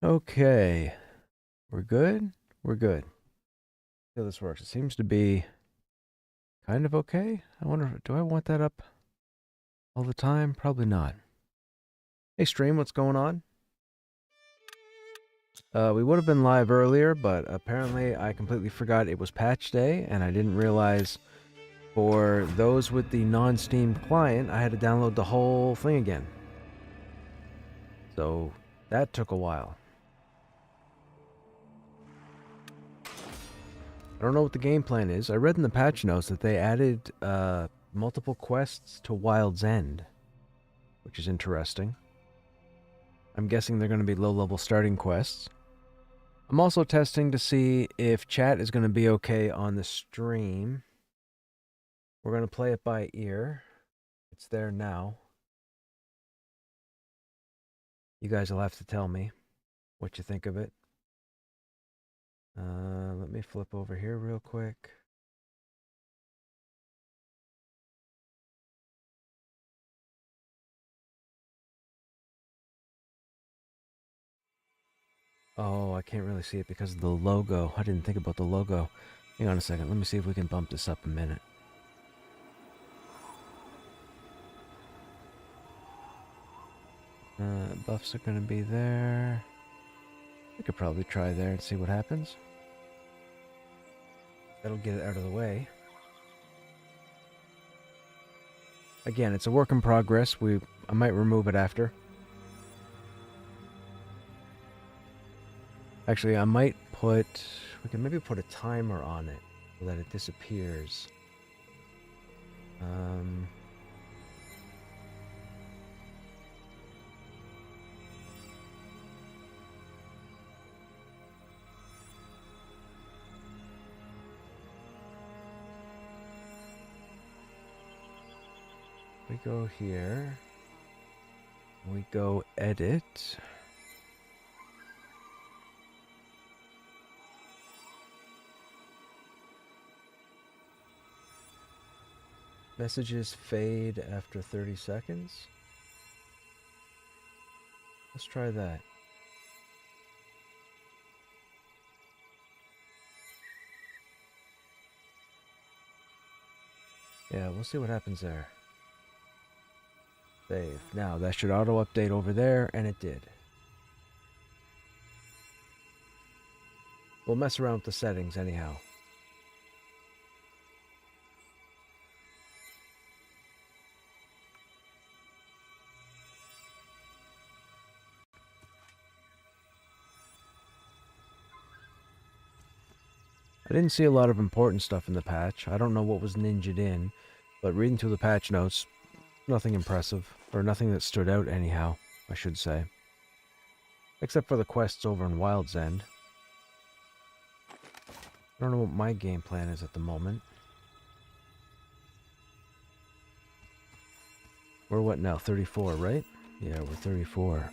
Okay. We're good? We're good. See how this works. It seems to be kind of okay. I wonder, do I want that up all the time? Probably not. Hey, stream, what's going on? We would have been live earlier, but apparently I completely forgot it was patch day, and I didn't realize for those with the non-Steam client, I had to download the whole thing again. So that took a while. I don't know what the game plan is. I read in the patch notes that they added multiple quests to Wild's End, which is interesting. I'm guessing they're going to be low-level starting quests. I'm also testing to see if chat is going to be okay on the stream. We're going to play it by ear. It's there now. You guys will have to tell me what you think of it. Let me flip over here real quick. Oh, I can't really see it because of the logo. I didn't think about the logo. Hang on a second. Let me see if we can bump this up a minute. Buffs are going to be there. I could probably try there and see what happens. That'll get it out of the way. Again, it's a work in progress. I might remove it after. Actually, I might we can maybe put a timer on it so that it disappears. We go here. We go edit. Messages fade after 30 seconds. Let's try that. Yeah, we'll see what happens there. Save. Now, that should auto-update over there, and it did. We'll mess around with the settings anyhow. I didn't see a lot of important stuff in the patch. I don't know what was ninja'd in, but reading through the patch notes, nothing impressive, or nothing that stood out anyhow, I should say. Except for the quests over in Wild's End. I don't know what my game plan is at the moment. We're what now, 34, right? Yeah, we're 34.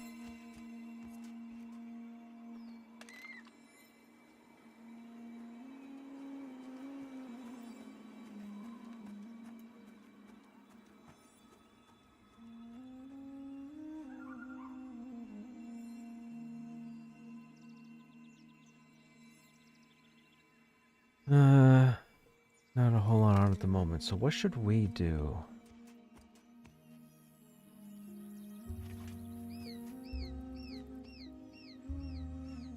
Not a whole lot on at the moment, so what should we do?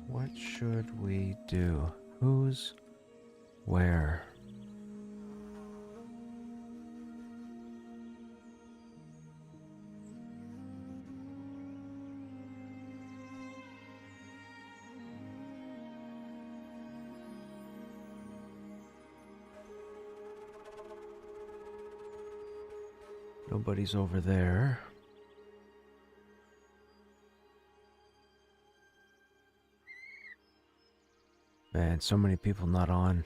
What should we do? Who's where? Nobody's over there. Man, so many people not on.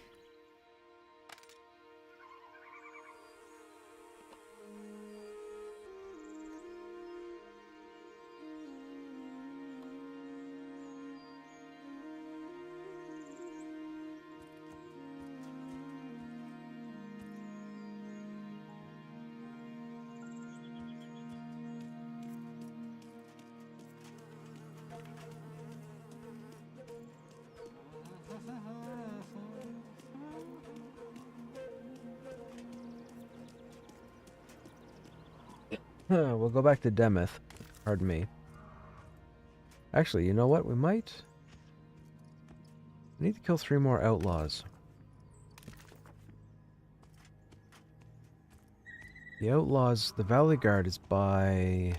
We'll go back to Demeth. Pardon me. Actually, you know what? We need to kill 3 more outlaws. The outlaws, the Valley Guard is by...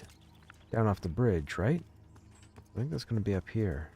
down off the bridge, right? I think that's going to be up here.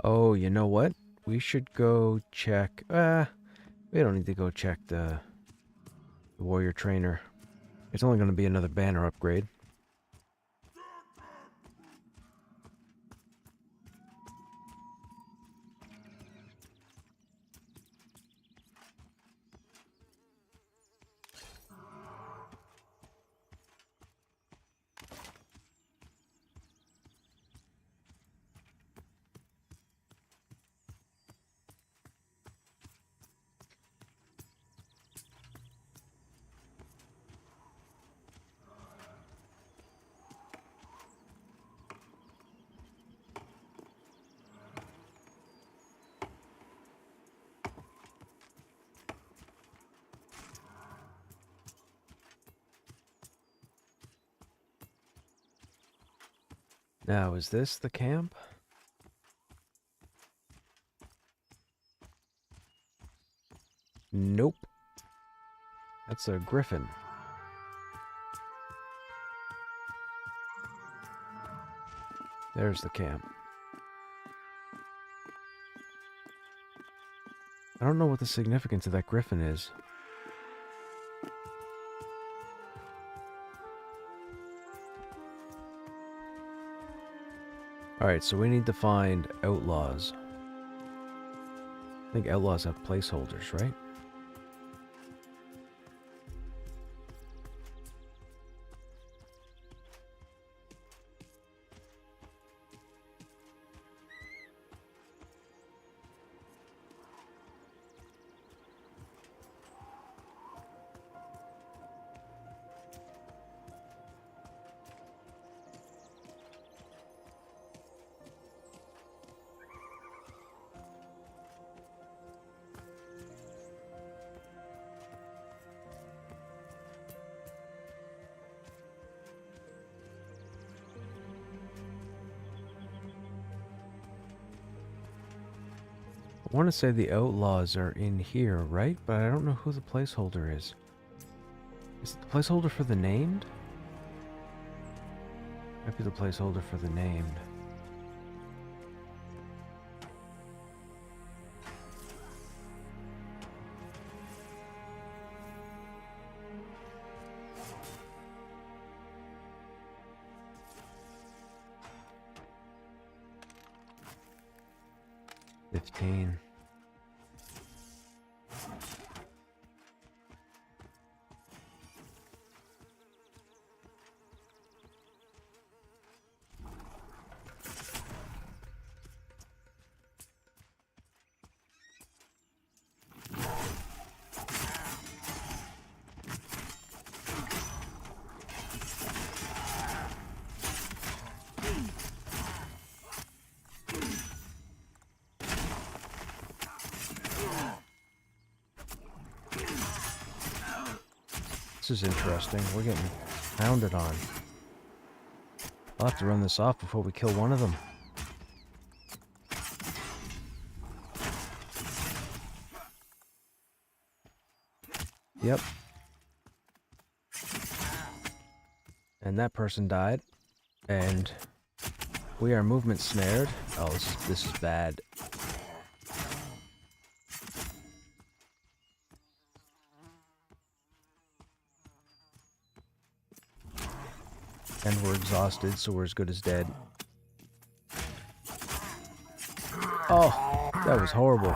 Oh, you know what? We should go check... we don't need to go check the warrior trainer. It's only going to be another banner upgrade. Now, is this the camp? Nope. That's a griffin. There's the camp. I don't know what the significance of that griffin is. Alright, so we need to find outlaws. I think outlaws have placeholders, right? I want to say the outlaws are in here, right? But I don't know who the placeholder is. Is it the placeholder for the named? Might be the placeholder for the named. This is interesting. We're getting pounded on. I'll have to run this off before we kill one of them. Yep. And that person died. And we are movement snared. Oh, this is bad. And we're exhausted, so we're as good as dead. Oh, that was horrible.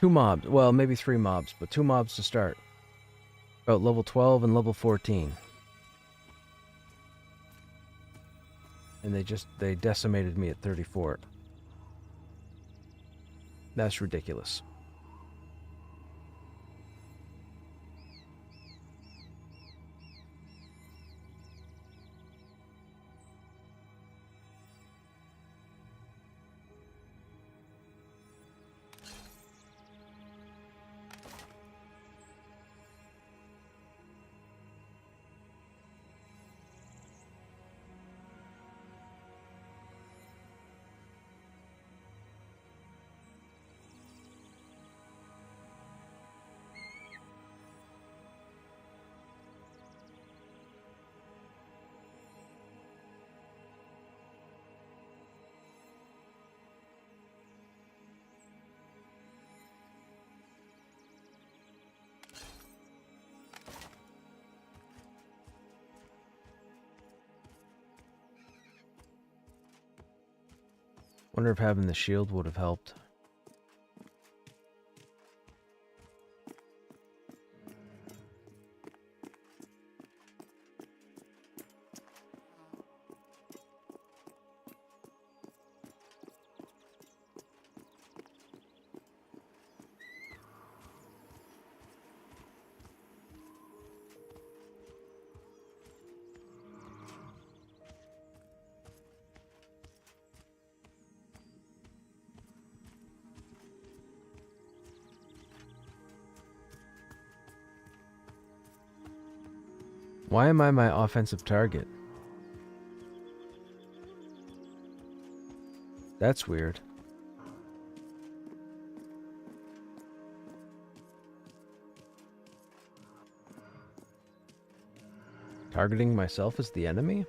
2 mobs. Well, maybe 3 mobs, but 2 mobs to start. About level 12 and level 14. And they decimated me at 34. That's ridiculous. Wonder if having the shield would have helped. Why am I my offensive target? That's weird. Targeting myself as the enemy?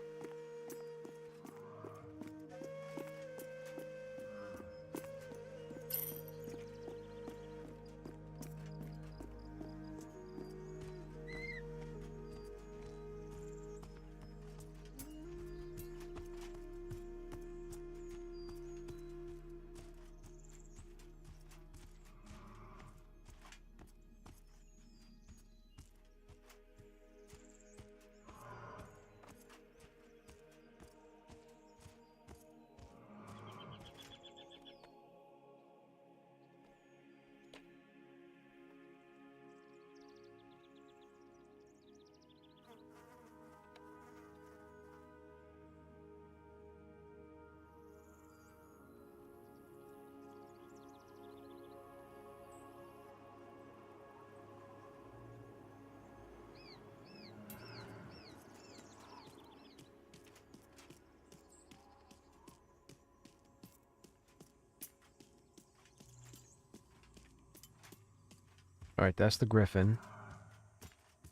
Alright, that's the Griffin.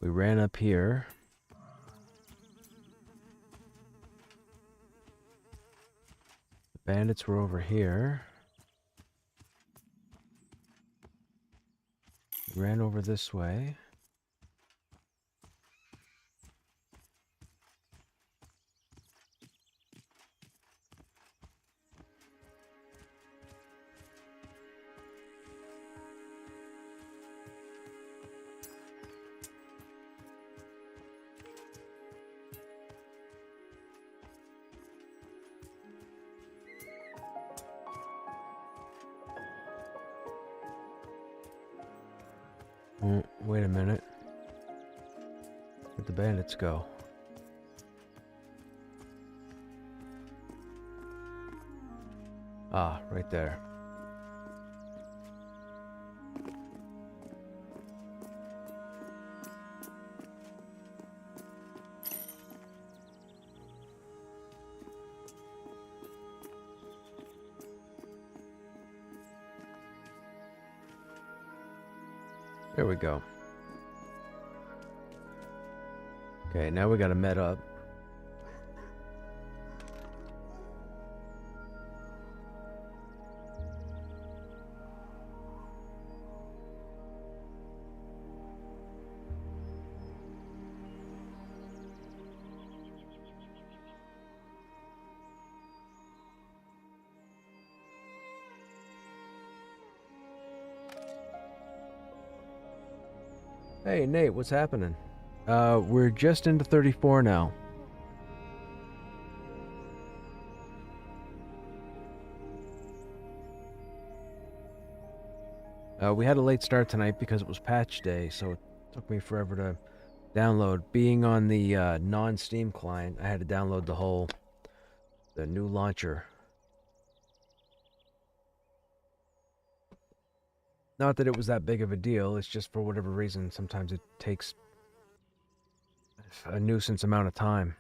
We ran up here. The bandits were over here. We ran over this way. Wait a minute. Where'd the bandits go? Ah, right there. There we go. Okay, now we gotta met up. Hey, Nate, what's happening? We're just into 34 now. We had a late start tonight because it was patch day, so it took me forever to download. Being on the non-Steam client, I had to download the new launcher. Not that it was that big of a deal, it's just for whatever reason, sometimes it takes a nuisance amount of time.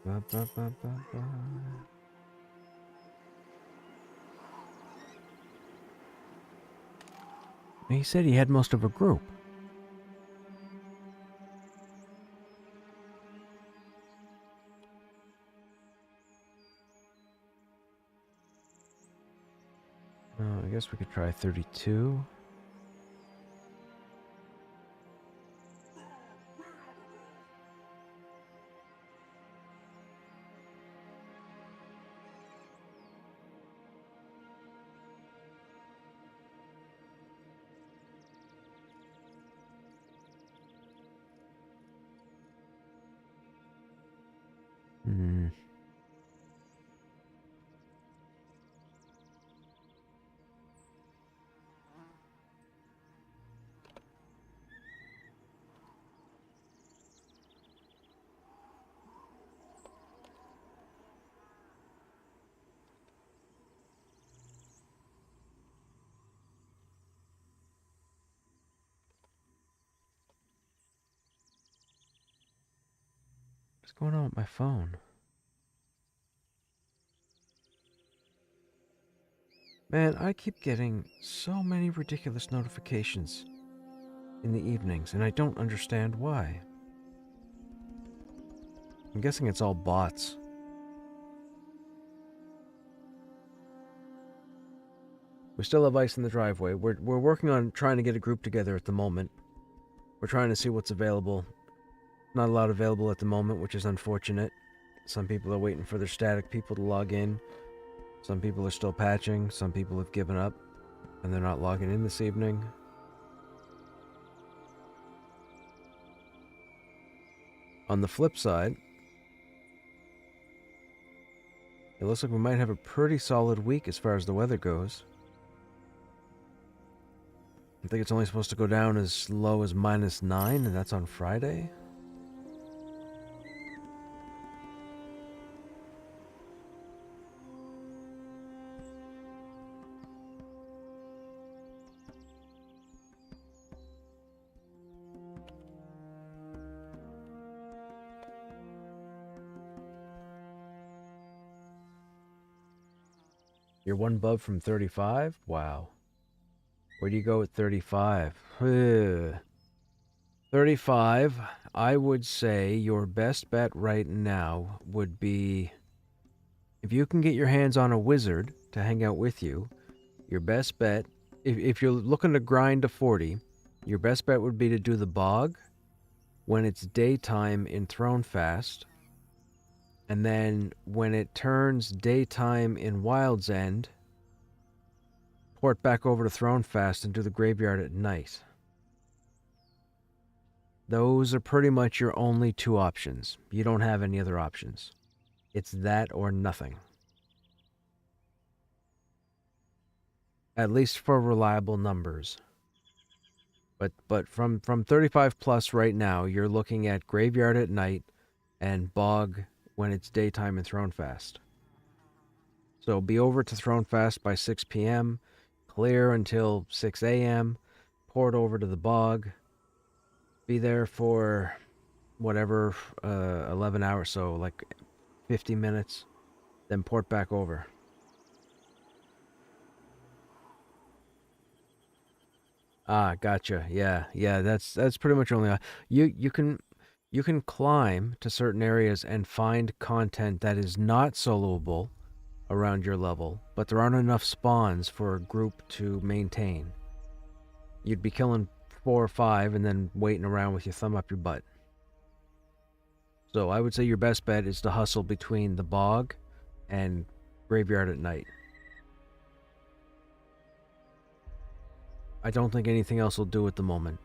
Ba, ba, ba, ba, ba. He said he had most of a group. I guess we could try 32. Hmm. What's going on with my phone? Man, I keep getting so many ridiculous notifications in the evenings, and I don't understand why. I'm guessing it's all bots. We still have ice in the driveway. We're working on trying to get a group together at the moment. We're trying to see what's available. Not a lot available at the moment, which is unfortunate. Some people are waiting for their static people to log in. Some people are still patching. Some people have given up, and they're not logging in this evening. On the flip side, it looks like we might have a pretty solid week as far as the weather goes. I think it's only supposed to go down as low as -9, and that's on Friday. You're one above from 35? Wow. Where do you go at 35? 35, I would say your best bet right now would be if you can get your hands on a wizard to hang out with you, your best bet, if you're looking to grind to 40, your best bet would be to do the bog when it's daytime in Thronefast, and then when it turns daytime in Wild's End, port back over to Thronefast and do the graveyard at night. Those are pretty much your only two options. You don't have any other options. It's that or nothing. At least for reliable numbers. But from 35 plus right now, you're looking at graveyard at night and bog when it's daytime in Thronefast. So be over to Thronefast by 6 p.m., clear until 6 a.m., port over to the bog, be there for whatever, 11 hours, so like 50 minutes, then port back over. Ah, gotcha. Yeah, that's pretty much only you can climb to certain areas and find content that is not soloable around your level, but there aren't enough spawns for a group to maintain. You'd be killing 4 or 5 and then waiting around with your thumb up your butt. So I would say your best bet is to hustle between the bog and graveyard at night. I don't think anything else will do at the moment.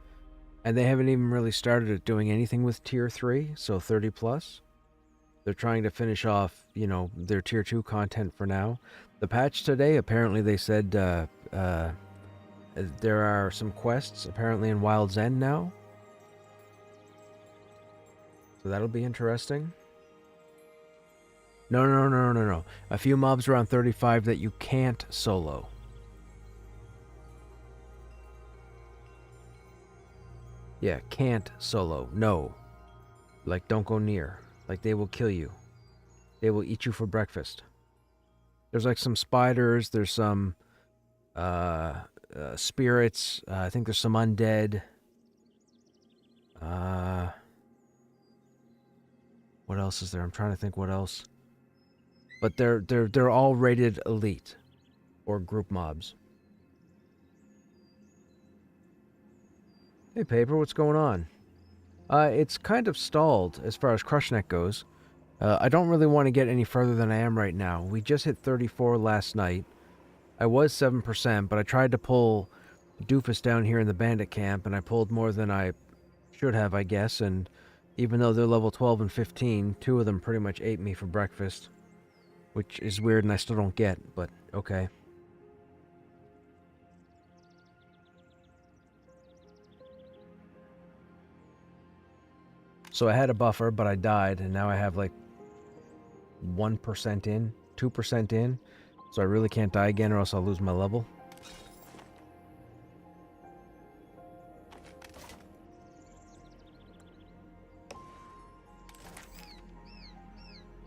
And they haven't even really started at doing anything with Tier 3, so 30 plus. They're trying to finish off, their Tier 2 content for now. The patch today, apparently they said there are some quests apparently in Wild's End now. So that'll be interesting. No. A few mobs around 35 that you can't solo. Yeah, can't solo. No. Like, don't go near. Like, they will kill you. They will eat you for breakfast. There's like some spiders. There's some spirits. I think there's some undead. What else is there? I'm trying to think what else. But they're all rated elite or group mobs. Hey, Paper, what's going on? It's kind of stalled as far as Krushnek goes. I don't really want to get any further than I am right now. We just hit 34 last night. I was 7%, but I tried to pull Doofus down here in the bandit camp, and I pulled more than I should have, I guess, and even though they're level 12 and 15, 2 of them pretty much ate me for breakfast, which is weird and I still don't get, but okay. So I had a buffer, but I died, and now I have like 1% in, 2% in, so I really can't die again or else I'll lose my level.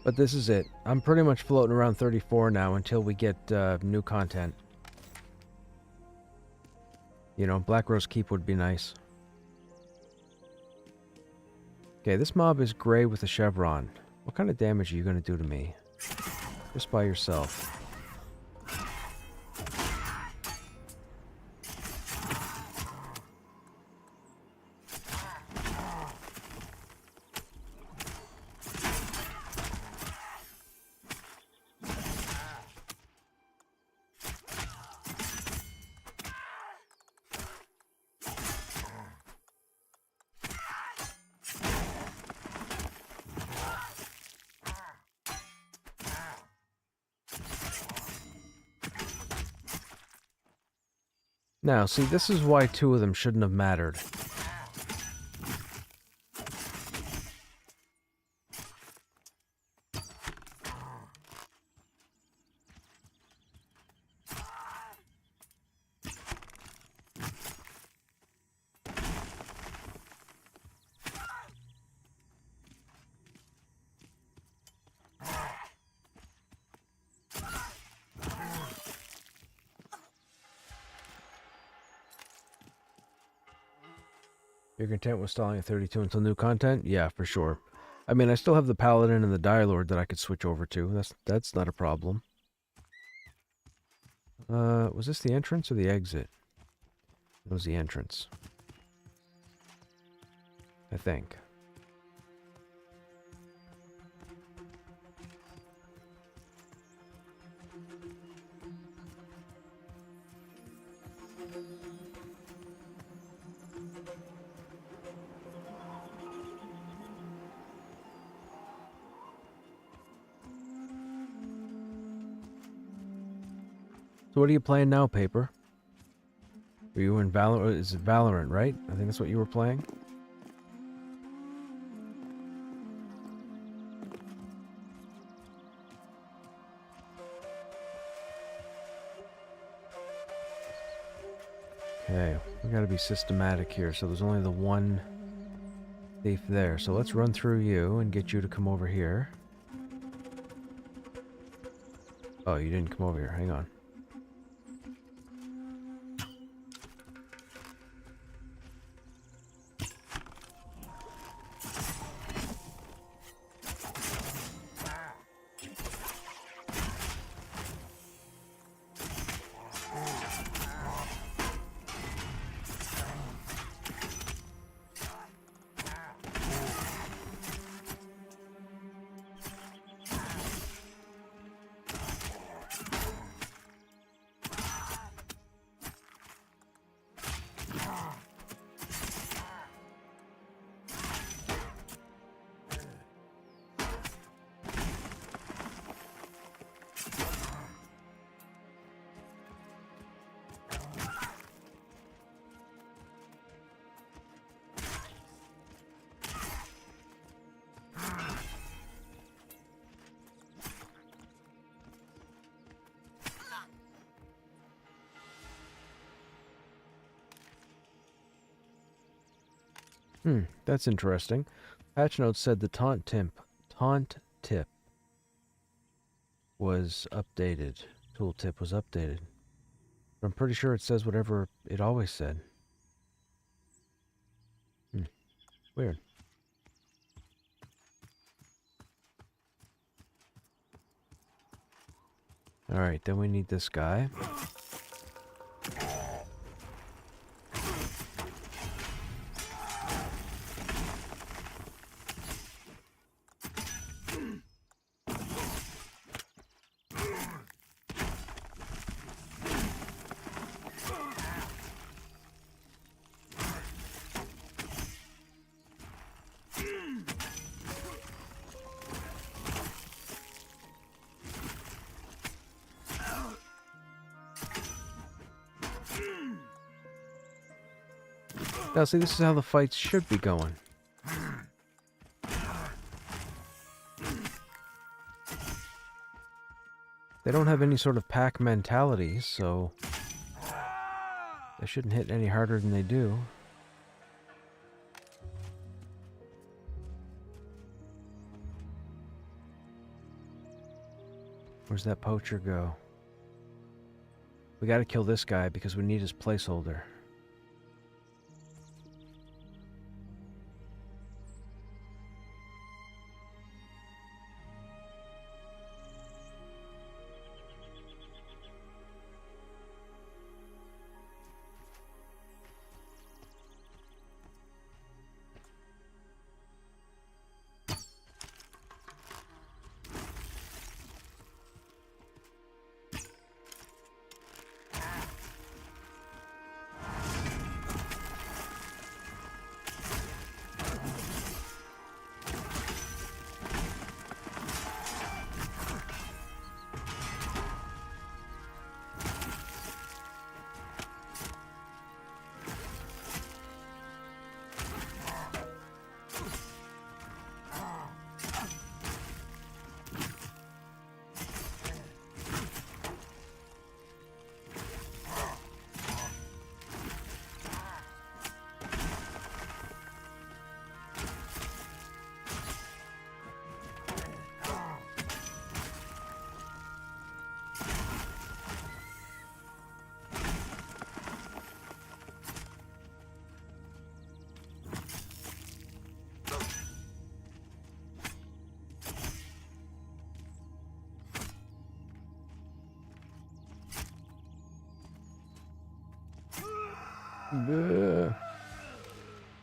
But this is it. I'm pretty much floating around 34 now until we get new content. Black Rose Keep would be nice. Okay, this mob is gray with a chevron. What kind of damage are you going to do to me? Just by yourself. Now, see, this is why 2 of them shouldn't have mattered. You're content with stalling at 32 until new content? Yeah, for sure. I mean, I still have the Paladin and the Dire Lord that I could switch over to. That's not a problem. Was this the entrance or the exit? It was the entrance. I think. So what are you playing now, Paper? Are you in Valorant? Is it Valorant, right? I think that's what you were playing. Okay, we gotta be systematic here. So there's only the one thief there. So let's run through you and get you to come over here. Oh, you didn't come over here. Hang on. That's interesting. Patch notes said the taunt tip was updated. Tooltip was updated. But I'm pretty sure it says whatever it always said. Weird. Alright, then we need this guy. Now, see, this is how the fights should be going. They don't have any sort of pack mentality, so they shouldn't hit any harder than they do. Where's that poacher go? We gotta kill this guy because we need his placeholder.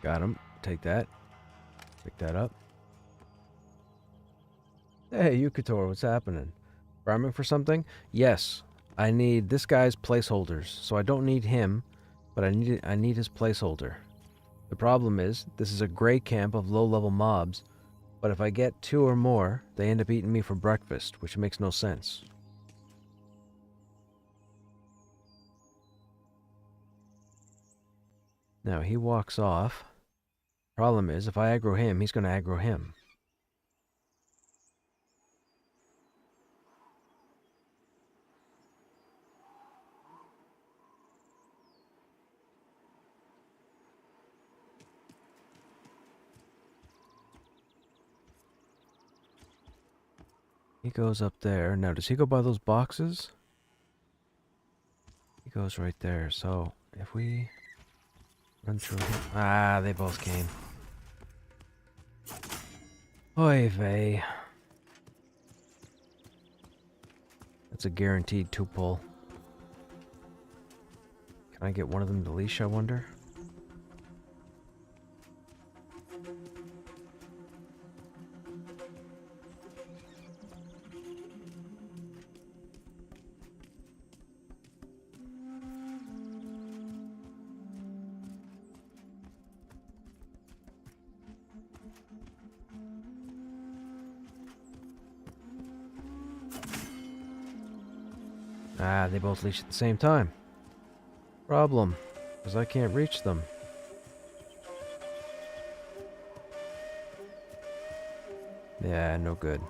Got him. Take that. Pick that up. Hey, Yukator, what's happening? Farming for something? Yes. I need this guy's placeholders. So I don't need him, but I need his placeholder. The problem is, this is a gray camp of low-level mobs, but if I get 2 or more, they end up eating me for breakfast, which makes no sense. Now, he walks off. Problem is, if I aggro him, he's going to aggro him. He goes up there. Now, does he go by those boxes? He goes right there. So, if we run through him... Ah, they both came. Oy vey. That's a guaranteed 2-pull. Can I get one of them to leash, I wonder? Ah, they both leash at the same time. Problem, because I can't reach them. Yeah, no good.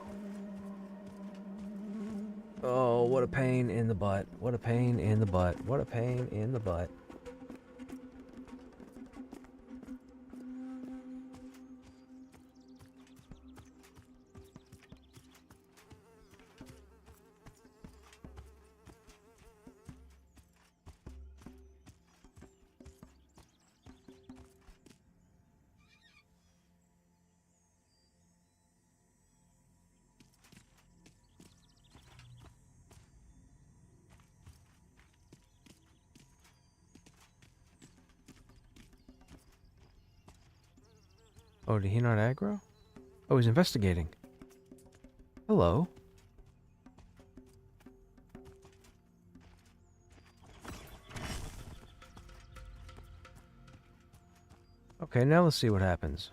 Oh, what a pain in the butt. What a pain in the butt. What a pain in the butt. Oh, did he not aggro? Oh, he's investigating. Hello. Okay, now let's see what happens.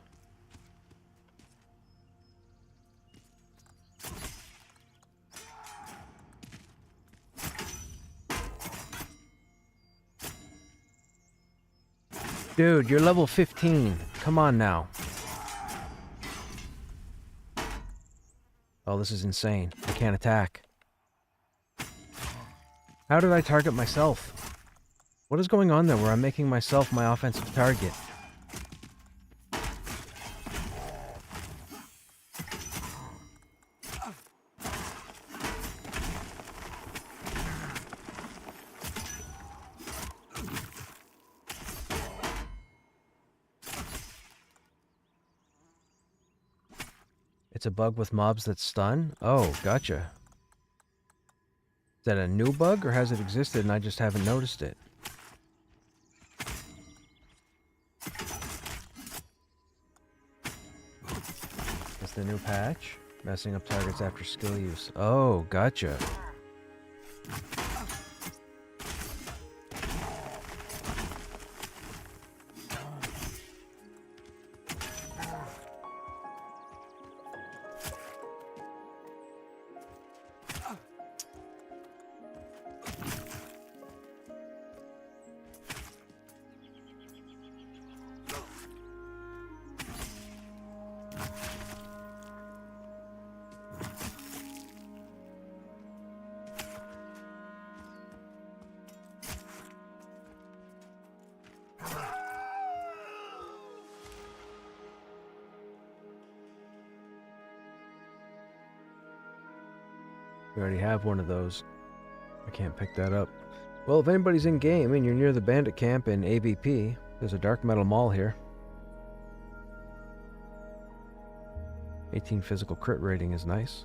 Dude, you're level 15. Come on now. Oh, this is insane. I can't attack. How did I target myself? What is going on there where I'm making myself my offensive target? It's a bug with mobs that stun? Oh, gotcha. Is that a new bug, or has it existed and I just haven't noticed it? It's the new patch? Messing up targets after skill use. Oh, gotcha. We already have one of those. I can't pick that up. Well, if anybody's in game and you're near the bandit camp in ABP, there's a dark metal mall here. 18 physical crit rating is nice.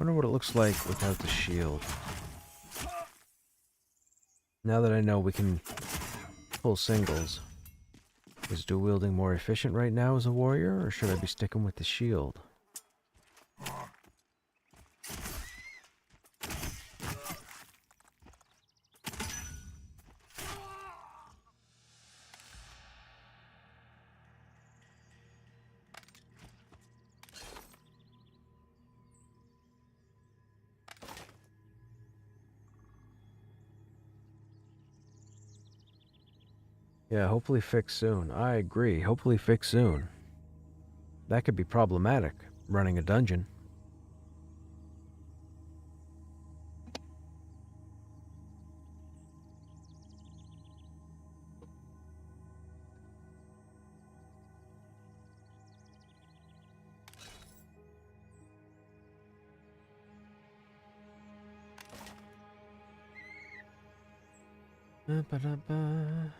Wonder what it looks like without the shield. Now that I know we can pull singles, is dual wielding more efficient right now as a warrior, or should I be sticking with the shield? Yeah, hopefully fix soon. I agree, hopefully fix soon. That could be problematic, running a dungeon. Ba-ba-da-ba.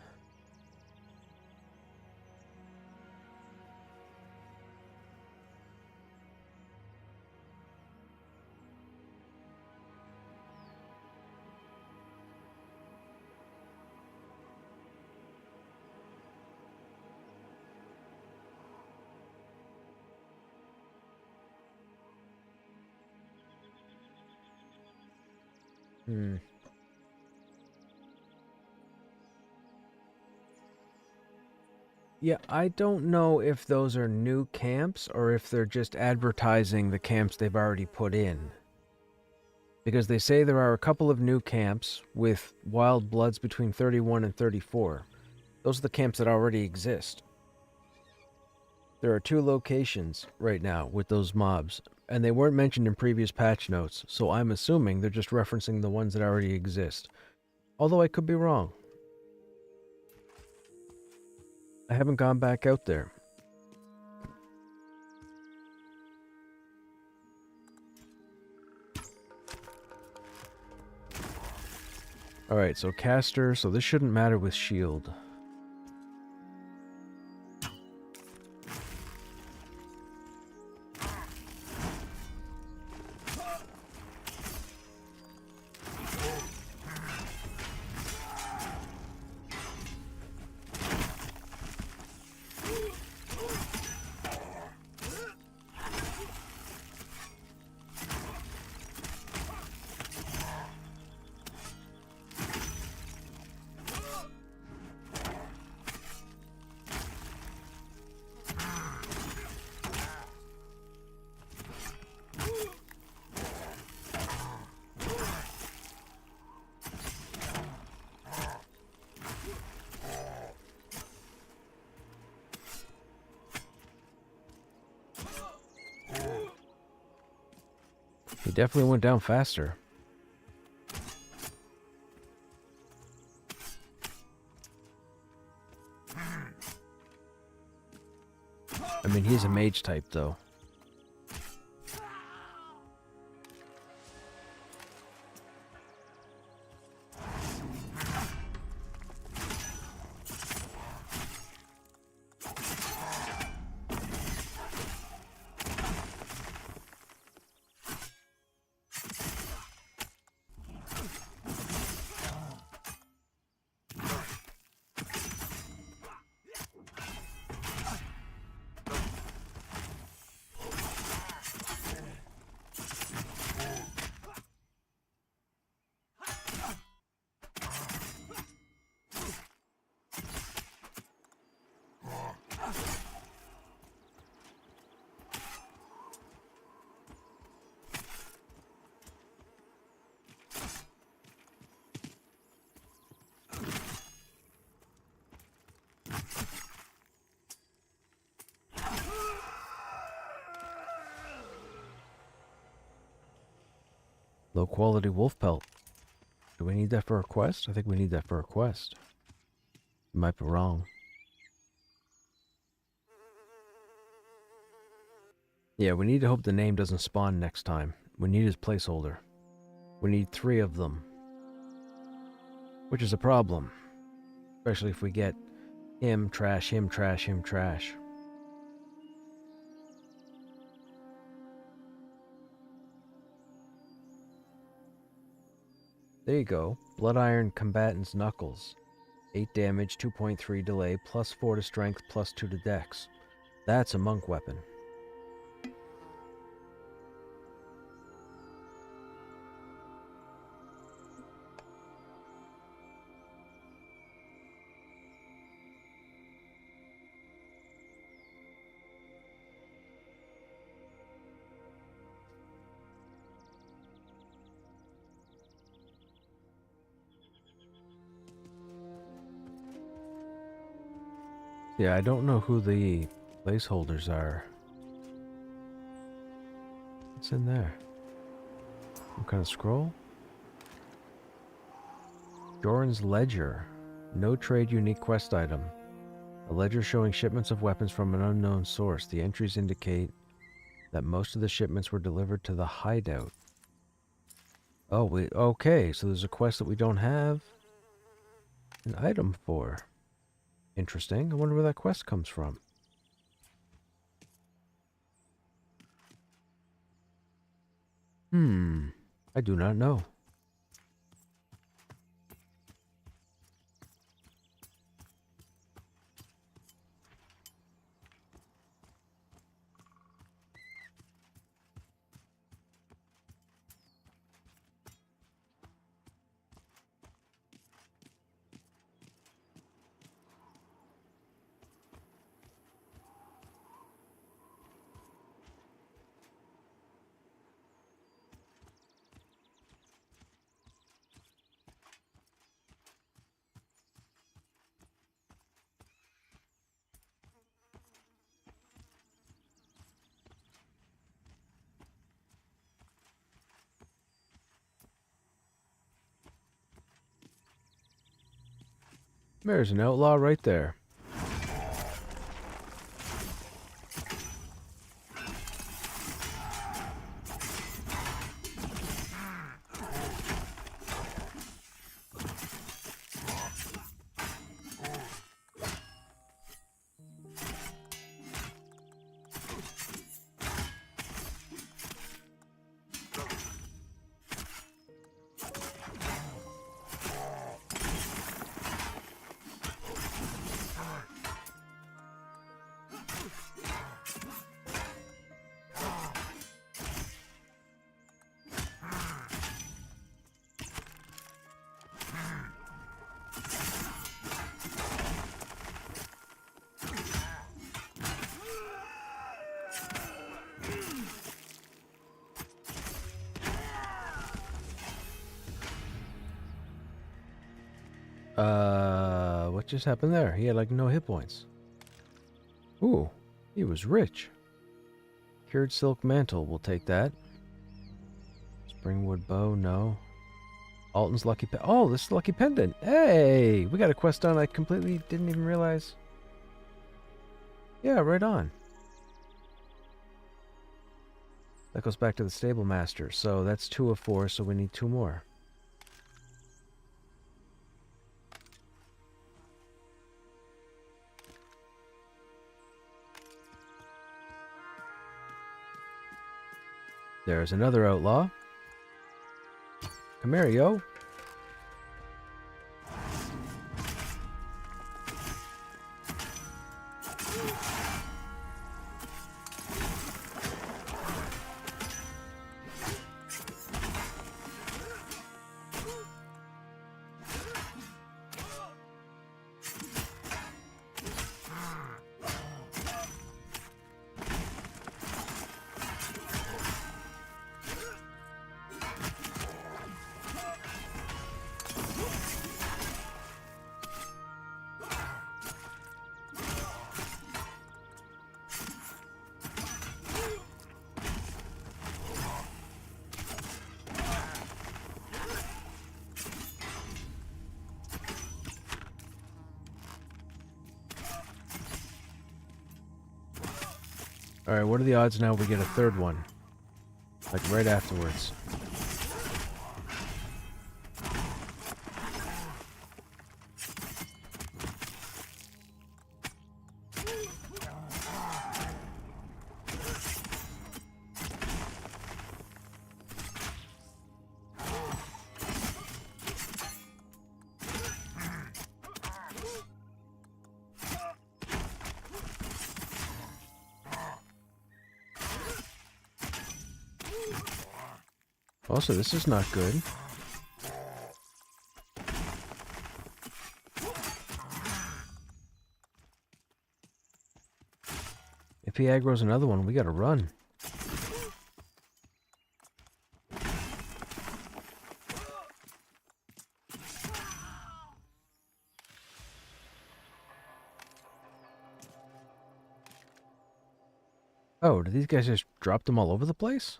Yeah, I don't know if those are new camps or if they're just advertising the camps they've already put in. Because they say there are a couple of new camps with wild bloods between 31 and 34. Those are the camps that already exist. There are 2 locations right now with those mobs, and they weren't mentioned in previous patch notes, so I'm assuming they're just referencing the ones that already exist. Although I could be wrong. I haven't gone back out there. Alright, so caster, so this shouldn't matter with shield. He definitely went down faster. I mean, he's a mage type, though. Low quality wolf pelt. Do we need that for a quest? I think we need that for a quest. Might be wrong. Yeah, we need to hope the name doesn't spawn next time. We need his placeholder. We need 3 of them. Which is a problem. Especially if we get him, trash, him, trash, him, trash. There you go. Blood Iron Combatant's Knuckles. 8 damage, 2.3 delay, plus 4 to strength, plus 2 to dex. That's a monk weapon. Yeah, I don't know who the placeholders are. What's in there? Some kind of scroll? Doran's Ledger. No trade unique quest item. A ledger showing shipments of weapons from an unknown source. The entries indicate that most of the shipments were delivered to the hideout. Oh, okay, so there's a quest that we don't have an item for. Interesting. I wonder where that quest comes from. I do not know. There's an outlaw right there. What just happened there? He had like no hit points. Ooh, he was rich. Cured silk mantle, we'll take that. Springwood bow, no. Alton's lucky oh, this is lucky pendant. Hey, we got a quest on I completely didn't even realize. Yeah, right on. That goes back to the stable master. So that's 2 of 4, so we need 2 more. There's another outlaw. Come here, yo. Alright, what are the odds now we get a third one? Like right afterwards. Also, this is not good. If he aggroes another one, we gotta run. Oh, did these guys just drop them all over the place?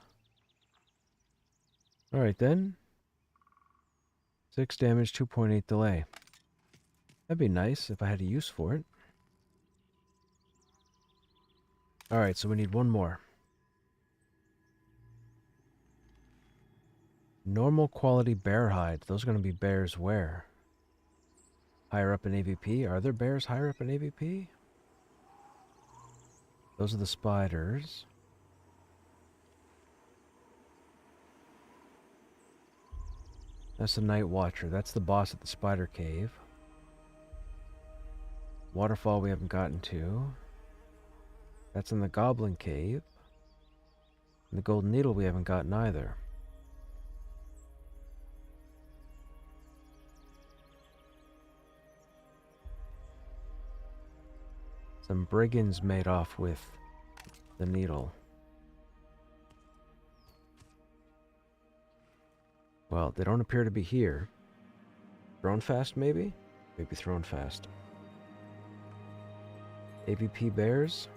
Alright then. 6 damage, 2.8 delay. That'd be nice if I had a use for it. Alright, so we need one more. Normal quality bear hide. Those are going to be bears where? Higher up in AVP? Are there bears higher up in AVP? Those are the spiders. That's the Night Watcher. That's the boss at the spider cave. Waterfall we haven't gotten to. That's in the Goblin Cave. And the Golden Needle we haven't gotten either. Some brigands made off with the needle. Well, they don't appear to be here. Thrown fast, maybe? Maybe thrown fast. AVP bears?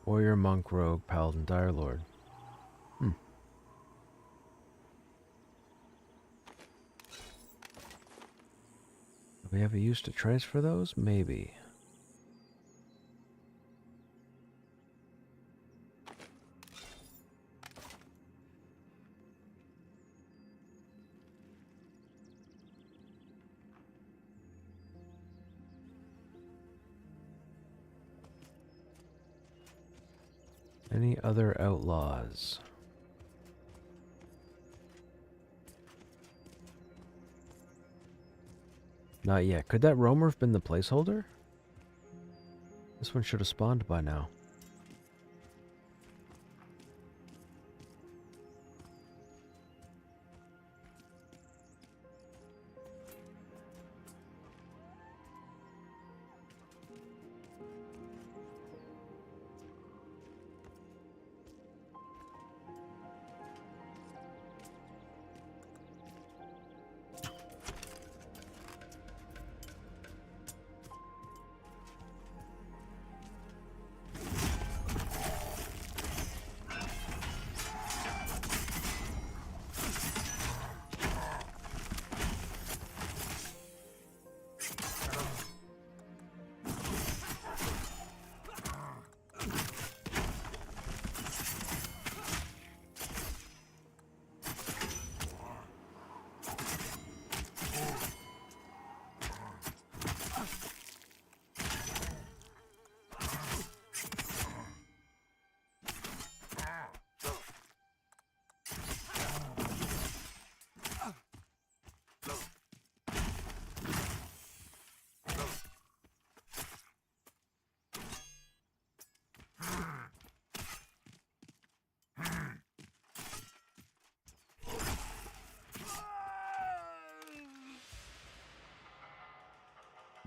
Warrior, monk, rogue, paladin, dire lord. Do we have a use to transfer those? Maybe. Any other outlaws? Not yet. Could that roamer have been the placeholder? This one should have spawned by now.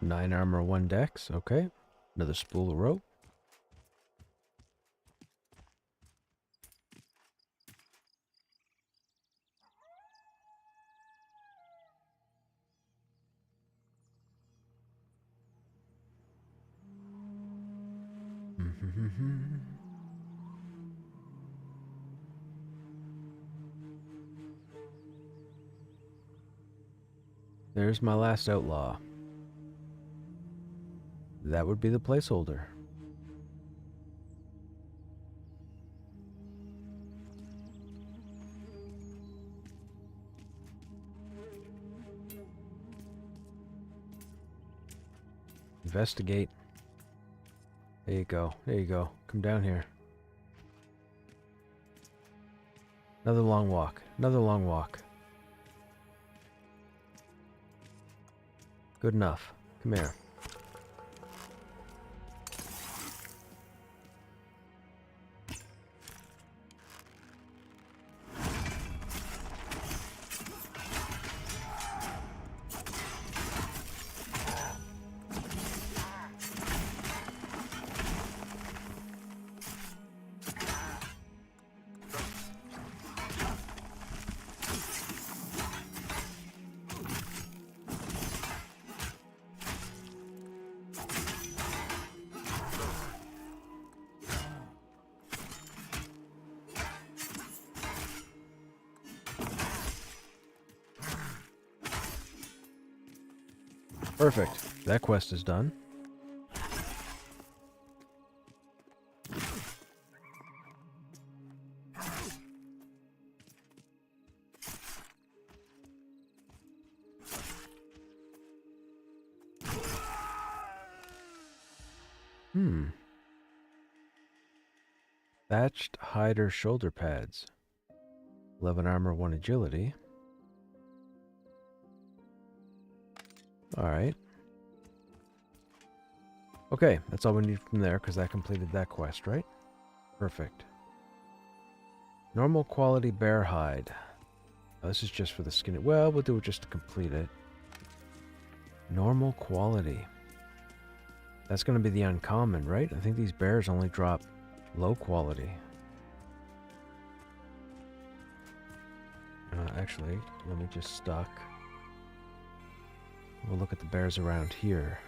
Nine armor, 1 dex. Okay. Another spool of rope. There's my last outlaw. That would be the placeholder. Investigate. There you go. There you go. Come down here. Another long walk. Another long walk. Good enough. Come here. Perfect. That quest is done. Thatched hider shoulder pads. 11 armor, 1 agility. Alright. Okay, that's all we need from there, because that completed that quest, right? Perfect. Normal quality bear hide. Oh, this is just for the skin. Well, we'll do it just to complete it. Normal quality. That's going to be the uncommon, right? I think these bears only drop low quality. Actually, let me just stock. We'll look at the bears around here.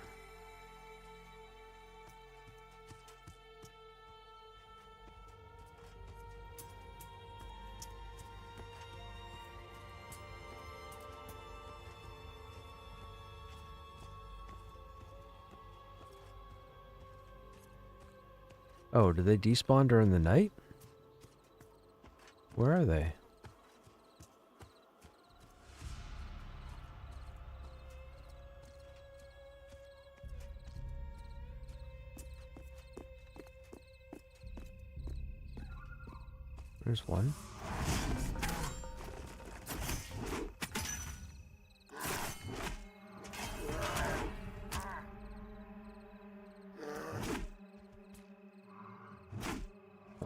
Oh, do they despawn during the night? Where are they? There's one.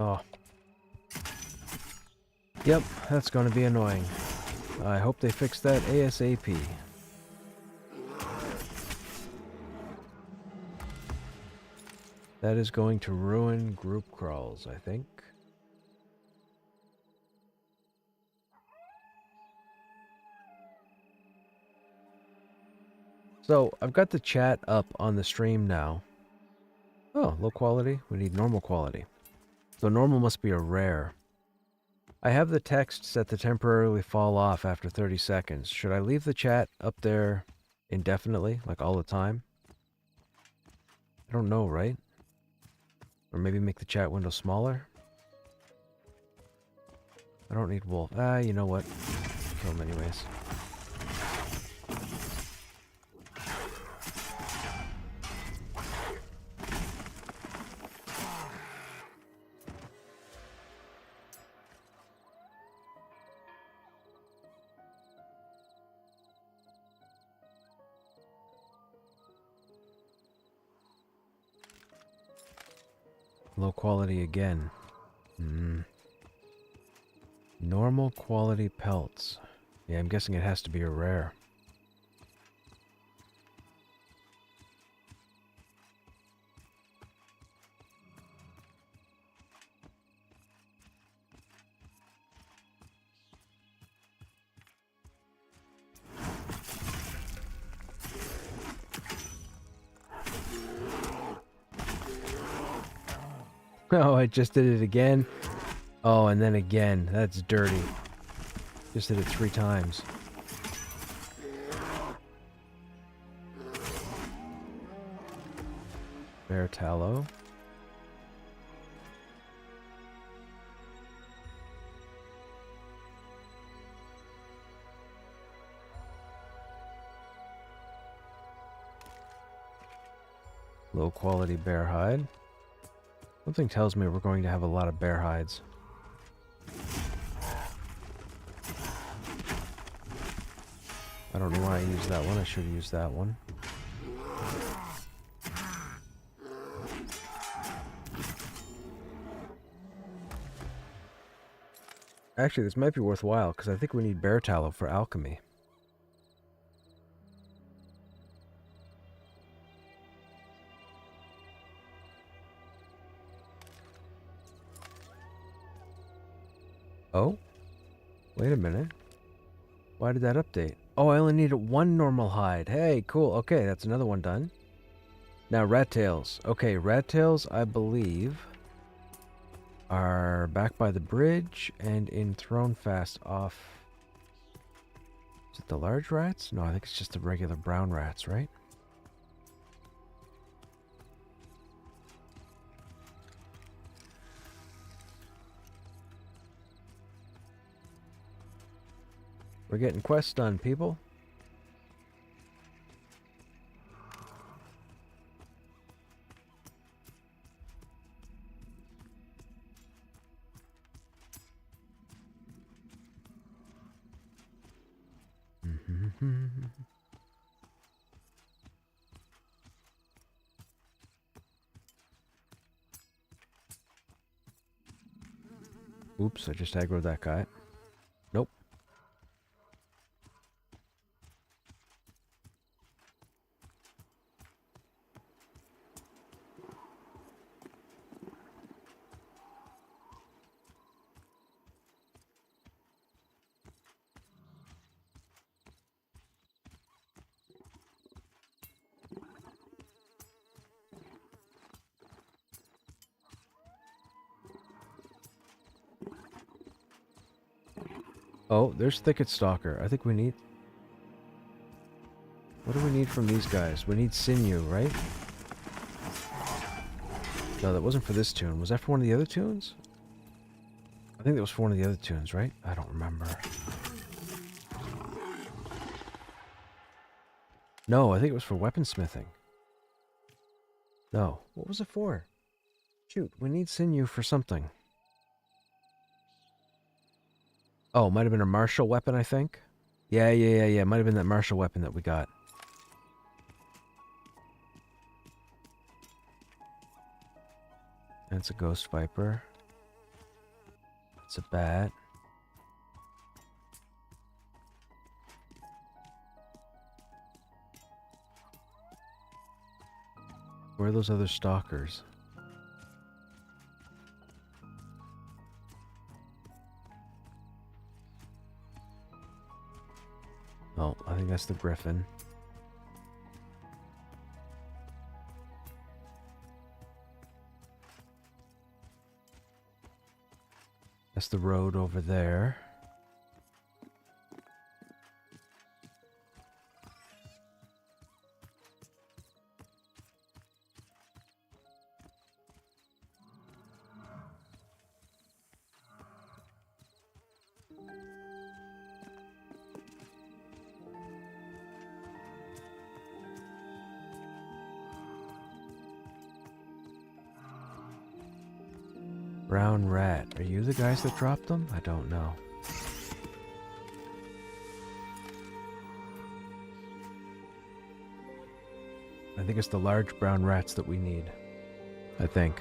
Oh. Yep, that's going to be annoying. I hope they fix that ASAP. That is going to ruin group crawls, I think. So, I've got the chat up on the stream now. Oh, low quality? We need normal quality. So normal must be a rare. I have the text set to temporarily fall off after 30 seconds. Should I leave the chat up there indefinitely, like all the time? I don't know, right? Or maybe make the chat window smaller? I don't need wolf. Ah, you know what? Kill him anyways. Low quality again. Normal quality pelts. Yeah, I'm guessing it has to be a rare. Oh, I just did it again. Oh, and then again. That's dirty. Just did it 3 times. Bear tallow. Low quality bear hide. Something tells me we're going to have a lot of bear hides. I don't know why I used that one. I should have used that one. Actually, this might be worthwhile, because I think we need bear tallow for alchemy. Oh? Wait a minute. Why did that update? Oh, I only needed one normal hide. Hey, cool. Okay, that's another one done. Now, rat tails. Okay, rat tails, I believe, are back by the bridge and in Thronefast off... Is it the large rats? No, I think it's just the regular brown rats, right? We're getting quests done, people. Oops, I just aggroed that guy. Nope. Oh, there's Thicket Stalker. I think we need... What do we need from these guys? We need sinew, right? No, that wasn't for this tune. Was that for one of the other tunes? I think that was for one of the other tunes, right? I don't remember. No, I think it was for weaponsmithing. No. What was it for? Shoot, we need sinew for something. Oh, might have been a martial weapon, I think. Yeah. Might have been that martial weapon that we got. That's a ghost viper. It's a bat. Where are those other stalkers? Oh, I think that's the griffin. That's the road over there. Brown rat. Are you the guys that dropped them? I don't know. I think it's the large brown rats that we need. I think.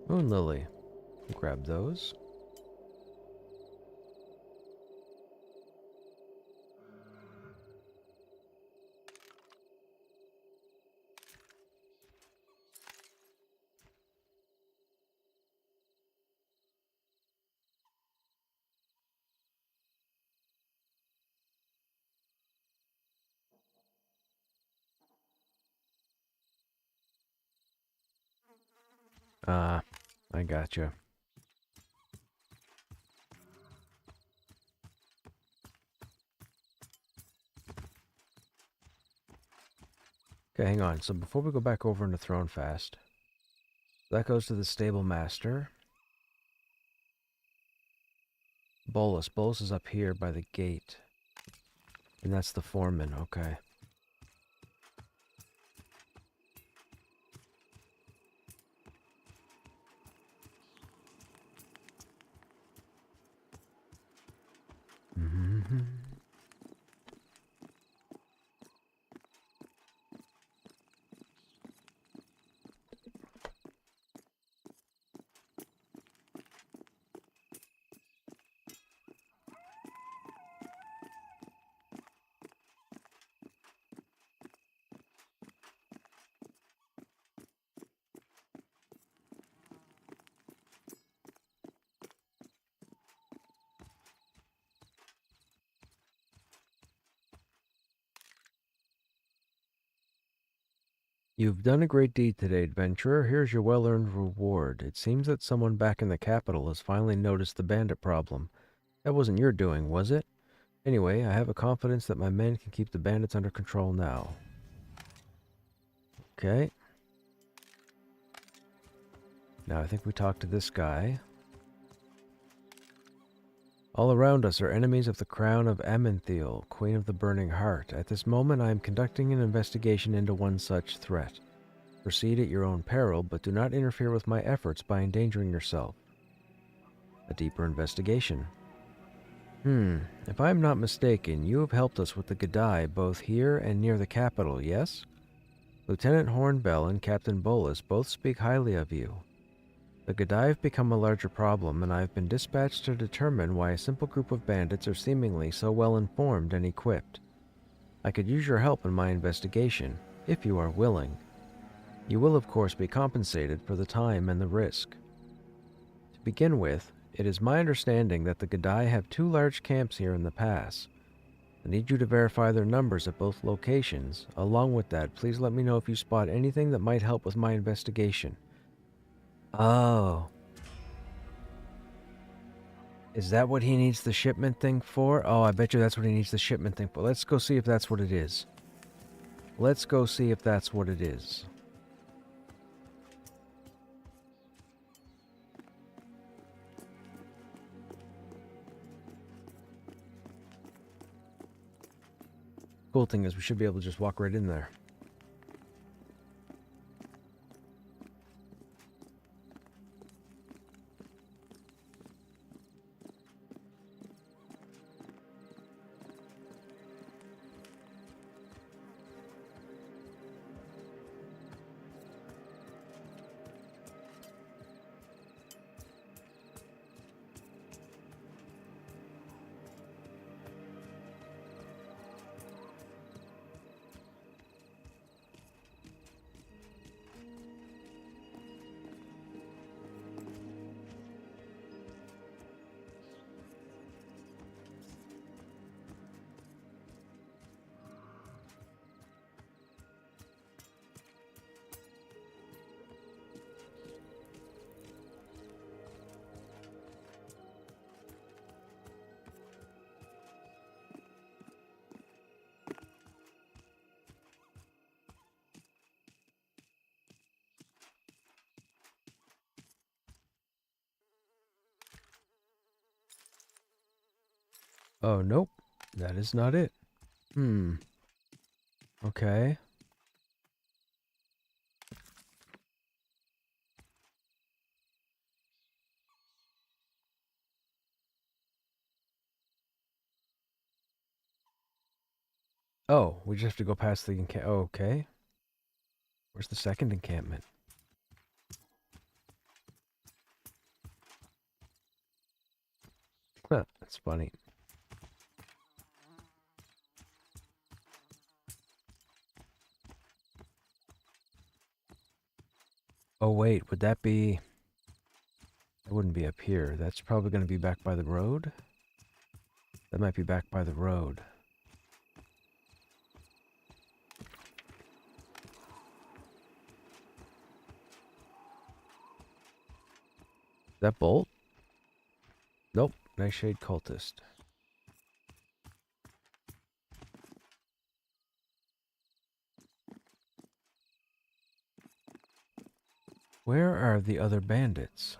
Moon lily. Grab those. I gotcha. Okay, hang on. So before we go back over into Throne Fast, that goes to the Stable Master. Bolus. Bolus is up here by the gate. And that's the foreman, okay. Mm-hmm. You've done a great deed today, adventurer. Here's your well-earned reward. It seems that someone back in the capital has finally noticed the bandit problem. That wasn't your doing, was it? Anyway, I have a confidence that my men can keep the bandits under control now. Okay. Now I think we talked to this guy. All around us are enemies of the crown of Amentheal, Queen of the Burning Heart. At this moment I am conducting an investigation into one such threat. Proceed at your own peril, but do not interfere with my efforts by endangering yourself. A deeper investigation. If I am not mistaken, you have helped us with the Gadai both here and near the capital, yes? Lieutenant Hornbell and Captain Bolus both speak highly of you. The Gadai have become a larger problem, and I have been dispatched to determine why a simple group of bandits are seemingly so well informed and equipped. I could use your help in my investigation, if you are willing. You will, of course, be compensated for the time and the risk. To begin with, it is my understanding that the Gadai have 2 large camps here in the pass. I need you to verify their numbers at both locations. Along with that, please let me know if you spot anything that might help with my investigation. Oh. Is that what he needs the shipment thing for? Oh, I bet you that's what he needs the shipment thing for. Let's go see if that's what it is. Let's go see if that's what it is. Cool thing is we should be able to just walk right in there. Oh, nope. That is not it. Okay. Oh, we just have to go past the encampment. Oh, okay. Where's the second encampment? Huh, that's funny. Oh, wait, would that be... It wouldn't be up here. That's probably going to be back by the road? That might be back by the road. That bolt? Nope. Nightshade cultist. Where are the other bandits?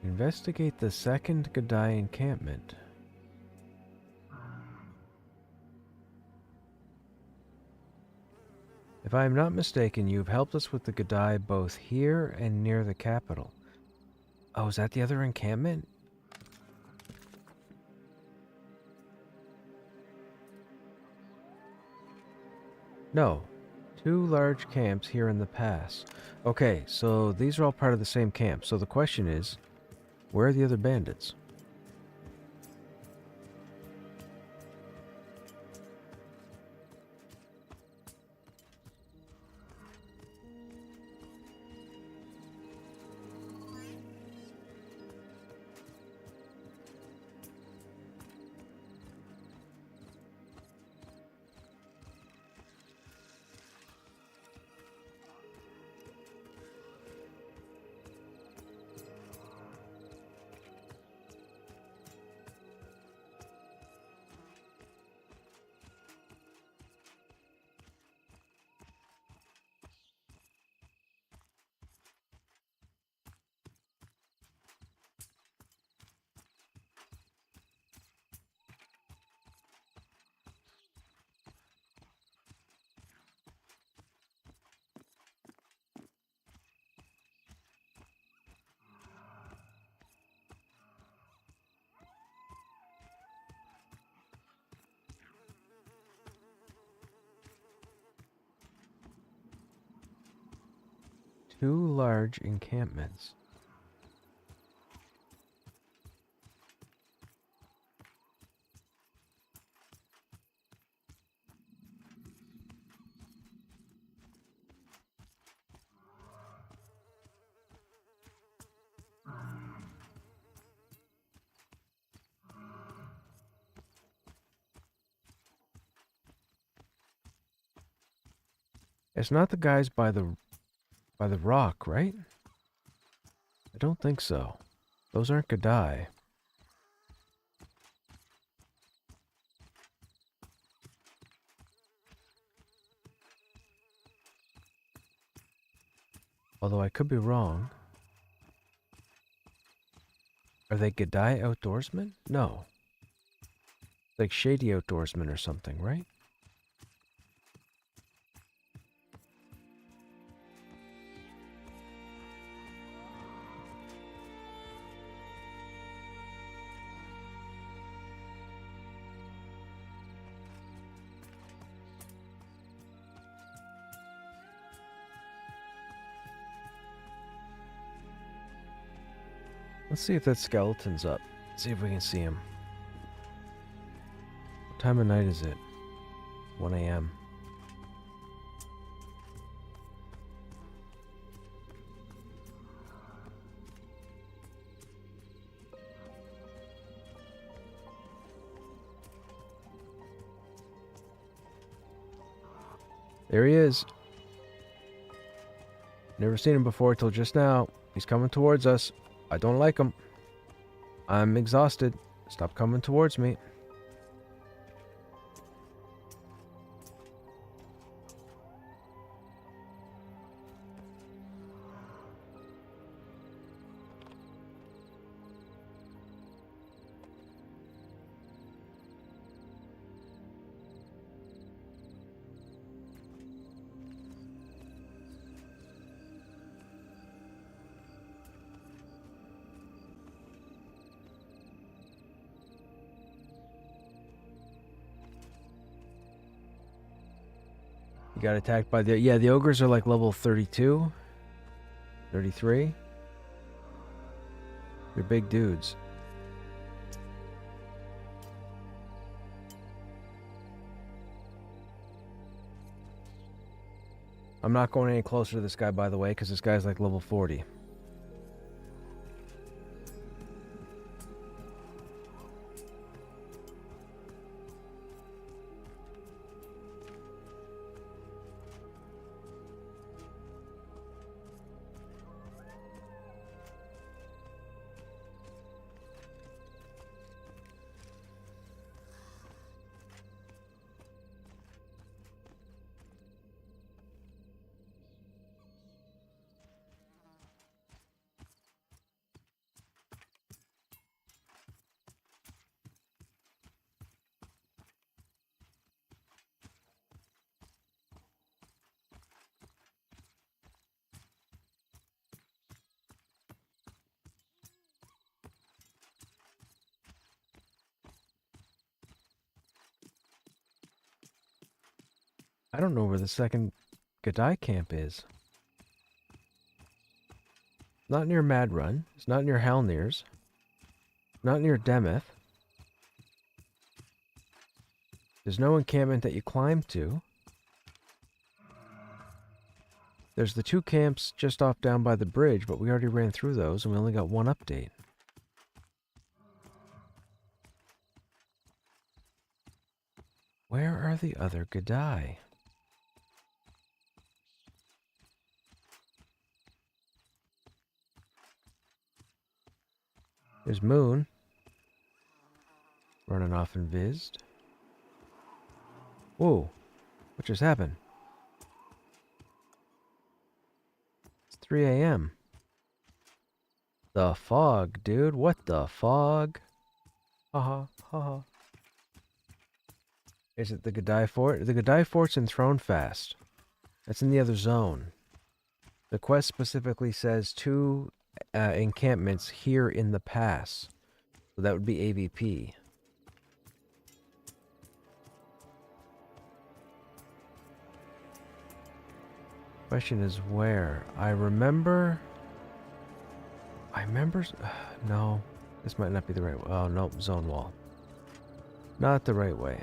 Investigate the second Gadai encampment. If I am not mistaken, you have helped us with the Gadai both here and near the capital. Oh, is that the other encampment? No. 2 large camps here in the pass. Okay, so these are all part of the same camp. So the question is, where are the other bandits? Two large encampments. It's not the guys by the rock, right? I don't think so. Those aren't Gadai. Although I could be wrong. Are they Gadai outdoorsmen? No. Like shady outdoorsmen or something, right? Let's see if that skeleton's up. See if we can see him. What time of night is it? 1 a.m. There he is. Never seen him before till just now. He's coming towards us. I don't like him. I'm exhausted. Stop coming towards me. You got attacked by the... Yeah, the ogres are like level 32. 33. They're big dudes. I'm not going any closer to this guy, by the way, because this guy's like level 40. I don't know where the second Gadai camp is. Not near Madrun. It's not near Halnir's. Not near Demeth. There's no encampment that you climb to. There's the 2 camps just off down by the bridge, but we already ran through those and we only got 1 update. Where are the other Gadai? There's Moon. Running off in Vizd. Whoa. What just happened? It's 3 a.m. The fog, dude. What the fog? Haha, haha. Is it the Gadai Fort? The Gadai Fort's in Thronefast. That's in the other zone. The quest specifically says 2 encampments here in the pass. So that would be AVP. Question is where? I remember... no. This might not be the right way. Oh, nope. Zone wall. Not the right way.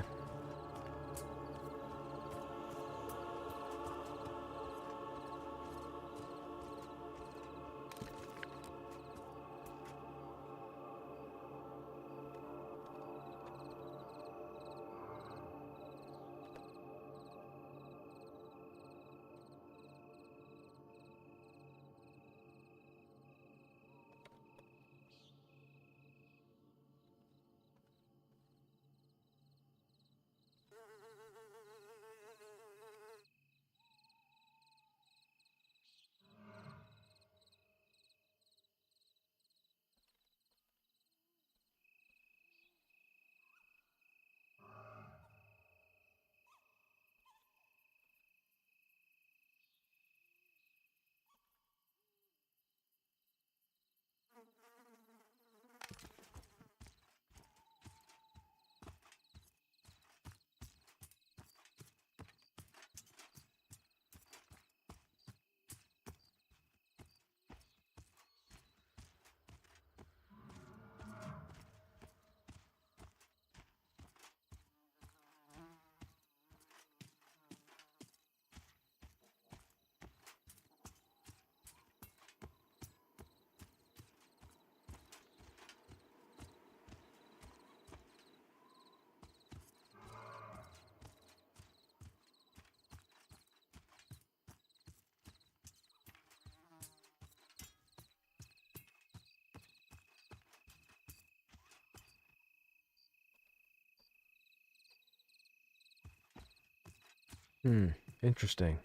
Interesting.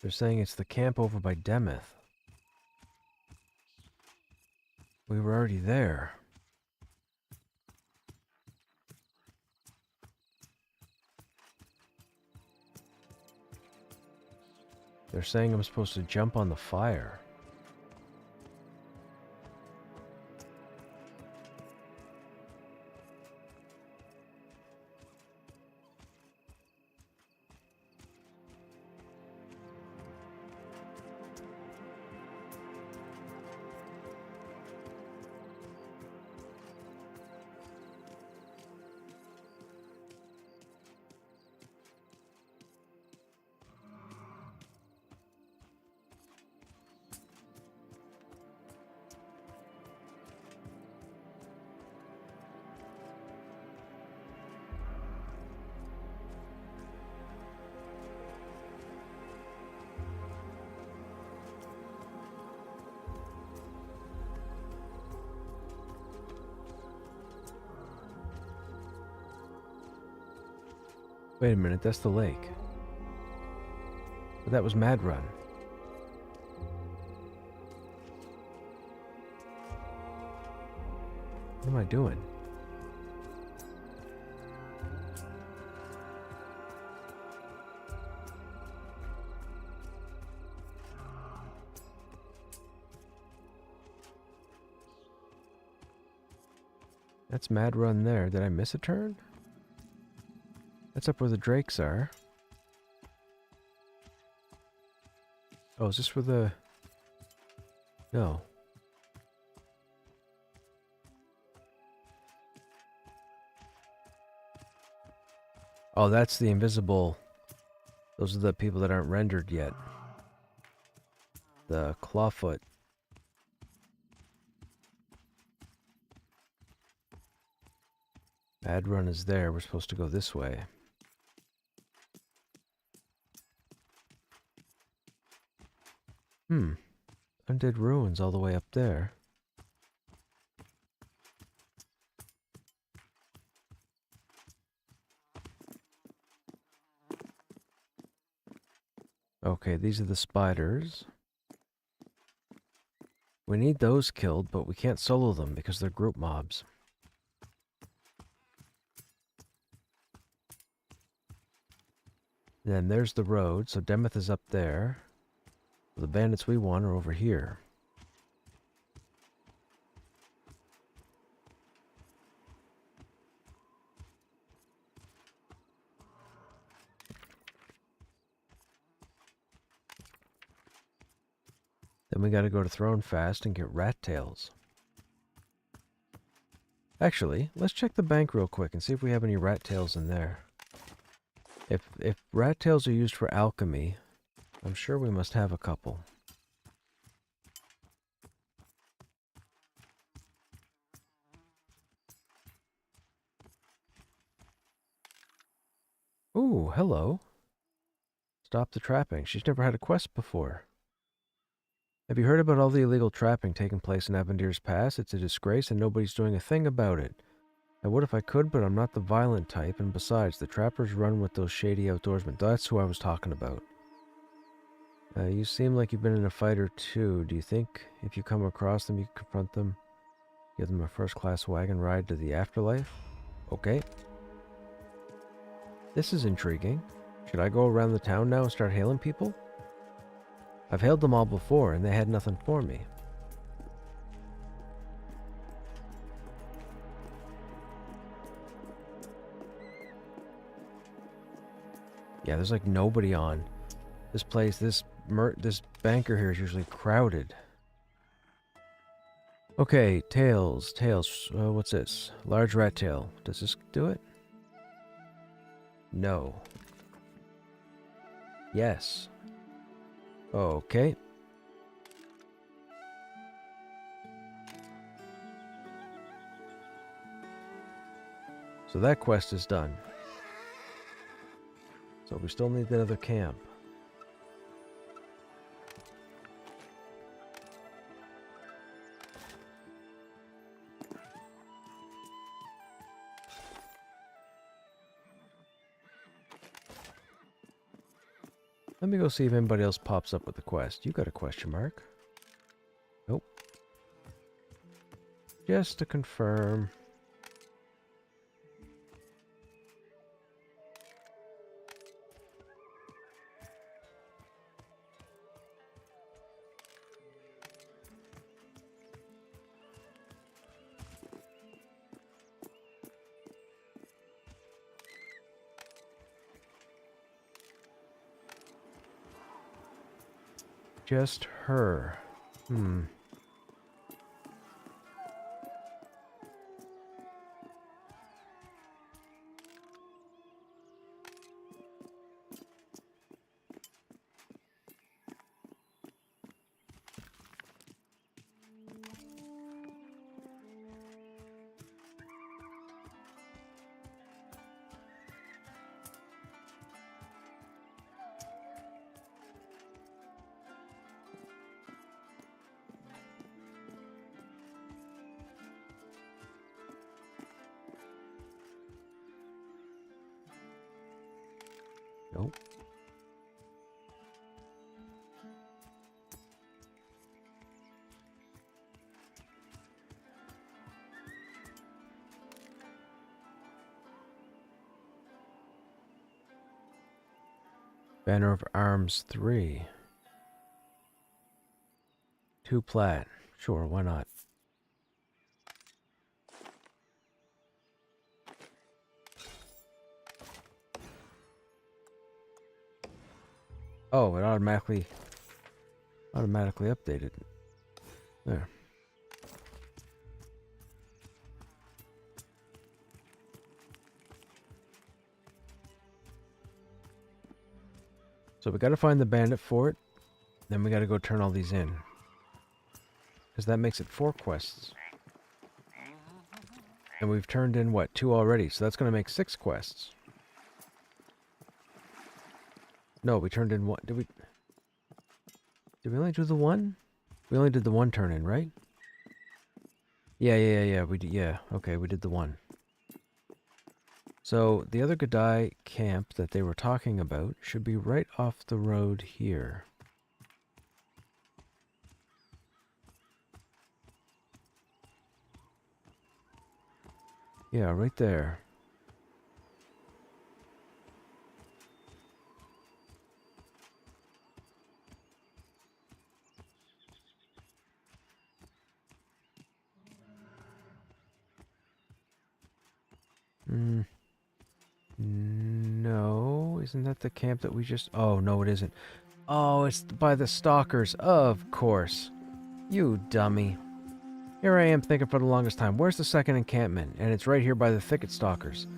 They're saying it's the camp over by Demeth. We were already there. They're saying I'm supposed to jump on the fire. Wait a minute, that's the lake. But that was Mad Run. What am I doing? That's Mad Run there. Did I miss a turn? That's up where the drakes are. Oh, is this where the... No. Oh, that's the invisible... Those are the people that aren't rendered yet. The clawfoot. Mad Run is there. We're supposed to go this way. Undead ruins all the way up there. Okay, these are the spiders. We need those killed, but we can't solo them because they're group mobs. Then there's the road, so Demeth is up there. The bandits we want are over here. Then we gotta go to Throne Fast and get rat tails. Actually, let's check the bank real quick and see if we have any rat tails in there. If rat tails are used for alchemy, I'm sure we must have a couple. Ooh, hello. Stop the trapping. She's never had a quest before. Have you heard about all the illegal trapping taking place in Avendir's Pass? It's a disgrace and nobody's doing a thing about it. I would if I could, but I'm not the violent type, and besides, the trappers run with those shady outdoorsmen. That's who I was talking about. You seem like you've been in a fight or two. Do you think if you come across them, you can confront them? Give them a first-class wagon ride to the afterlife? Okay. This is intriguing. Should I go around the town now and start hailing people? I've hailed them all before, and they had nothing for me. Yeah, there's like nobody on. This place, this banker here is usually crowded. Okay, tails. What's this? Large rat tail. Does this do it? No. Yes. Okay. So that quest is done. So we still need another camp. Let me go see if anybody else pops up with a quest. You got a question mark? Nope. Just to confirm. Just her. Nope. Banner of Arms 3. 2 plat. Sure, why not? Oh, it automatically updated. There. So we gotta find the bandit fort, then we gotta go turn all these in. Because that makes it 4 quests. And we've turned in, what, 2 already, so that's gonna make 6 quests. No, we turned in 1. Did we only do the 1? We only did the 1 turn in, right? Yeah, we did, yeah, okay, we did the 1. So, the other Gadai camp that they were talking about should be right off the road here. Yeah, right there. No, isn't that the camp that we just... Oh, no, it isn't. Oh, it's by the stalkers, of course. You dummy. Here I am thinking for the longest time, where's the second encampment? And it's right here by the thicket stalkers.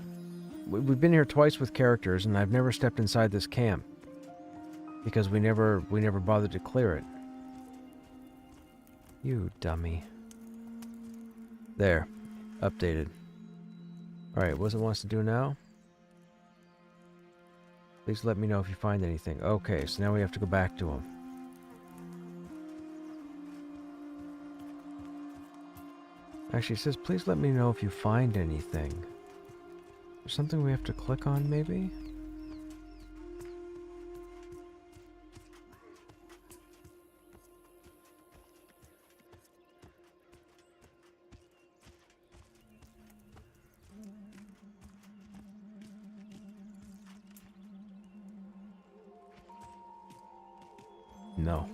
We've been here twice with characters, and I've never stepped inside this camp. Because we never bothered to clear it. You dummy. There. Updated. Alright, what does it want us to do now? Please let me know if you find anything. Okay, so now we have to go back to him. Actually, it says, please let me know if you find anything. There's something we have to click on, maybe? No.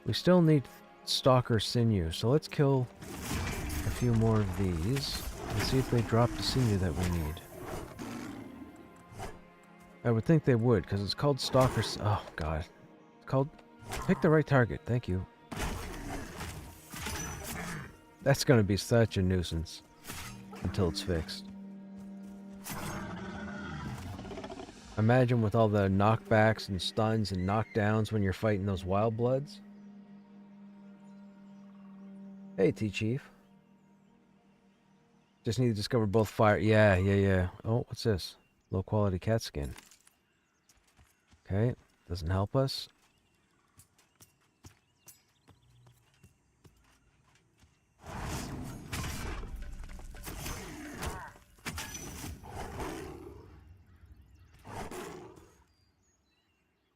We still need stalker sinew, so let's kill a few more of these and see if they drop the sinew that we need. I would think they would, because it's called stalker... Oh, God. It's called... Pick the right target, thank you. That's gonna be such a nuisance until it's fixed. Imagine with all the knockbacks and stuns and knockdowns when you're fighting those wild bloods. Hey, T-Chief. Just need to discover both fire. Yeah. Oh, what's this? Low quality cat skin. Okay, doesn't help us.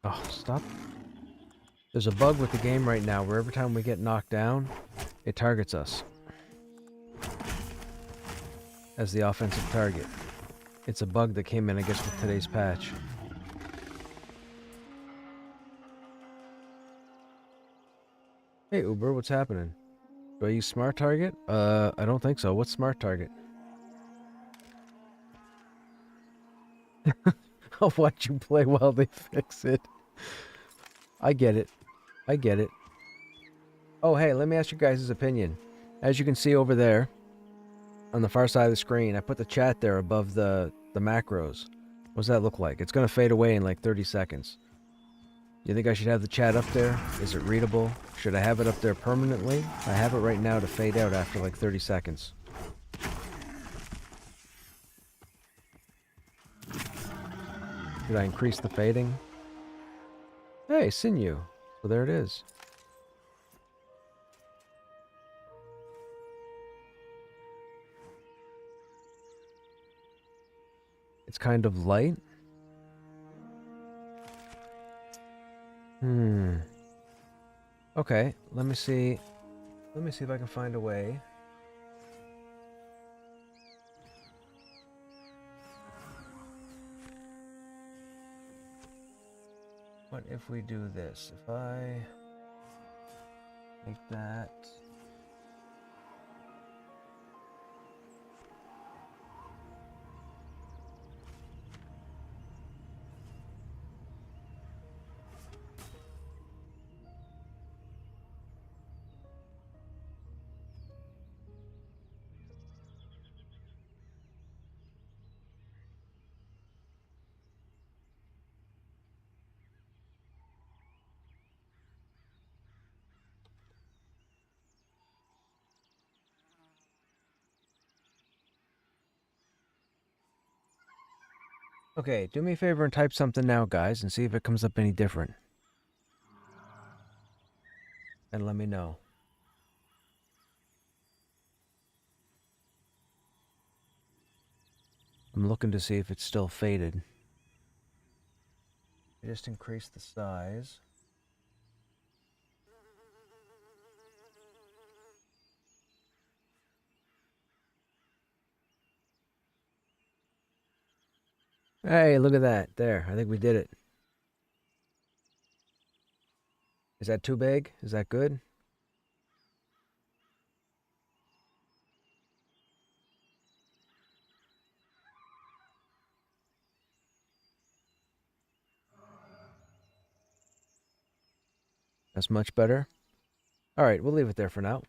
Oh, stop. There's a bug with the game right now where every time we get knocked down, it targets us as the offensive target. It's a bug that came in, I guess, with today's patch. Hey, Uber, what's happening? Do I use Smart Target? I don't think so. What's Smart Target? I'll watch you play while they fix it. I get it. I get it. Oh, hey, let me ask you guys' opinion. As you can see over there, on the far side of the screen, I put the chat there above the macros. What does that look like? It's going to fade away in like 30 seconds. You think I should have the chat up there? Is it readable? Should I have it up there permanently? I have it right now to fade out after like 30 seconds. Should I increase the fading? Hey, Sinew. So there it is. It's kind of light. Okay, let me see. Let me see if I can find a way. What if we do this? If I make that... Okay, do me a favor and type something now, guys, and see if it comes up any different. And let me know. I'm looking to see if it's still faded. I just increased the size. Hey, look at that. There, I think we did it. Is that too big? Is that good? That's much better. Alright, we'll leave it there for now.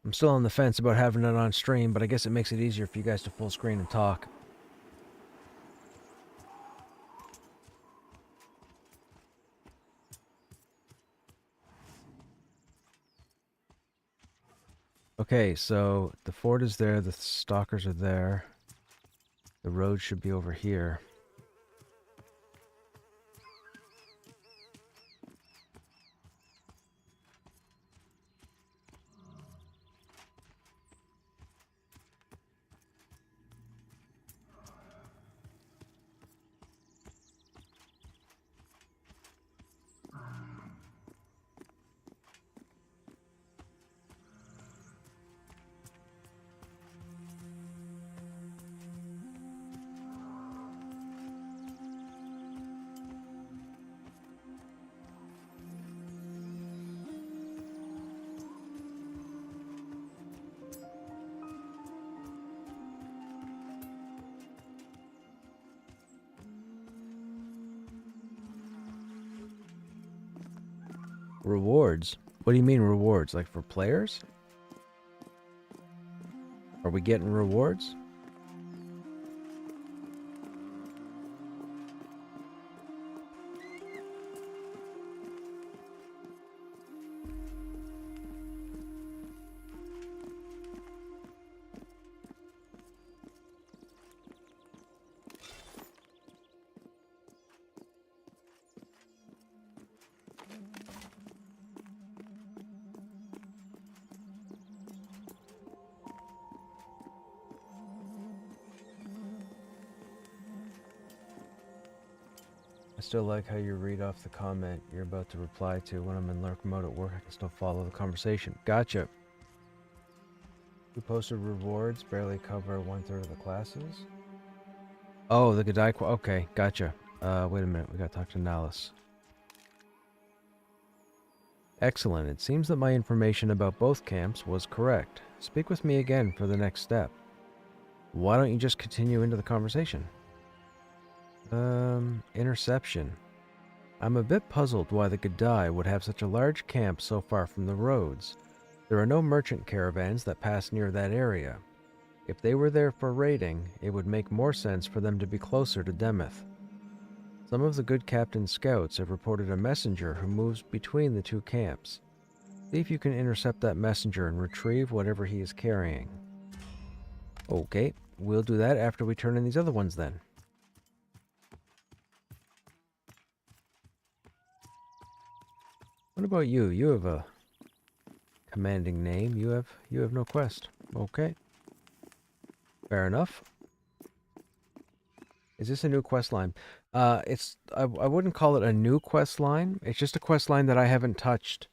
I'm still on the fence about having it on stream, but I guess it makes it easier for you guys to full screen and talk. Okay, so the fort is there, the stalkers are there. The road should be over here. Rewards? What do you mean rewards? Like for players? Are we getting rewards? I still like how you read off the comment you're about to reply to. When I'm in lurk mode at work, I can still follow the conversation. Gotcha. Who posted rewards barely cover 1/3 of the classes? Oh, the Godai. Okay, gotcha. Wait a minute. We gotta talk to Nalis. Excellent. It seems that my information about both camps was correct. Speak with me again for the next step. Why don't you just continue into the conversation? Interception. I'm a bit puzzled why the Godai would have such a large camp so far from the roads. There are no merchant caravans that pass near that area. If they were there for raiding, it would make more sense for them to be closer to Demeth. Some of the good captain's scouts have reported a messenger who moves between the two camps. See if you can intercept that messenger and retrieve whatever he is carrying. Okay, we'll do that after we turn in these other ones then. What about you? You have a commanding name. You have no quest. Okay. Fair enough. Is this a new quest line? I wouldn't call it a new quest line. It's just a quest line that I haven't touched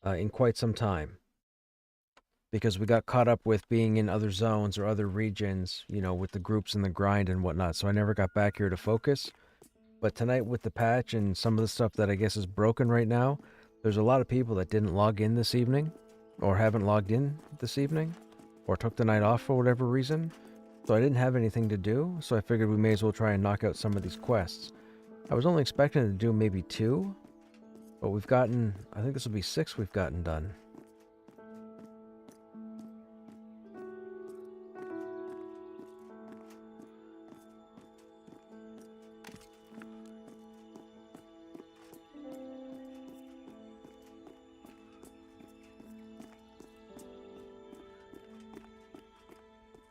in quite some time. Because we got caught up with being in other zones or other regions, you know, with the groups and the grind and whatnot. So I never got back here to focus. But tonight with the patch and some of the stuff that I guess is broken right now, there's a lot of people that didn't log in this evening, or haven't logged in this evening, or took the night off for whatever reason. So I didn't have anything to do, so I figured we may as well try and knock out some of these quests. I was only expecting to do maybe 2, but we've gotten, I think this will be 6 we've gotten done.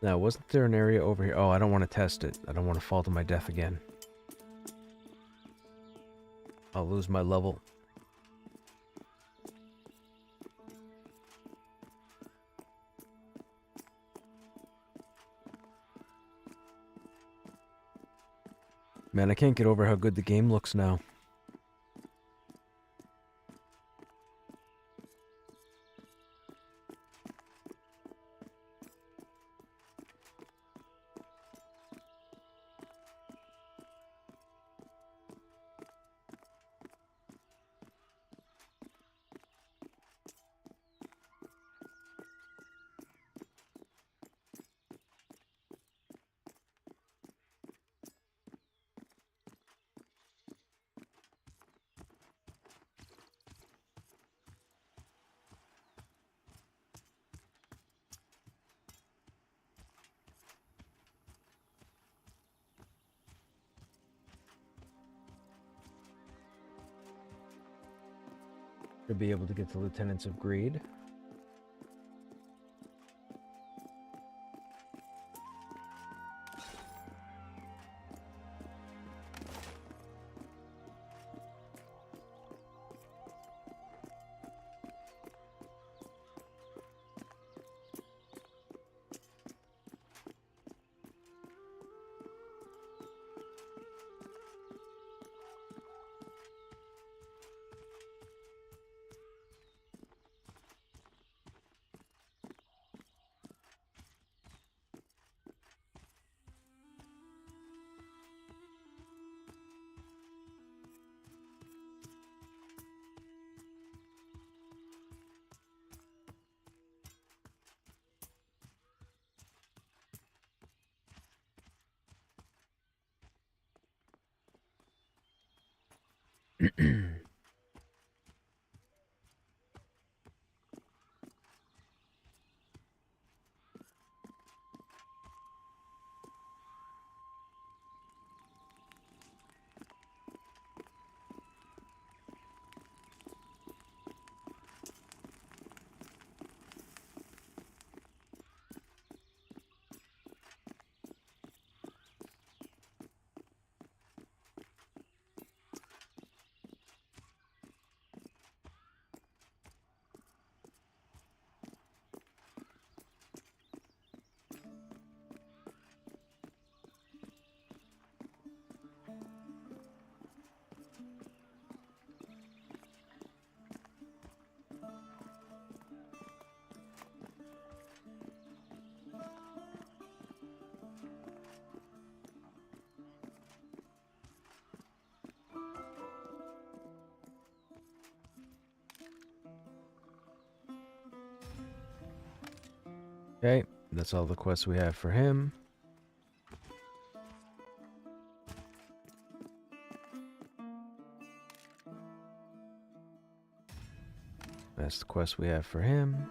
Now, wasn't there an area over here? Oh, I don't want to test it. I don't want to fall to my death again. I'll lose my level. Man, I can't get over how good the game looks now. To be able to get the Lieutenants of Greed. Okay, that's all the quests we have for him. That's the quest we have for him.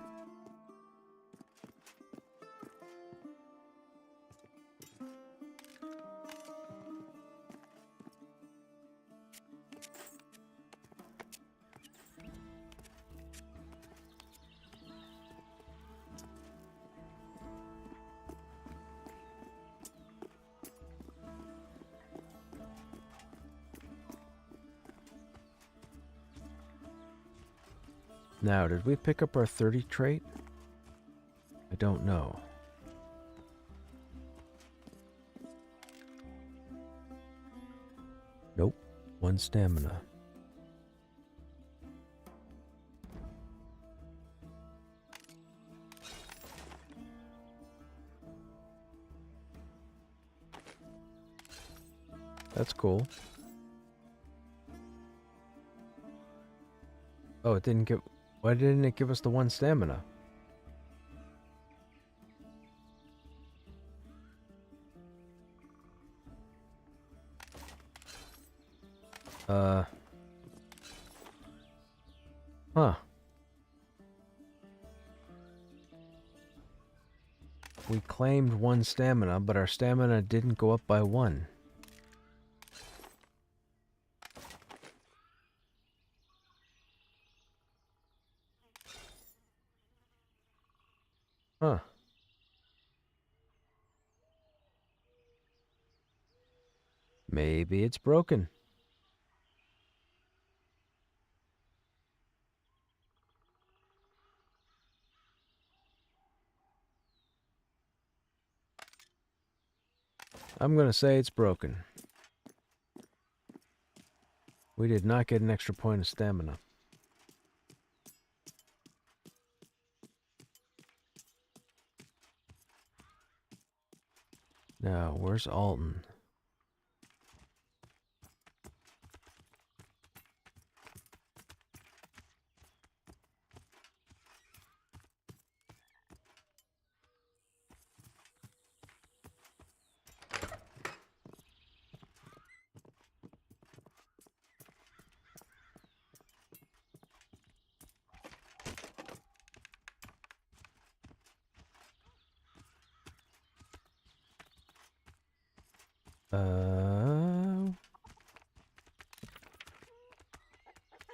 Now, did we pick up our 30 trait? I don't know. Nope. 1 stamina. That's cool. Oh, it didn't give... Why didn't it give us the 1 stamina? Huh. We claimed 1 stamina, but our stamina didn't go up by 1. Huh. Maybe it's broken. I'm gonna say it's broken. We did not get an extra point of stamina. Now, where's Alton?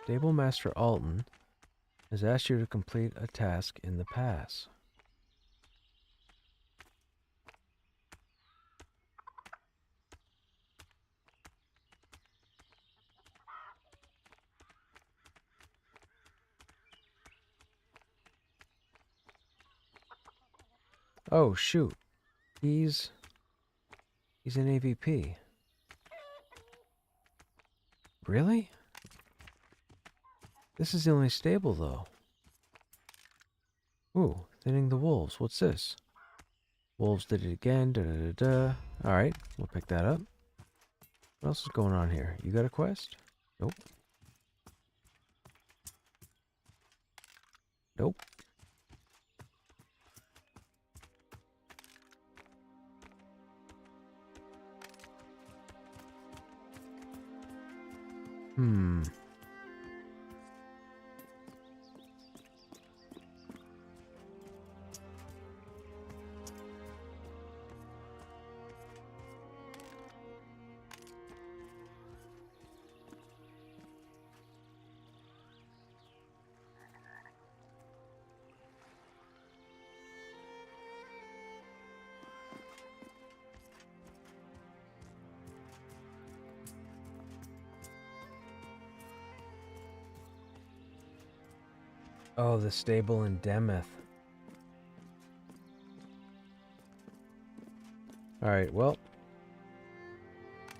Stable Master Alton has asked you to complete a task in the pass. Oh, shoot. He's an AVP. Really? This is the only stable, though. Ooh, thinning the wolves. What's this? Wolves did it again. Da da da da. Alright, we'll pick that up. What else is going on here? You got a quest? Nope. Nope. Oh, the stable in Demeth. Alright, well.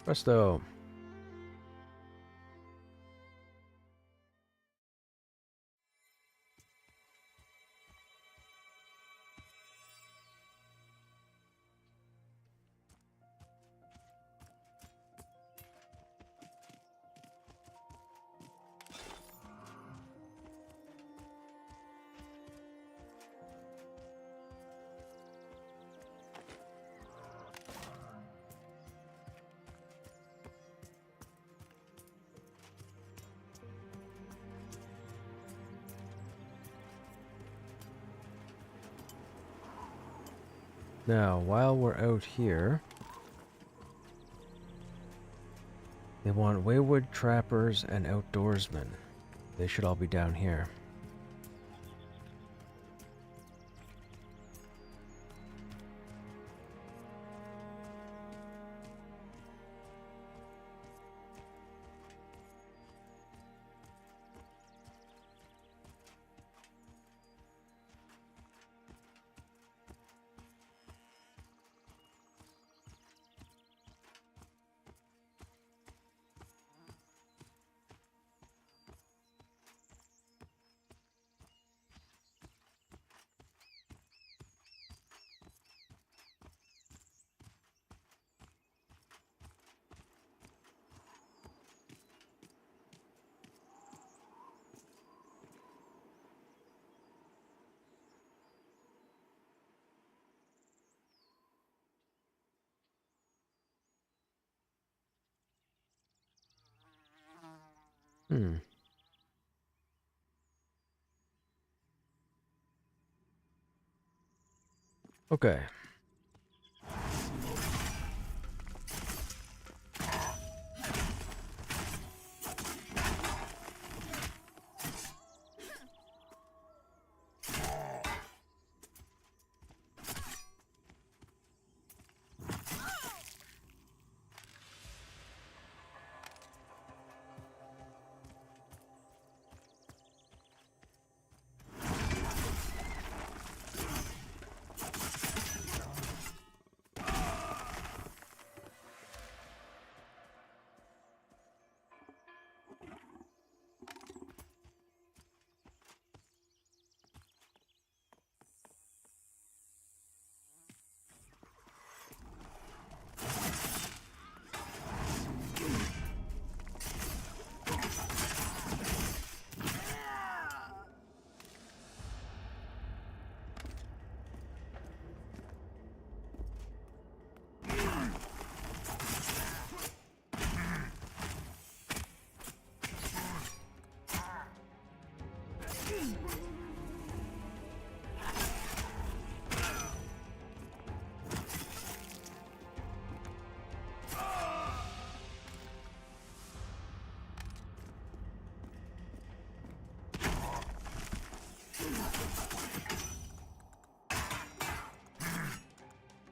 Presto. Now, while we're out here, they want wayward trappers and outdoorsmen. They should all be down here. Hmm. Okay.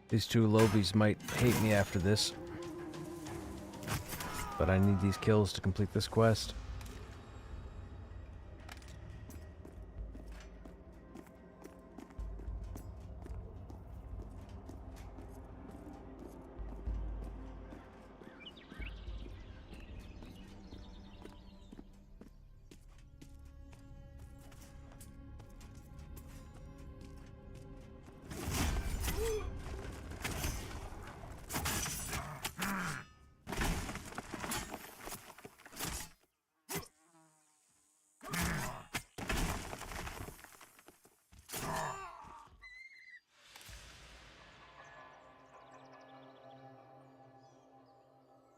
These two lobies might hate me after this, but I need these kills to complete this quest.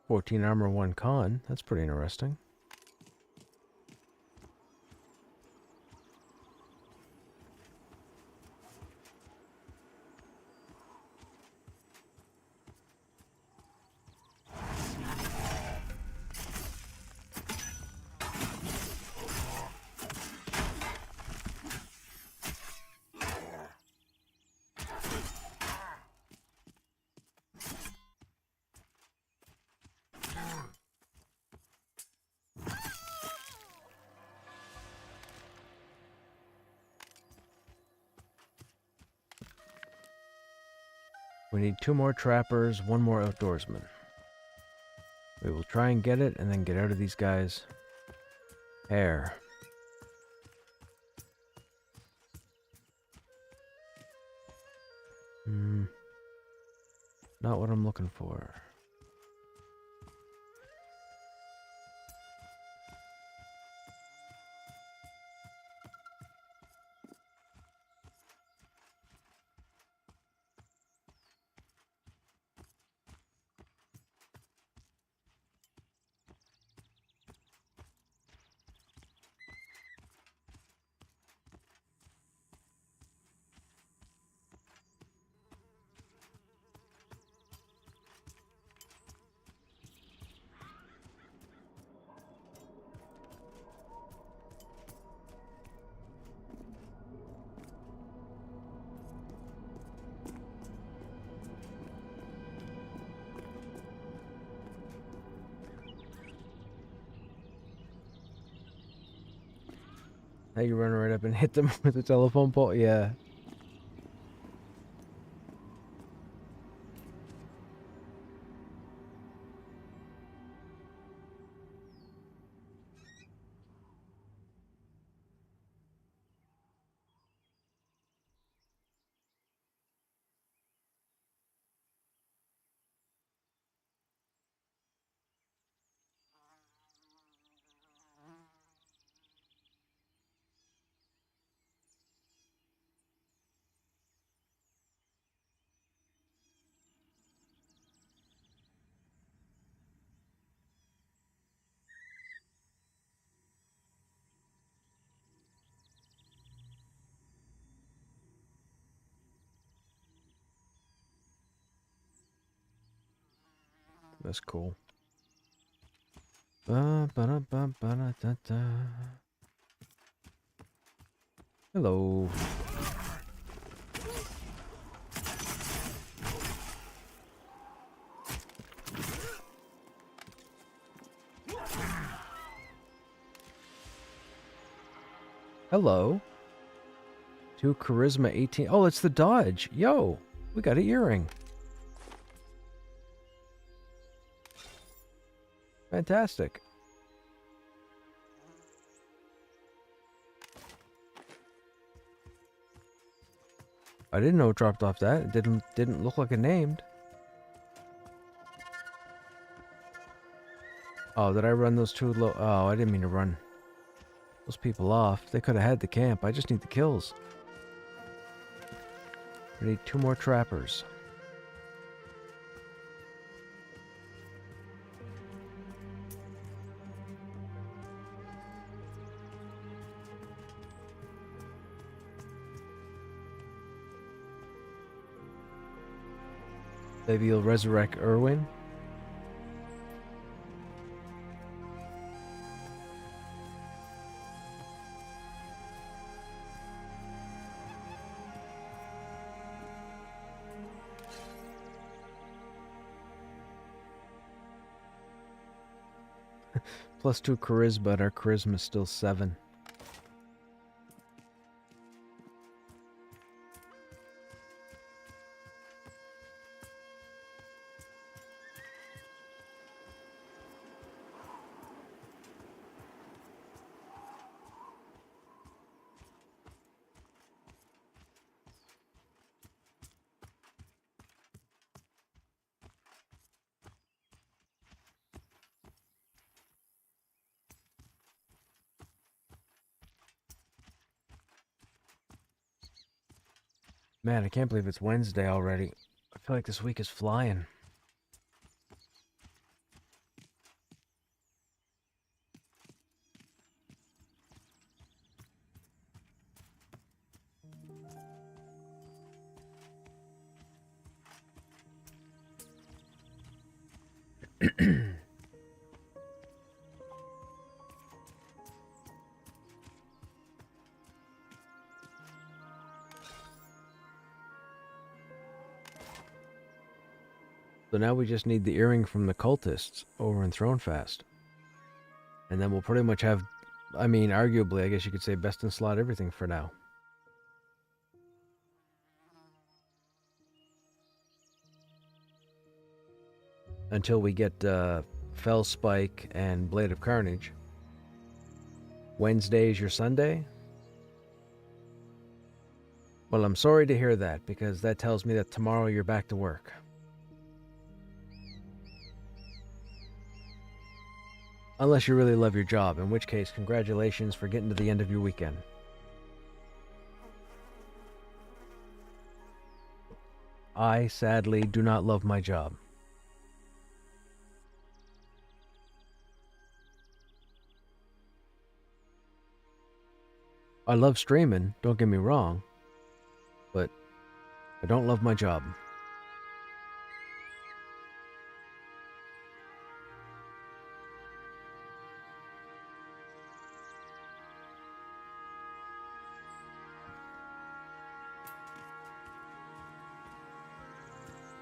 "14 armor, 1 con." That's pretty interesting. We need 2 more trappers, 1 more outdoorsman. We will try and get it and then get out of these guys' hair. Not what I'm looking for. Now you run right up and hit them with the telephone pole? Yeah. That's cool. Ba-da-ba-ba-da-da-da. Hello. Hello. 2 charisma 18. Oh, it's the dodge. Yo, we got an earring. Fantastic. I didn't know it dropped off that. It didn't look like it named. Oh, did I run those 2 low? Oh, I didn't mean to run those people off. They could have had the camp. I just need the kills. I need 2 more trappers. Maybe you'll resurrect Irwin. Plus 2 charisma, but our charisma is still 7. Man, I can't believe it's Wednesday already. I feel like this week is flying. So now we just need the earring from the cultists over in Thronefast. And then we'll pretty much have, I mean, arguably, I guess you could say best in slot everything for now. Until we get Fell Spike and Blade of Carnage. Wednesday is your Sunday? Well, I'm sorry to hear that, because that tells me that tomorrow you're back to work. Unless you really love your job, in which case, congratulations for getting to the end of your weekend. I, sadly, do not love my job. I love streaming, don't get me wrong, but I don't love my job.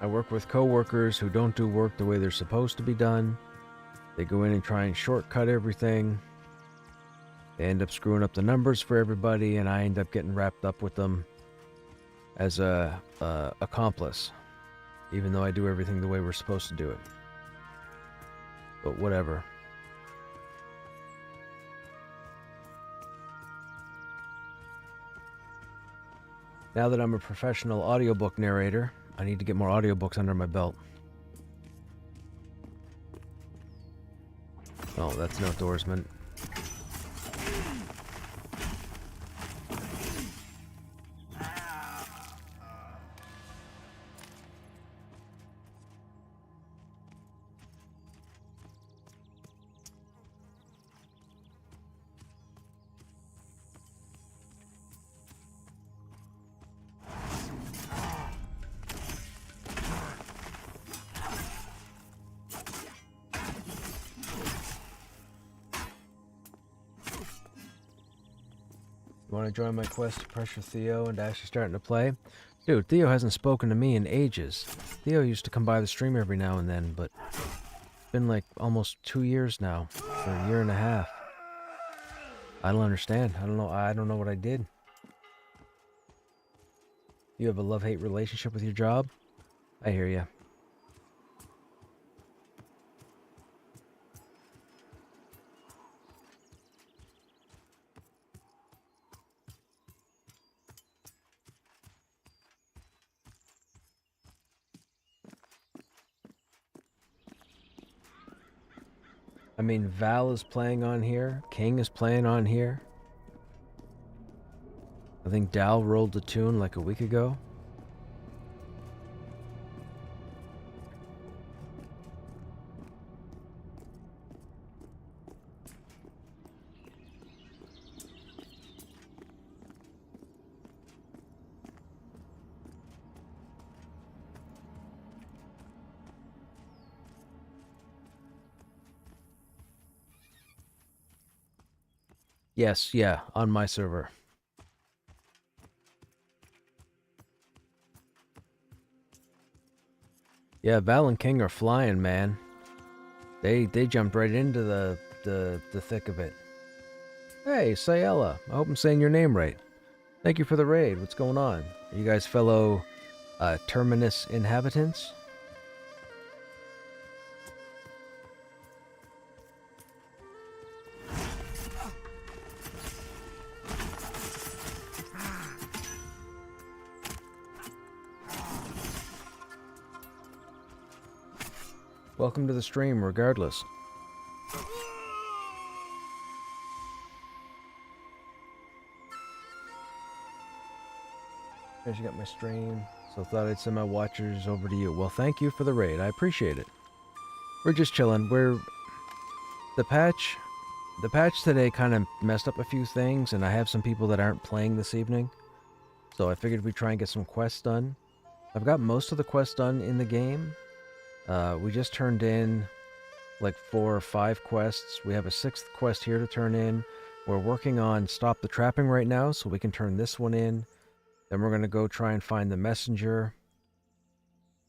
I work with coworkers who don't do work the way they're supposed to be done. They go in and try and shortcut everything. They end up screwing up the numbers for everybody, and I end up getting wrapped up with them as a accomplice, even though I do everything the way we're supposed to do it. But whatever. Now that I'm a professional audiobook narrator, I need to get more audiobooks under my belt. Oh, that's an outdoorsman. Want to join my quest to pressure Theo and Ash is starting to play? Dude, Theo hasn't spoken to me in ages. Theo used to come by the stream every now and then, but it's been like almost 2 years now, or a year and a half. I don't understand. I don't know what I did. You have a love-hate relationship with your job? I hear ya. I mean, Val is playing on here. King is playing on here. I think Dal rolled the tune like a week ago. Yes, yeah, on my server. Yeah, Val and King are flying, man. They jumped right into the thick of it. Hey, Sayella. I hope I'm saying your name right. Thank you for the raid. What's going on? Are you guys fellow Terminus inhabitants? Welcome to the stream, regardless. Guys, you got my stream, so thought I'd send my watchers over to you. Well, thank you for the raid. I appreciate it. We're just chilling. The patch today kind of messed up a few things, and I have some people that aren't playing this evening, so I figured we'd try and get some quests done. I've got most of the quests done in the game. We just turned in like 4 or 5 quests. We have a 6th quest here to turn in. We're working on Stop the Trapping right now, so we can turn this one in. Then we're going to go try and find the messenger.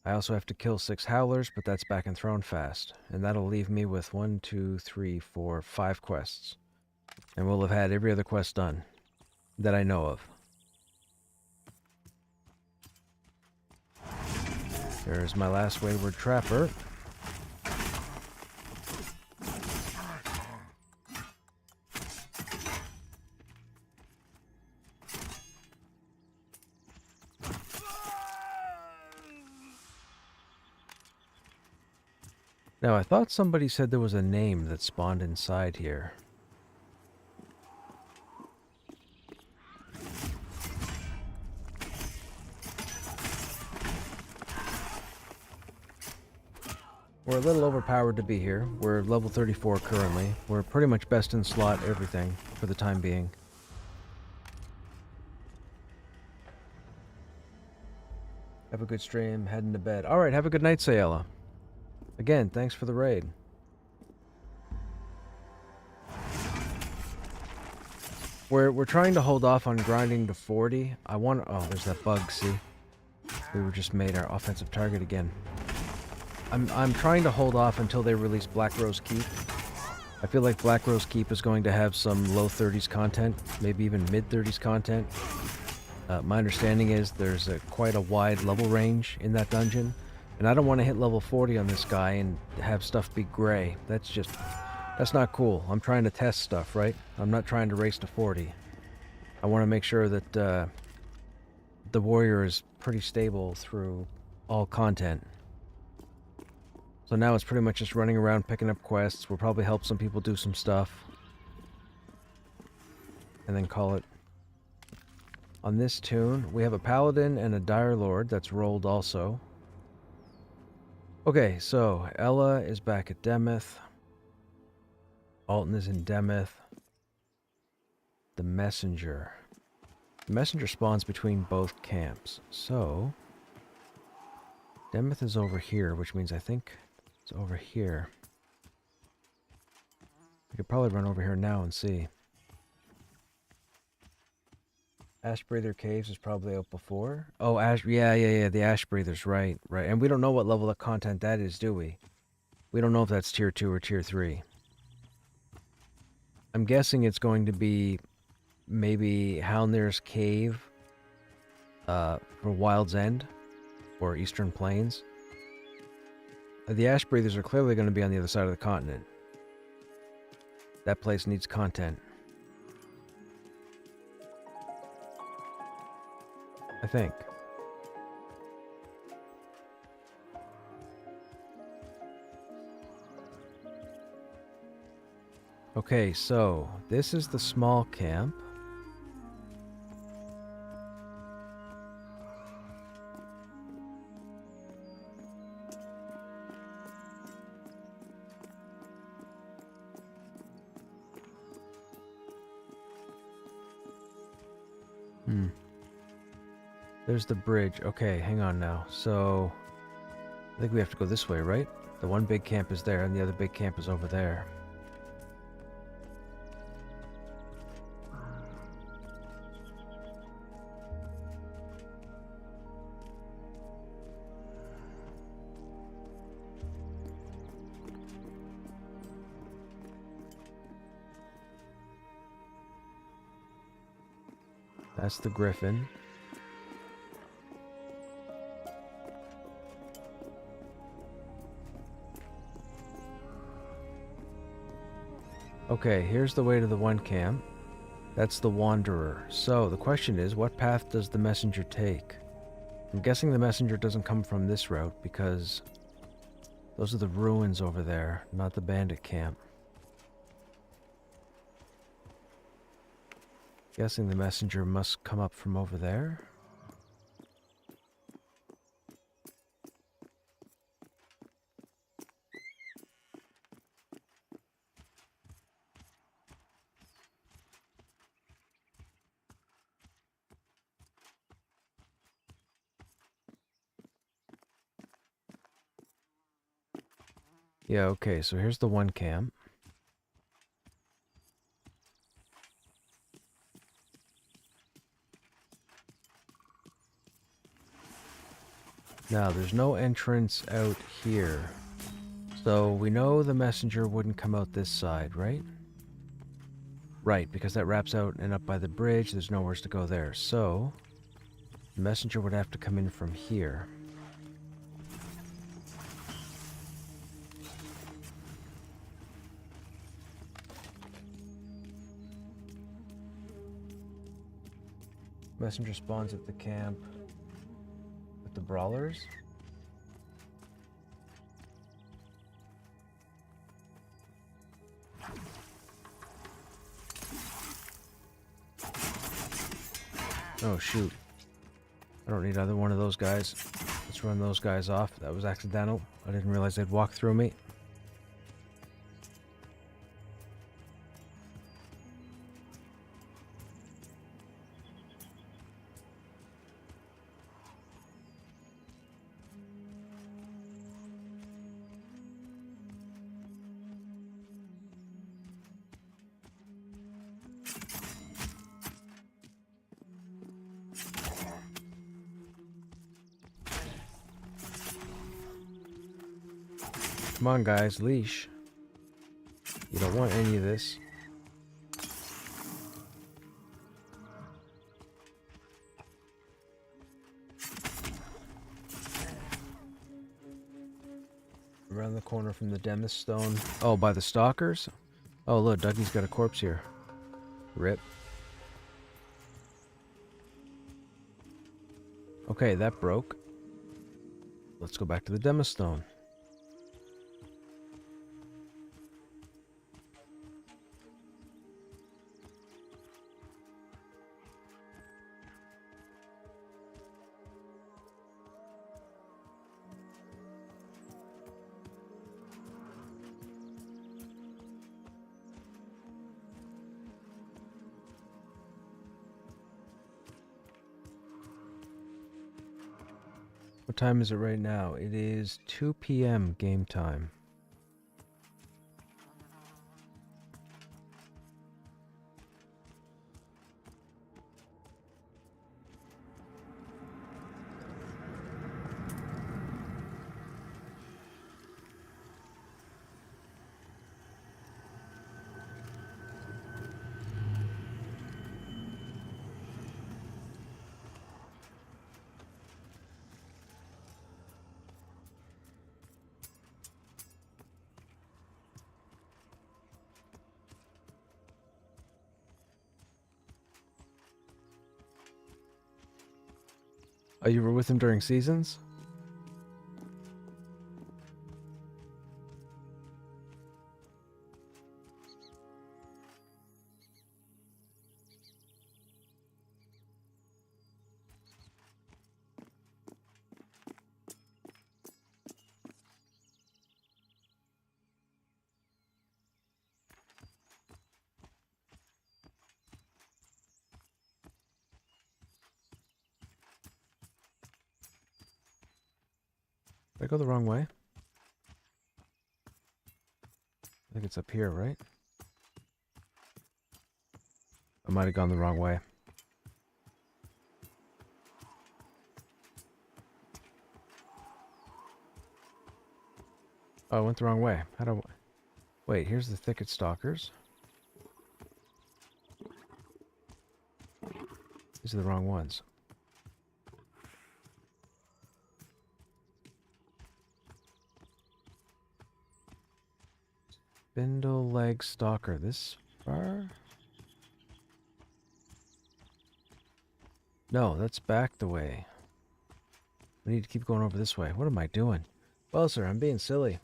I also have to kill 6 howlers, but that's back in Throne Fast. And that'll leave me with 1, 2, 3, 4, 5 quests. And we'll have had every other quest done that I know of. There's my last wayward trapper. Now, I thought somebody said there was a name that spawned inside here. We're a little overpowered to be here. We're level 34 currently. We're pretty much best in slot everything for the time being. Have a good stream, heading to bed. Alright, have a good night, Sayella. Again, thanks for the raid. We're trying to hold off on grinding to 40. Oh, there's that bug, see? We were just made our offensive target again. I'm trying to hold off until they release Black Rose Keep. I feel like Black Rose Keep is going to have some low 30s content, maybe even mid 30s content. My understanding is there's quite a wide level range in that dungeon, and I don't want to hit level 40 on this guy and have stuff be gray. That's not cool. I'm trying to test stuff, right? I'm not trying to race to 40. I want to make sure that the warrior is pretty stable through all content. So now it's pretty much just running around picking up quests. We'll probably help some people do some stuff. And then call it. On this tune, we have a paladin and a dire lord that's rolled also. Okay, so Ella is back at Demeth. Alton is in Demeth. The messenger. The messenger spawns between both camps. So Demeth is over here, which means I think it's over here. We could probably run over here now and see. Ash Breather Caves is probably out before. Oh, yeah, the Ash Breathers, right. And we don't know what level of content that is, do we? We don't know if that's tier 2 or tier 3. I'm guessing it's going to be maybe Halnir's Cave for Wild's End or Eastern Plains. The Ash Breathers are clearly going to be on the other side of the continent. That place needs content. I think. Okay, so this is the small camp. There's the bridge. Okay, hang on now. So, I think we have to go this way, right? The one big camp is there, and the other big camp is over there. That's the Griffin. Okay, here's the way to the one camp. That's the Wanderer. So, the question is, what path does the messenger take? I'm guessing the messenger doesn't come from this route, because those are the ruins over there, not the bandit camp. Guessing the messenger must come up from over there. Yeah, okay, so here's the one camp. Now, there's no entrance out here. So, we know the messenger wouldn't come out this side, right? Right, because that wraps out and up by the bridge, there's nowhere to go there. So, the messenger would have to come in from here. Messenger spawns at the camp with the brawlers. Oh shoot. I don't need either one of those guys. Let's run those guys off. That was accidental. I didn't realize they'd walk through me. Come on, guys, leash. You don't want any of this. Around the corner from the Demis Stone. Oh, by the stalkers? Oh, look, Dougie's got a corpse here. Rip. Okay, that broke. Let's go back to the Demis Stone. What time is it right now? It is 2 p.m. game time. Oh, you were with him during seasons? Did I go the wrong way? I think it's up here, right? I might have gone the wrong way. Oh, I went the wrong way. How do I... Wait, here's the thicket stalkers. These are the wrong ones. Spindle leg stalker. This far? No, that's back the way. We need to keep going over this way. What am I doing? Well, sir, I'm being silly.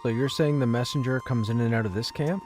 So you're saying the messenger comes in and out of this camp?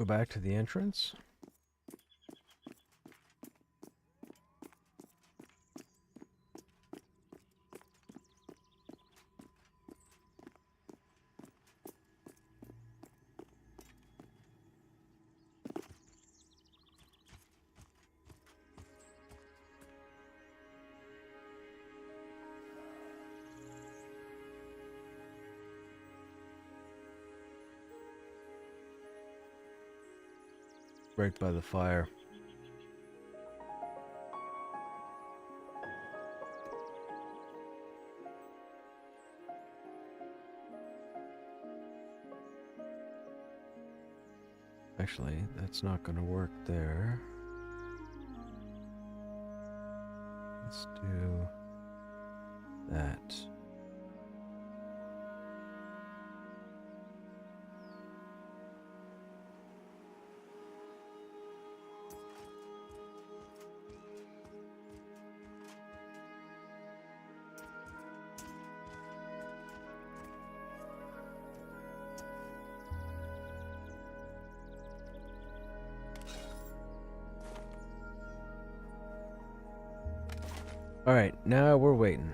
Go back to the entrance. Right by the fire. Actually, that's not going to work there. Let's do that. Alright, now we're waiting.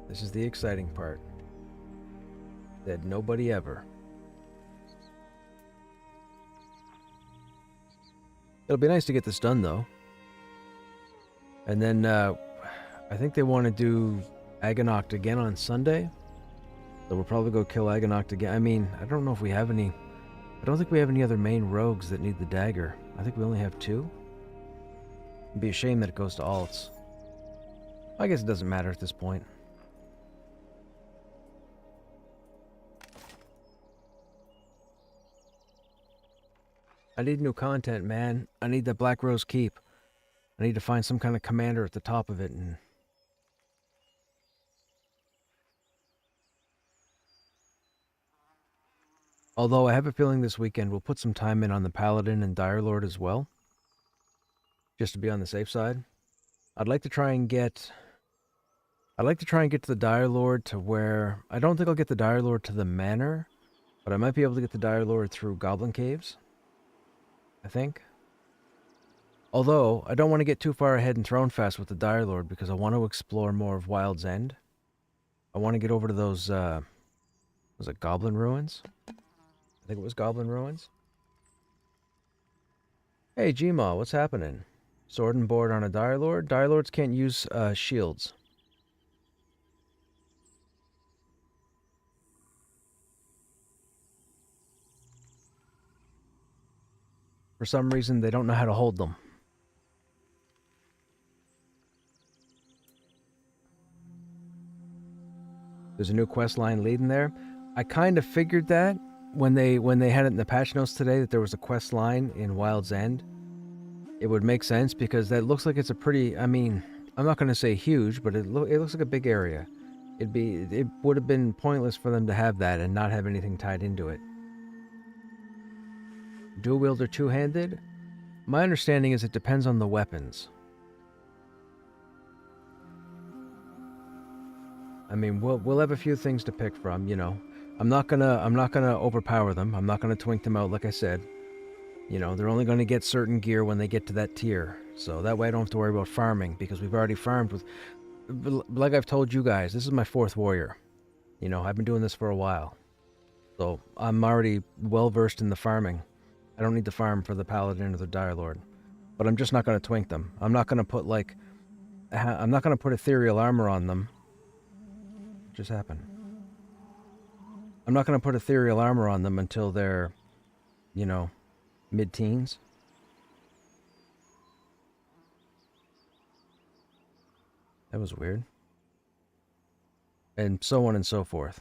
This is the exciting part. Said nobody ever. It'll be nice to get this done, though. And then, I think they want to do Aganoct again on Sunday. So we'll probably go kill Aganoct again. I mean, I don't know if we have any... I don't think we have any other main rogues that need the dagger. I think we only have 2. It'd be a shame that it goes to alts. I guess it doesn't matter at this point. I need new content, man. I need that Black Rose Keep. I need to find some kind of commander at the top of it and... Although I have a feeling this weekend we'll put some time in on the Paladin and Dire Lord as well. Just to be on the safe side. I'd like to try and get to the Dire Lord to where... I don't think I'll get the Dire Lord to the Manor, but I might be able to get the Dire Lord through Goblin Caves. I think. Although, I don't want to get too far ahead in Thronefest with the Dire Lord because I want to explore more of Wild's End. I want to get over to those, was it Goblin Ruins? I think it was Goblin Ruins. Hey, Gmaw, what's happening? Sword and board on a Dire Lord? Dire Lords can't use, shields. For some reason, they don't know how to hold them. There's a new quest line leading there. I kind of figured that when they had it in the patch notes today that there was a quest line in Wild's End. It would make sense because that looks like it's a pretty, I mean, I'm not going to say huge, but it looks like a big area. It would have been pointless for them to have that and not have anything tied into it. Dual wielder two-handed? My understanding is it depends on the weapons. I mean, we'll have a few things to pick from, you know. I'm not gonna overpower them. I'm not gonna twink them out, like I said. You know, they're only gonna get certain gear when they get to that tier. So that way I don't have to worry about farming, because we've already farmed with... Like I've told you guys, this is my 4th warrior. You know, I've been doing this for a while. So I'm already well-versed in the farming. I don't need to farm for the Paladin or the Dire Lord. But I'm just not gonna twink them. I'm not gonna put, like... I'm not gonna put ethereal armor on them. What just happened? I'm not going to put ethereal armor on them until they're, you know, mid-teens. That was weird. And so on and so forth.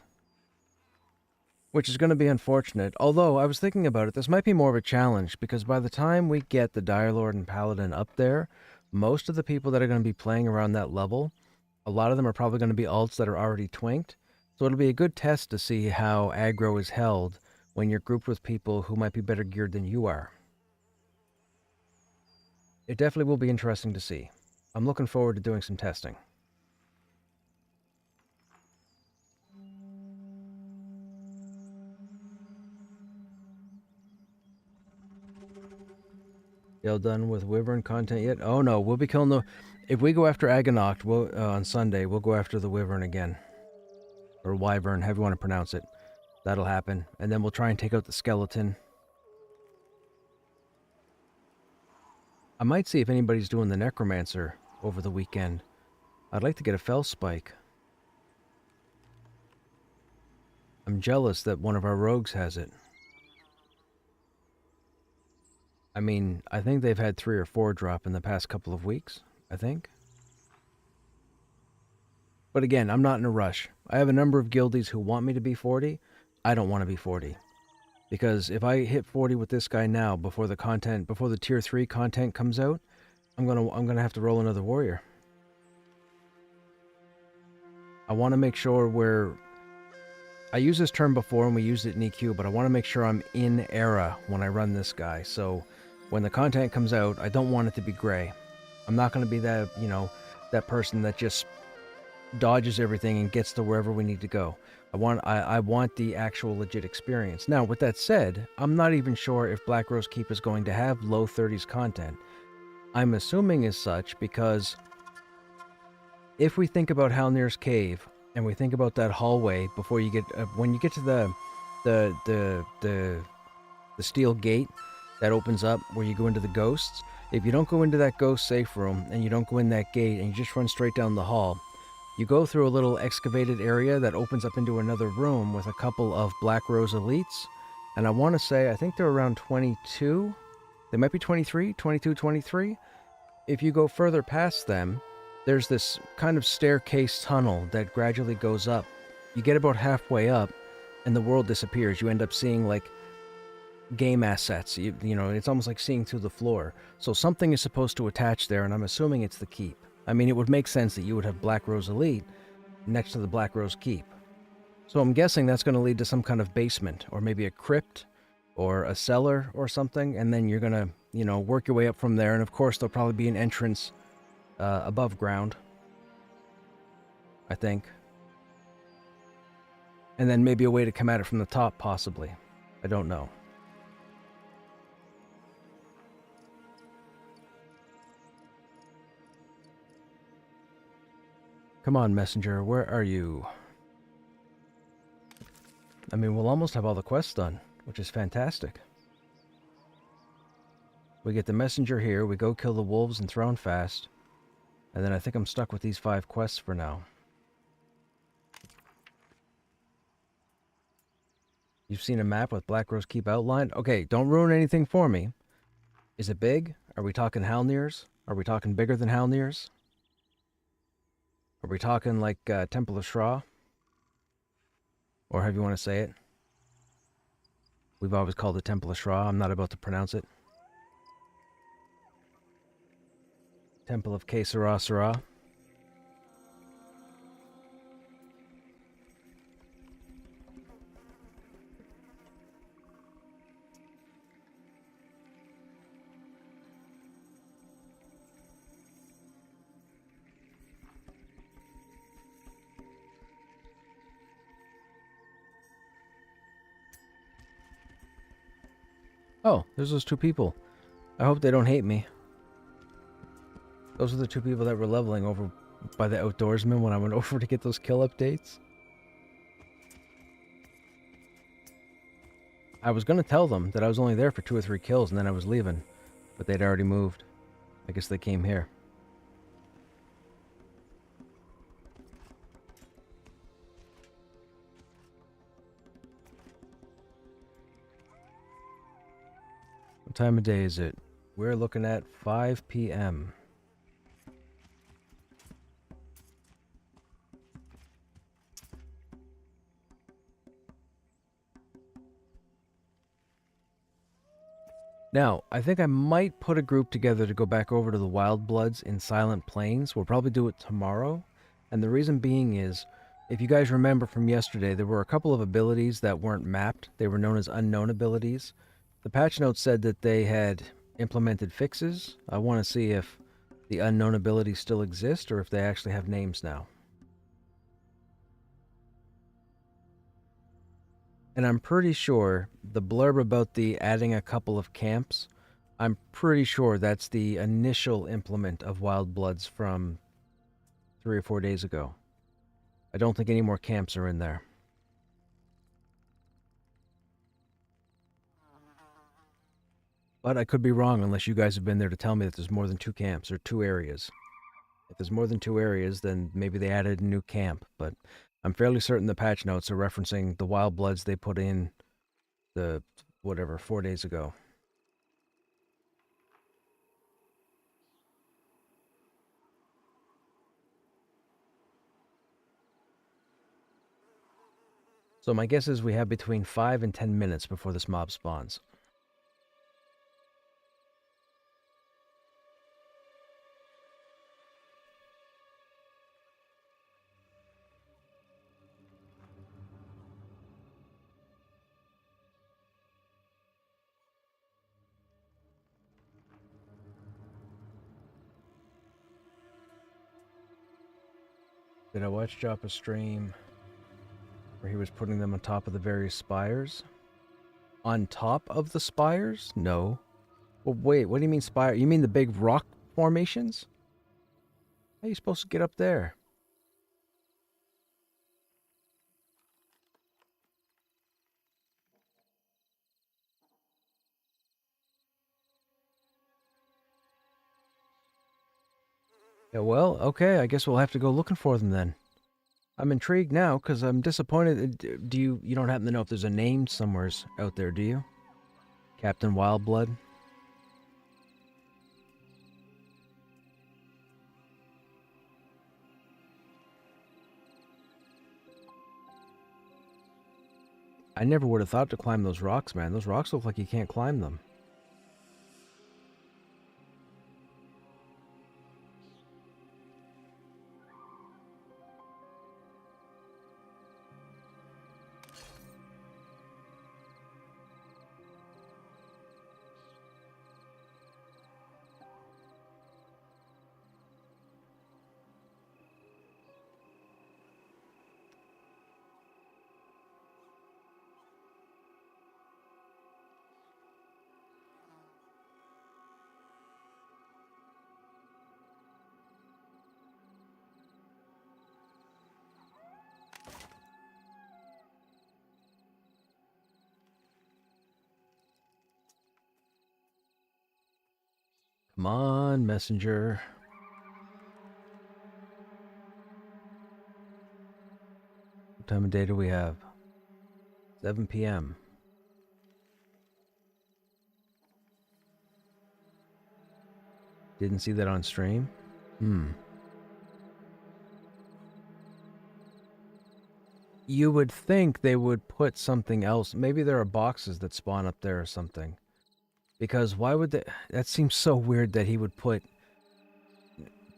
Which is going to be unfortunate. Although, I was thinking about it, this might be more of a challenge, because by the time we get the Dire Lord and Paladin up there, most of the people that are going to be playing around that level, a lot of them are probably going to be alts that are already twinked. So it'll be a good test to see how aggro is held when you're grouped with people who might be better geared than you are. It definitely will be interesting to see. I'm looking forward to doing some testing. Y'all done with Wyvern content yet? Oh no, we'll be killing the... If we go after Aganoct on Sunday, we'll go after the Wyvern again. Or Wyvern, however you want to pronounce it. That'll happen. And then we'll try and take out the skeleton. I might see if anybody's doing the Necromancer over the weekend. I'd like to get a Fell Spike. I'm jealous that one of our rogues has it. I mean, I think they've had 3 or 4 drop in the past couple of weeks, I think. But again, I'm not in a rush. I have a number of guildies who want me to be 40. I don't want to be 40. Because if I hit 40 with this guy now, before the tier 3 content comes out, I'm gonna have to roll another warrior. I want to make sure I used this term before and we used it in EQ, but I want to make sure I'm in era when I run this guy. So when the content comes out, I don't want it to be gray. I'm not going to be that, that person that just dodges everything and gets to wherever we need to go. I want the actual legit experience. Now, with that said, I'm not even sure if Black Rose Keep is going to have low 30s content. I'm assuming as such because if we think about Halnir's Cave and we think about that hallway before you get when you get to the steel gate that opens up where you go into the ghosts, if you don't go into that ghost safe room and you don't go in that gate and you just run straight down the hall, you go through a little excavated area that opens up into another room with a couple of Black Rose elites. And I want to say, I think they're around 22. They might be 23, 22, 23. If you go further past them, there's this kind of staircase tunnel that gradually goes up. You get about halfway up, and the world disappears. You end up seeing, like, game assets. You know, it's almost like seeing through the floor. So something is supposed to attach there, and I'm assuming it's the keep. I mean, it would make sense that you would have Black Rose Elite next to the Black Rose Keep. So I'm guessing that's going to lead to some kind of basement, or maybe a crypt, or a cellar, or something, and then you're going to, work your way up from there, and of course there'll probably be an entrance above ground, I think. And then maybe a way to come at it from the top, possibly. I don't know. Come on, messenger, where are you? I mean, we'll almost have all the quests done, which is fantastic. We get the messenger here, we go kill the wolves in Thronefast, and then I think I'm stuck with these 5 quests for now. You've seen a map with Black Rose Keep outlined? Okay, don't ruin anything for me. Is it big? Are we talking Halnirs? Are we talking bigger than Halnirs? Are we talking like Temple of Shra? Or however you want to say it. We've always called it Temple of Shra. I'm not about to pronounce it. Temple of Kesara Sara. Oh, there's those 2 people. I hope they don't hate me. Those are the 2 people that were leveling over by the outdoorsman when I went over to get those kill updates. I was going to tell them that I was only there for 2 or 3 kills and then I was leaving. But they'd already moved. I guess they came here. What time of day is it? We're looking at 5 p.m. Now, I think I might put a group together to go back over to the Wild Bloods in Silent Plains. We'll probably do it tomorrow. And the reason being is, if you guys remember from yesterday, there were a couple of abilities that weren't mapped. They were known as unknown abilities. The patch notes said that they had implemented fixes. I want to see if the unknown abilities still exist or if they actually have names now. And I'm pretty sure the blurb about the adding a couple of camps I'm pretty sure that's the initial implement of Wild Bloods from 3 or 4 days ago. I don't think any more camps are in there. But I could be wrong unless you guys have been there to tell me that there's more than 2 camps or 2 areas. If there's more than 2 areas, then maybe they added a new camp. But I'm fairly certain the patch notes are referencing the Wild Bloods they put in the, whatever, 4 days ago. So my guess is we have between 5 and 10 minutes before this mob spawns. Did I watch Joppa stream where he was putting them on top of the various spires? On top of the spires? No. Well, wait, what do you mean spire? You mean the big rock formations? How are you supposed to get up there? Yeah, well, okay, I guess we'll have to go looking for them then. I'm intrigued now because I'm disappointed. Do you don't happen to know if there's a name somewheres out there, do you? Captain Wildblood? I never would have thought to climb those rocks, man. Those rocks look like you can't climb them. Come on, messenger. What time of day do we have? 7 p.m. Didn't see that on stream? You would think they would put something else. Maybe there are boxes that spawn up there or something. Because why would they... That seems so weird that he would put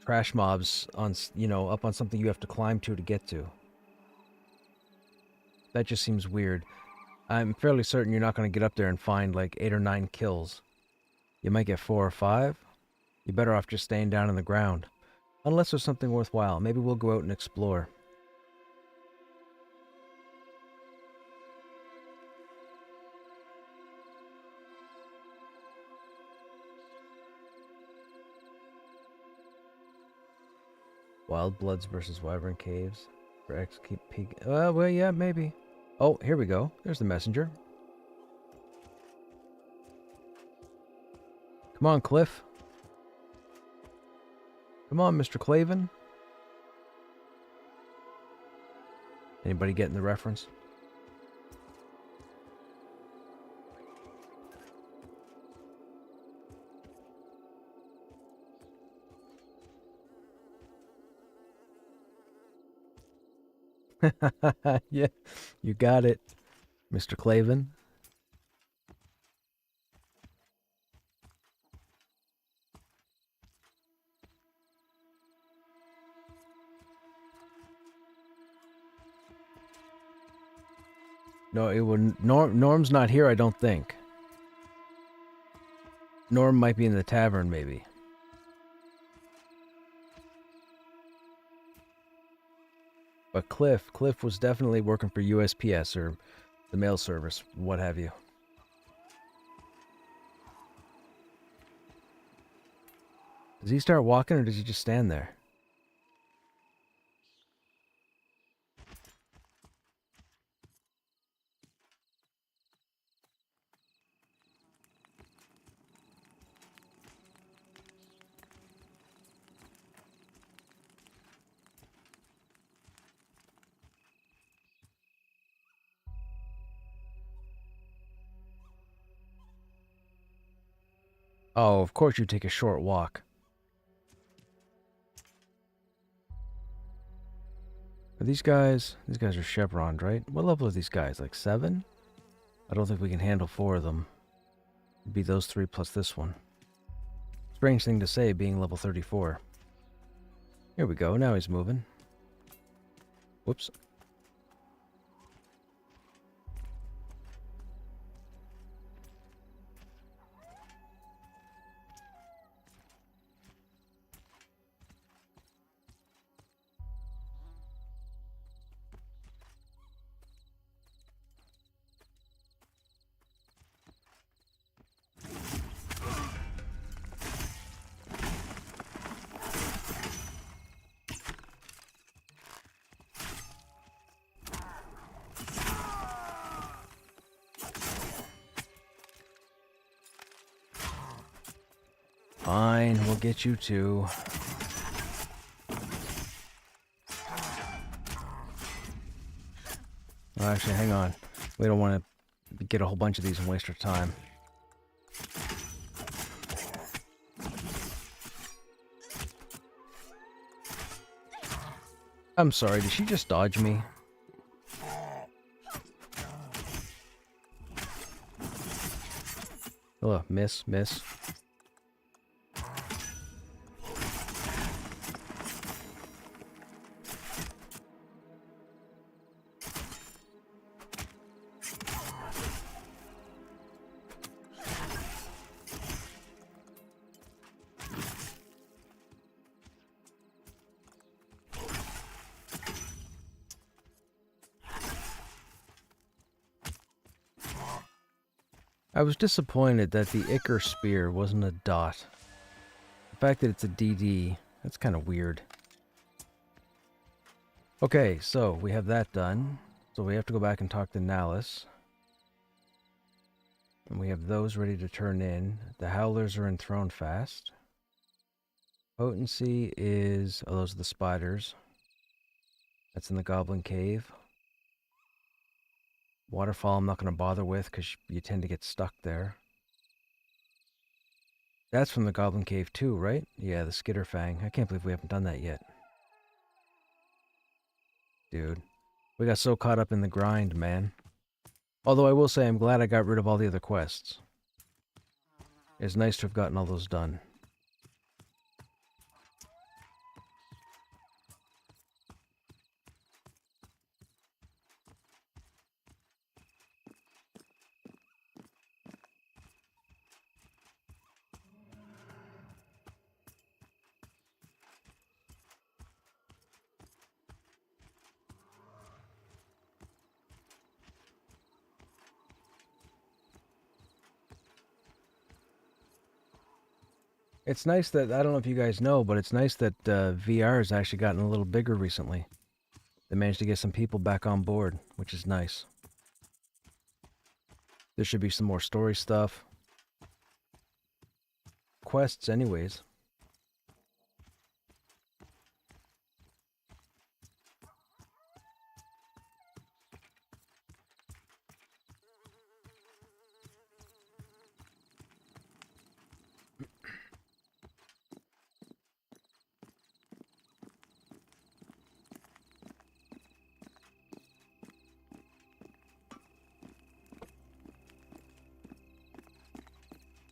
trash mobs on, up on something you have to climb to get to. That just seems weird. I'm fairly certain you're not going to get up there and find like 8 or 9 kills. You might get 4 or 5. You're better off just staying down on the ground. Unless there's something worthwhile. Maybe we'll go out and explore. Wild Bloods versus Wyvern Caves. For X keep peek. Well, yeah, maybe. Oh, here we go. There's the messenger. Come on, Cliff. Come on, Mr. Claven. Anybody getting the reference? Yeah, you got it, Mr. Claven. No, it would. Norm's not here, I don't think. Norm might be in the tavern, maybe. But Cliff was definitely working for USPS or the mail service, what have you. Does he start walking or does he just stand there? Oh, of course you take a short walk. Are these guys are chevroned, right? What level are these guys? Like 7? I don't think we can handle 4 of them. It'd be those 3 plus this one. Strange thing to say, being level 34. Here we go, now he's moving. Whoops. Fine, we'll get you too. Well, actually, hang on. We don't want to get a whole bunch of these and waste our time. I'm sorry, did she just dodge me? Oh, miss. I was disappointed that the Ichor Spear wasn't a dot. The fact that it's a DD, that's kind of weird. Okay, so we have that done. So we have to go back and talk to Nalus. And we have those ready to turn in. The Howlers are enthroned fast. Potency is... oh, those are the spiders. That's in the Goblin Cave. Waterfall I'm not going to bother with because you tend to get stuck there. That's from the Goblin Cave too, right? Yeah, the Skitterfang. I can't believe we haven't done that yet. Dude, we got so caught up in the grind, man. Although I will say I'm glad I got rid of all the other quests. It's nice to have gotten all those done. It's nice that, I don't know if you guys know, but it's nice that VR has actually gotten a little bigger recently. They managed to get some people back on board, which is nice. There should be some more story stuff. Quests anyways.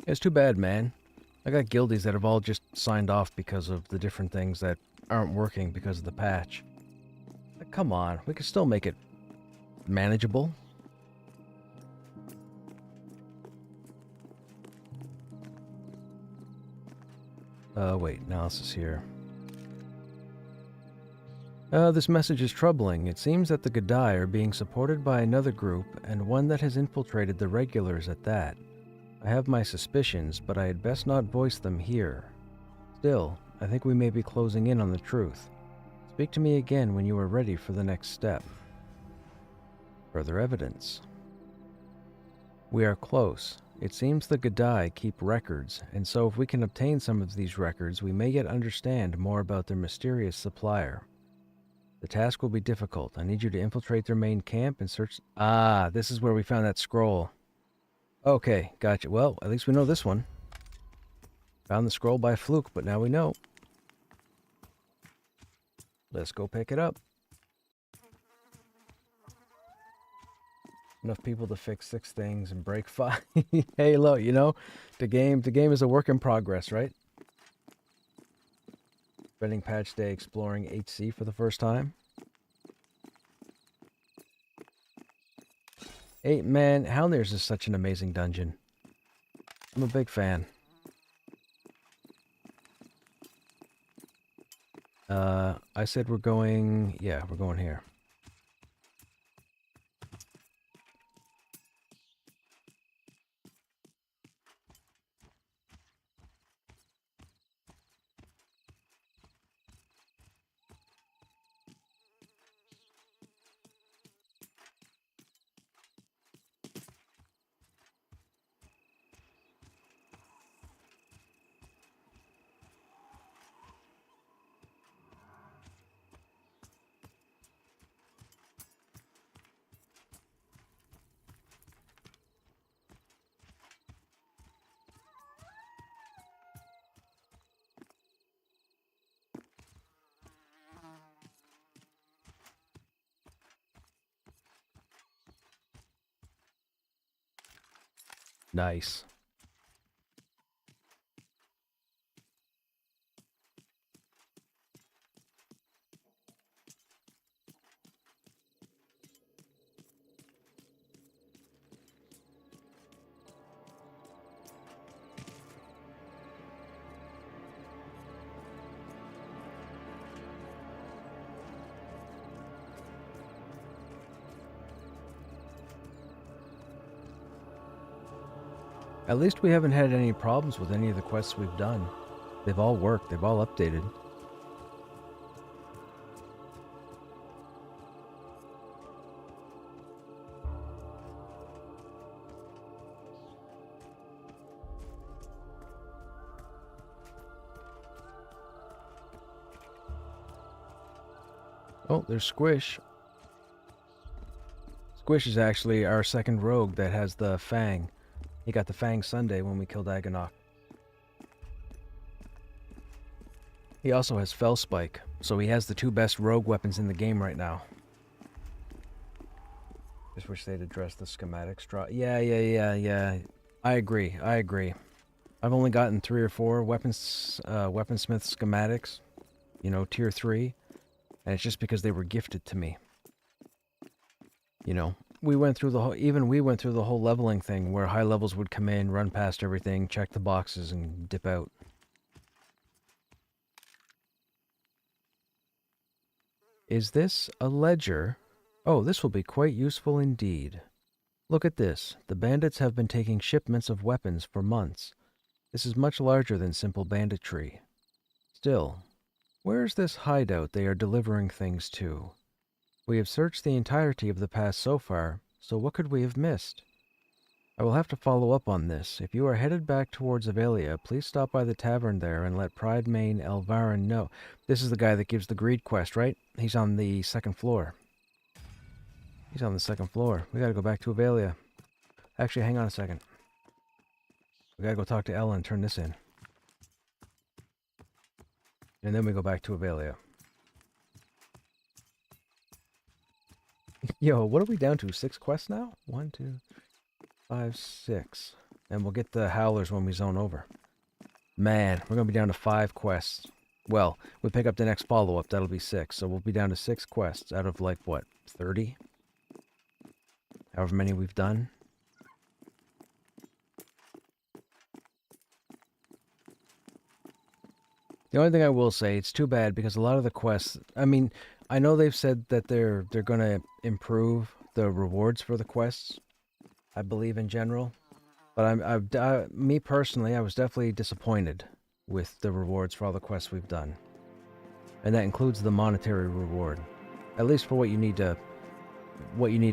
It's too bad, man. I got guildies that have all just signed off because of the different things that aren't working because of the patch. Like, come on, we can still make it manageable. Wait, analysis here. This message is troubling. It seems that the Godai are being supported by another group, and one that has infiltrated the regulars at that. I have my suspicions, but I had best not voice them here. Still, I think we may be closing in on the truth. Speak to me again when you are ready for the next step. Further evidence. We are close. It seems the Gadai keep records, and so if we can obtain some of these records, we may yet understand more about their mysterious supplier. The task will be difficult. I need you to infiltrate their main camp and search... Ah, this is where we found that scroll. Okay, gotcha. Well, at least we know this one. Found the scroll by fluke, but now we know. Let's go pick it up. Enough people to fix 6 things and break 5. Hey, look, you know, the game is a work in progress, right? Spending patch day exploring HC for the first time. Hey, man, Halnir's is such an amazing dungeon. I'm a big fan. I said we're going... Yeah, we're going here. Nice. At least we haven't had any problems with any of the quests we've done. They've all worked. They've all updated. Oh, there's Squish. Squish is actually our second rogue that has the Fang. He got the Fang Sunday when we killed Agonok. He also has Fellspike, so he has the 2 best rogue weapons in the game right now. Just wish they'd address the schematics drop. Yeah. I agree. I've only gotten 3 or 4 weaponsmith schematics, you know, tier 3, and it's just because they were gifted to me. You know, we went through the whole leveling thing where high levels would come in, run past everything, check the boxes, and dip out. Is this a ledger? Oh, this will be quite useful indeed. Look at this. The bandits have been taking shipments of weapons for months. This is much larger than simple banditry. Still, where is this hideout they are delivering things to? We have searched the entirety of the pass so far, so what could we have missed? I will have to follow up on this. If you are headed back towards Avelia, please stop by the tavern there and let Pride Main Elvarin know. This is the guy that gives the greed quest, right? He's on the 2nd floor. He's on the 2nd floor. We gotta go back to Avelia. Actually, hang on a second. We gotta go talk to Ella and turn this in. And then we go back to Avelia. Yo, what are we down to? 6 quests now? 1, 2, 5, 6. And we'll get the Howlers when we zone over. Man, we're going to be down to 5 quests. Well, we pick up the next follow-up, that'll be 6. So we'll be down to 6 quests out of, like, what, 30? However many we've done. The only thing I will say, it's too bad because a lot of the quests... I mean, I know they've said that they're going to improve the rewards for the quests. I believe in general. But me personally, I was definitely disappointed with the rewards for all the quests we've done. And that includes the monetary reward. At least for what you need to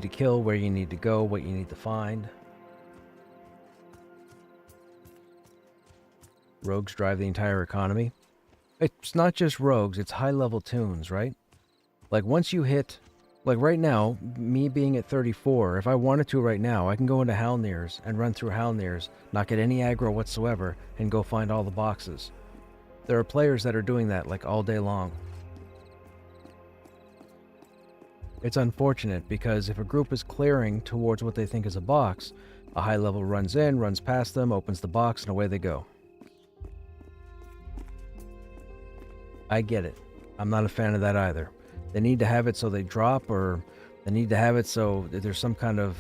kill, where you need to go, what you need to find. Rogues drive the entire economy. It's not just rogues, it's high-level toons, right? Like, once you hit... Like, right now, me being at 34, if I wanted to right now, I can go into Halnir's and run through Halnir's, not get any aggro whatsoever, and go find all the boxes. There are players that are doing that, like, all day long. It's unfortunate, because if a group is clearing towards what they think is a box, a high level runs in, runs past them, opens the box, and away they go. I get it. I'm not a fan of that either. They need to have it so they drop, or they need to have it so that there's some kind of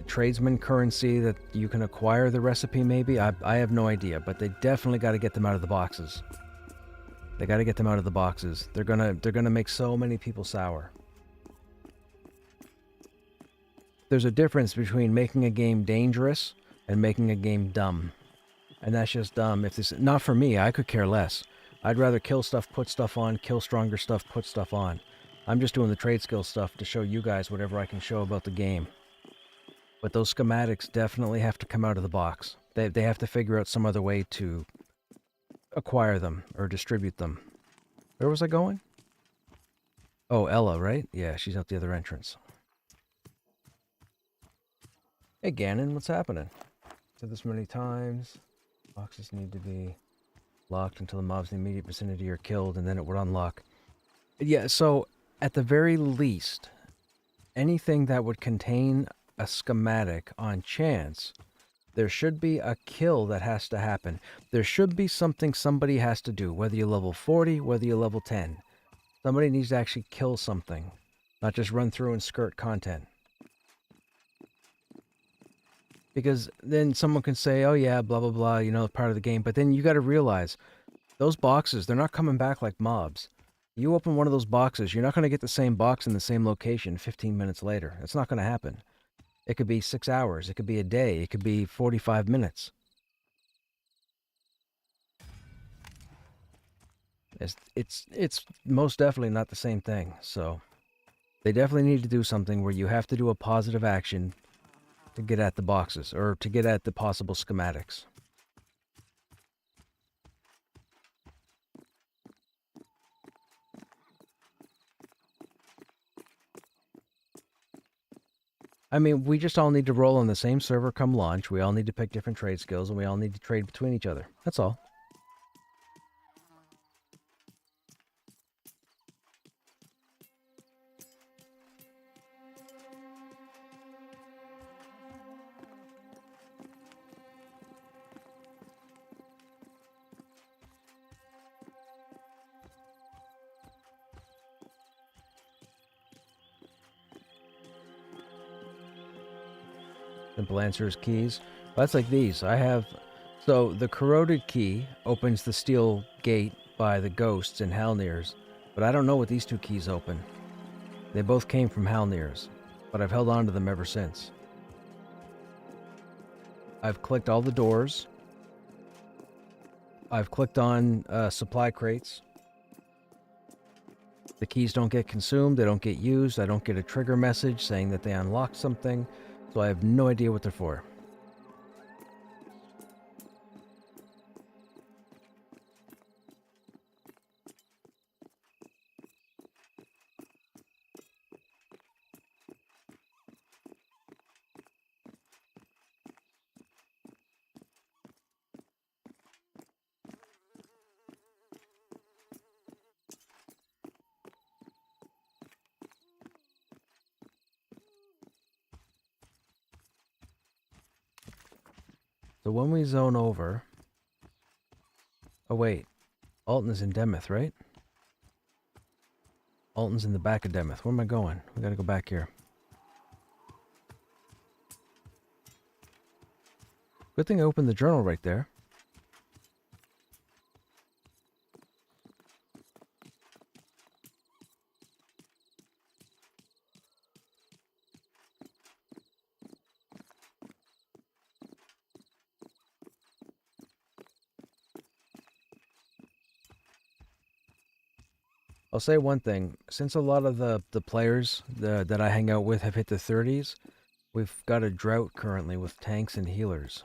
tradesman currency that you can acquire the recipe, maybe. I have no idea, but they definitely got to get them out of the boxes. They got to get them out of the boxes. They're gonna make so many people sour. There's a difference between making a game dangerous and making a game dumb. And that's just dumb. If this not for me, I could care less. I'd rather kill stuff, put stuff on, kill stronger stuff, put stuff on. I'm just doing the trade skill stuff to show you guys whatever I can show about the game. But those schematics definitely have to come out of the box. They have to figure out some other way to acquire them or distribute them. Where was I going? Oh, Ella, right? Yeah, she's out the other entrance. Hey, Ganon, what's happening? Said this many times. Boxes need to be locked until the mobs in the immediate vicinity are killed, and then it would unlock. Yeah, so at the very least, anything that would contain a schematic on chance, there should be a kill that has to happen. There should be something somebody has to do, whether you're level 40, whether you're level 10. Somebody needs to actually kill something, not just run through and skirt content. Because then someone can say, oh yeah, blah, blah, blah, you know, part of the game. But then you got to realize, those boxes, they're not coming back like mobs. You open one of those boxes, you're not going to get the same box in the same location 15 minutes later. It's not going to happen. It could be 6 hours. It could be a day. It could be 45 minutes. It's most definitely not the same thing. So they definitely need to do something where you have to do a positive action to get at the boxes, or to get at the possible schematics. I mean, we just all need to roll on the same server come launch. We all need to pick different trade skills, and we all need to trade between each other. That's all. Simple answer is keys. Well, that's like these. I have... So, the corroded key opens the steel gate by the ghosts in Halnir's, but I don't know what these two keys open. They both came from Halnir's, but I've held on to them ever since. I've clicked all the doors. I've clicked on supply crates. The keys don't get consumed, they don't get used, I don't get a trigger message saying that they unlocked something. So I have no idea what they're for. So when we zone over... Oh wait, Alton's in Demeth, right? Alton's in the back of Demeth. Where am I going? We gotta go back here. Good thing I opened the journal right there. I'll say one thing. Since a lot of the players that I hang out with have hit the 30s, we've got a drought currently with tanks and healers.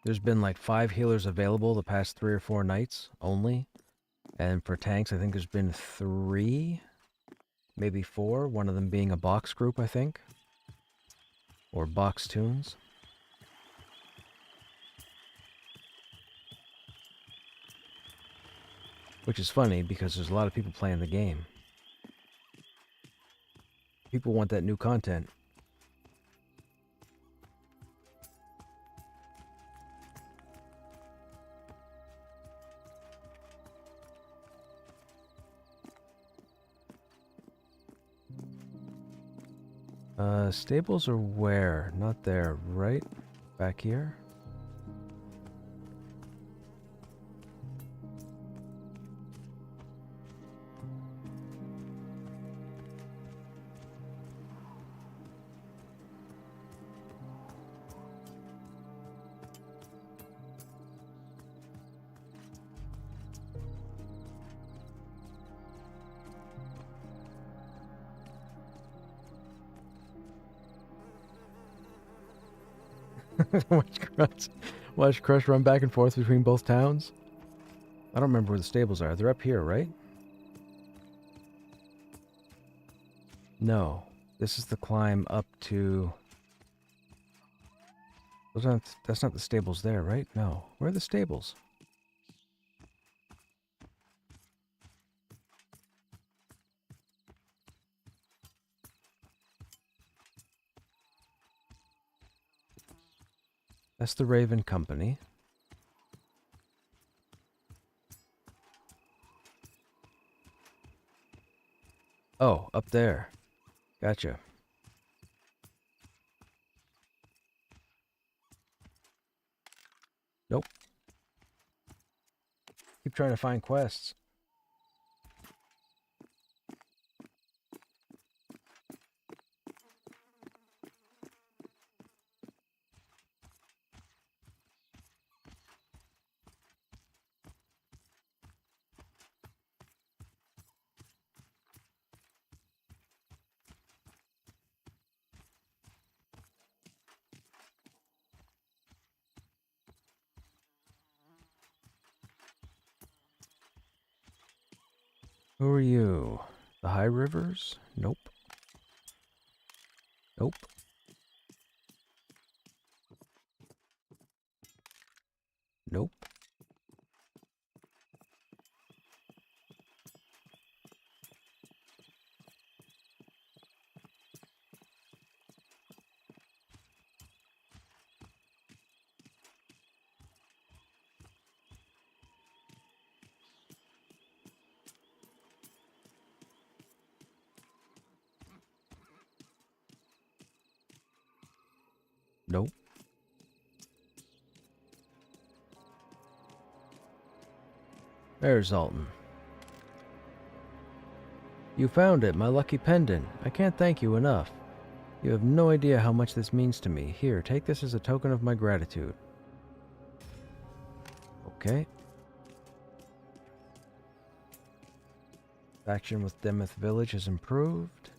There's been like 5 healers available the past 3 or 4 nights only. And for tanks, I think there's been 3, maybe 4. One of them being a box group, I think. Or box tunes. Which is funny because there's a lot of people playing the game. People want that new content. Stables are where? Not there, right? Back here? Watch Crush run back and forth between both towns. I don't remember where the stables are. They're up here, right? No. This is the climb up to... That's not the stables there, right? No. Where are the stables? That's the Raven Company. Oh, up there. Gotcha. Nope. Keep trying to find quests. Who are you? The High Rivers? Nope. Nope. Nope. Nope. There's Alton. You found it, my lucky pendant. I can't thank you enough. You have no idea how much this means to me. Here, take this as a token of my gratitude. Okay. Faction with Demeth Village has improved.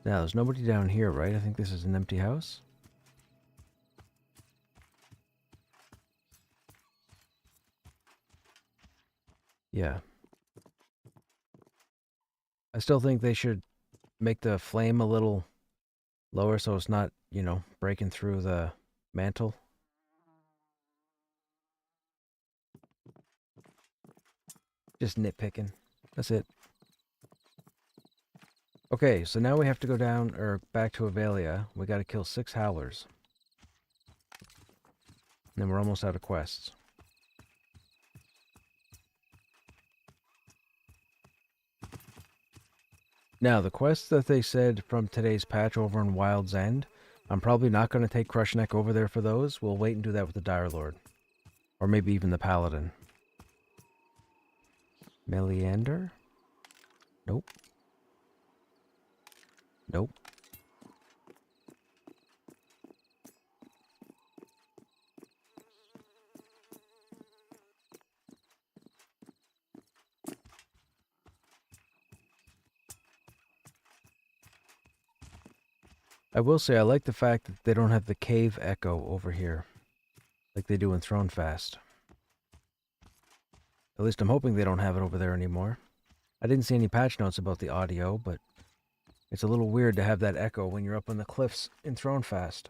Now, there's nobody down here, right? I think this is an empty house. Yeah. I still think they should make the flame a little lower so it's not, you know, breaking through the mantle. Just nitpicking. That's it. Okay, so now we have to go down, or back to Avelia. We gotta kill 6 howlers. And then we're almost out of quests. Now, the quests that they said from today's patch over in Wild's End, I'm probably not going to take Krushnek over there for those. We'll wait and do that with the Dire Lord. Or maybe even the Paladin. Meliander? Nope. Nope. I will say I like the fact that they don't have the cave echo over here, like they do in Thronefast. At least I'm hoping they don't have it over there anymore. I didn't see any patch notes about the audio, but it's a little weird to have that echo when you're up on the cliffs in Thronefast.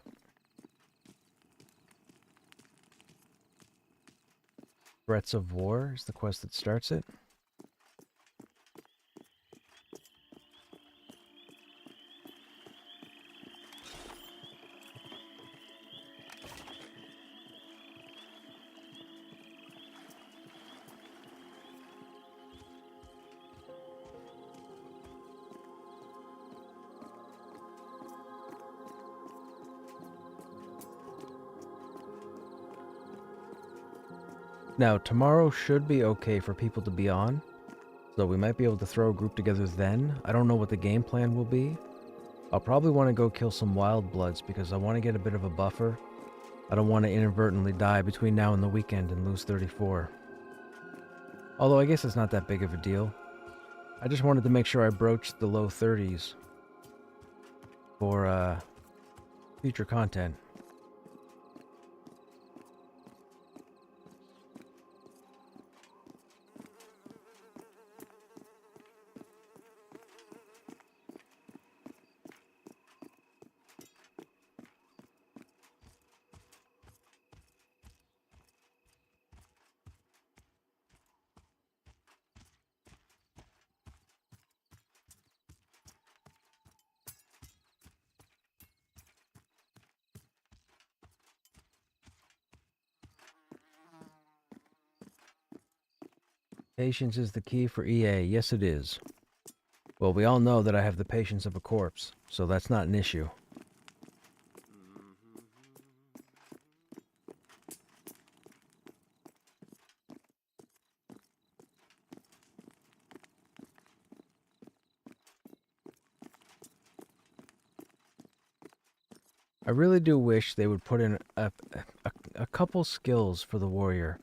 Threats of War is the quest that starts it. Now, tomorrow should be okay for people to be on, so we might be able to throw a group together then. I don't know what the game plan will be. I'll probably want to go kill some wild bloods because I want to get a bit of a buffer. I don't want to inadvertently die between now and the weekend and lose 34. Although I guess it's not that big of a deal. I just wanted to make sure I broached the low 30s for future content. Patience is the key for EA. Yes, it is. Well, we all know that I have the patience of a corpse, so that's not an issue. I really do wish they would put in a couple skills for the warrior.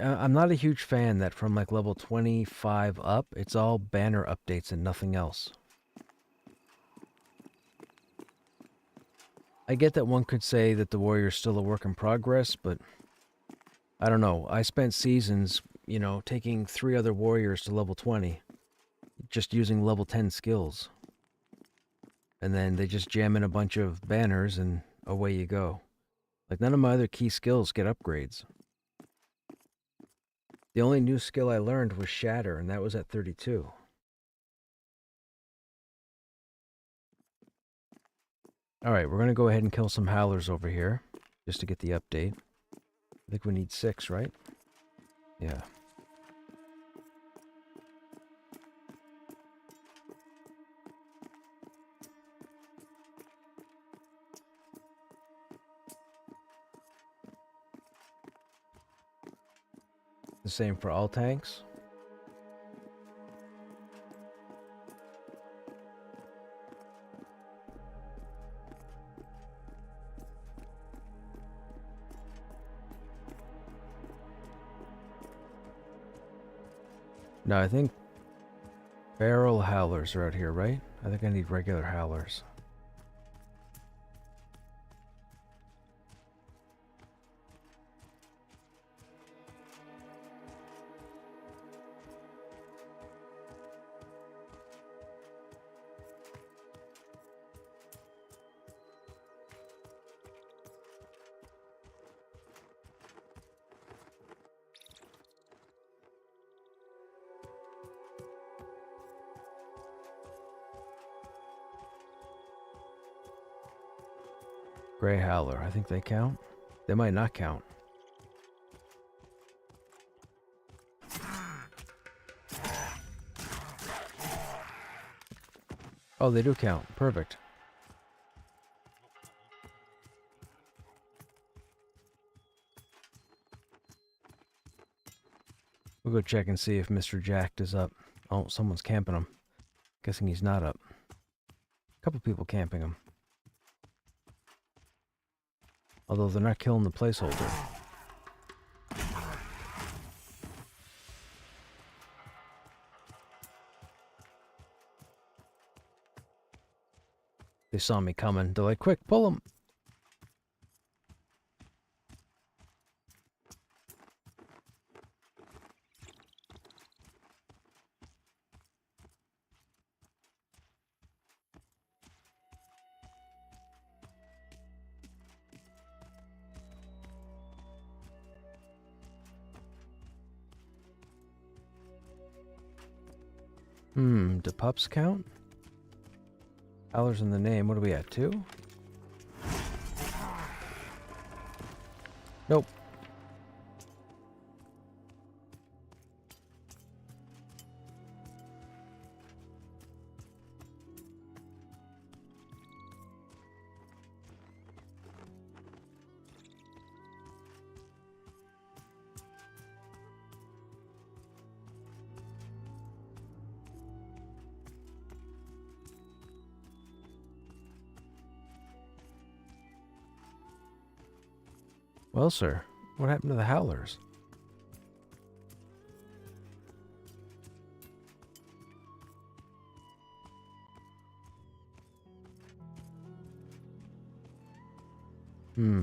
I'm not a huge fan that from like level 25 up, it's all banner updates and nothing else. I get that one could say that the warrior's still a work in progress, but I don't know. I spent seasons, you know, taking 3 other warriors to level 20, just using level 10 skills. And then they just jam in a bunch of banners and away you go. Like none of my other key skills get upgrades. The only new skill I learned was Shatter, and that was at 32. Alright, we're going to go ahead and kill some howlers over here, just to get the update. I think we need 6, right? Yeah. The same for all tanks. No, I think barrel howlers are out here, right? I think I need regular howlers. Gray howler, I think they count. They might not count. Oh, they do count. Perfect. We'll go check and see if Mr. Jacked is up. Oh, someone's camping him. Guessing he's not up. A couple people camping him. Although they're not killing the placeholder. They saw me coming. They're like, quick, pull him. Do pups count? Howlers in the name. What are we at? 2? Nope. Well, sir, what happened to the howlers?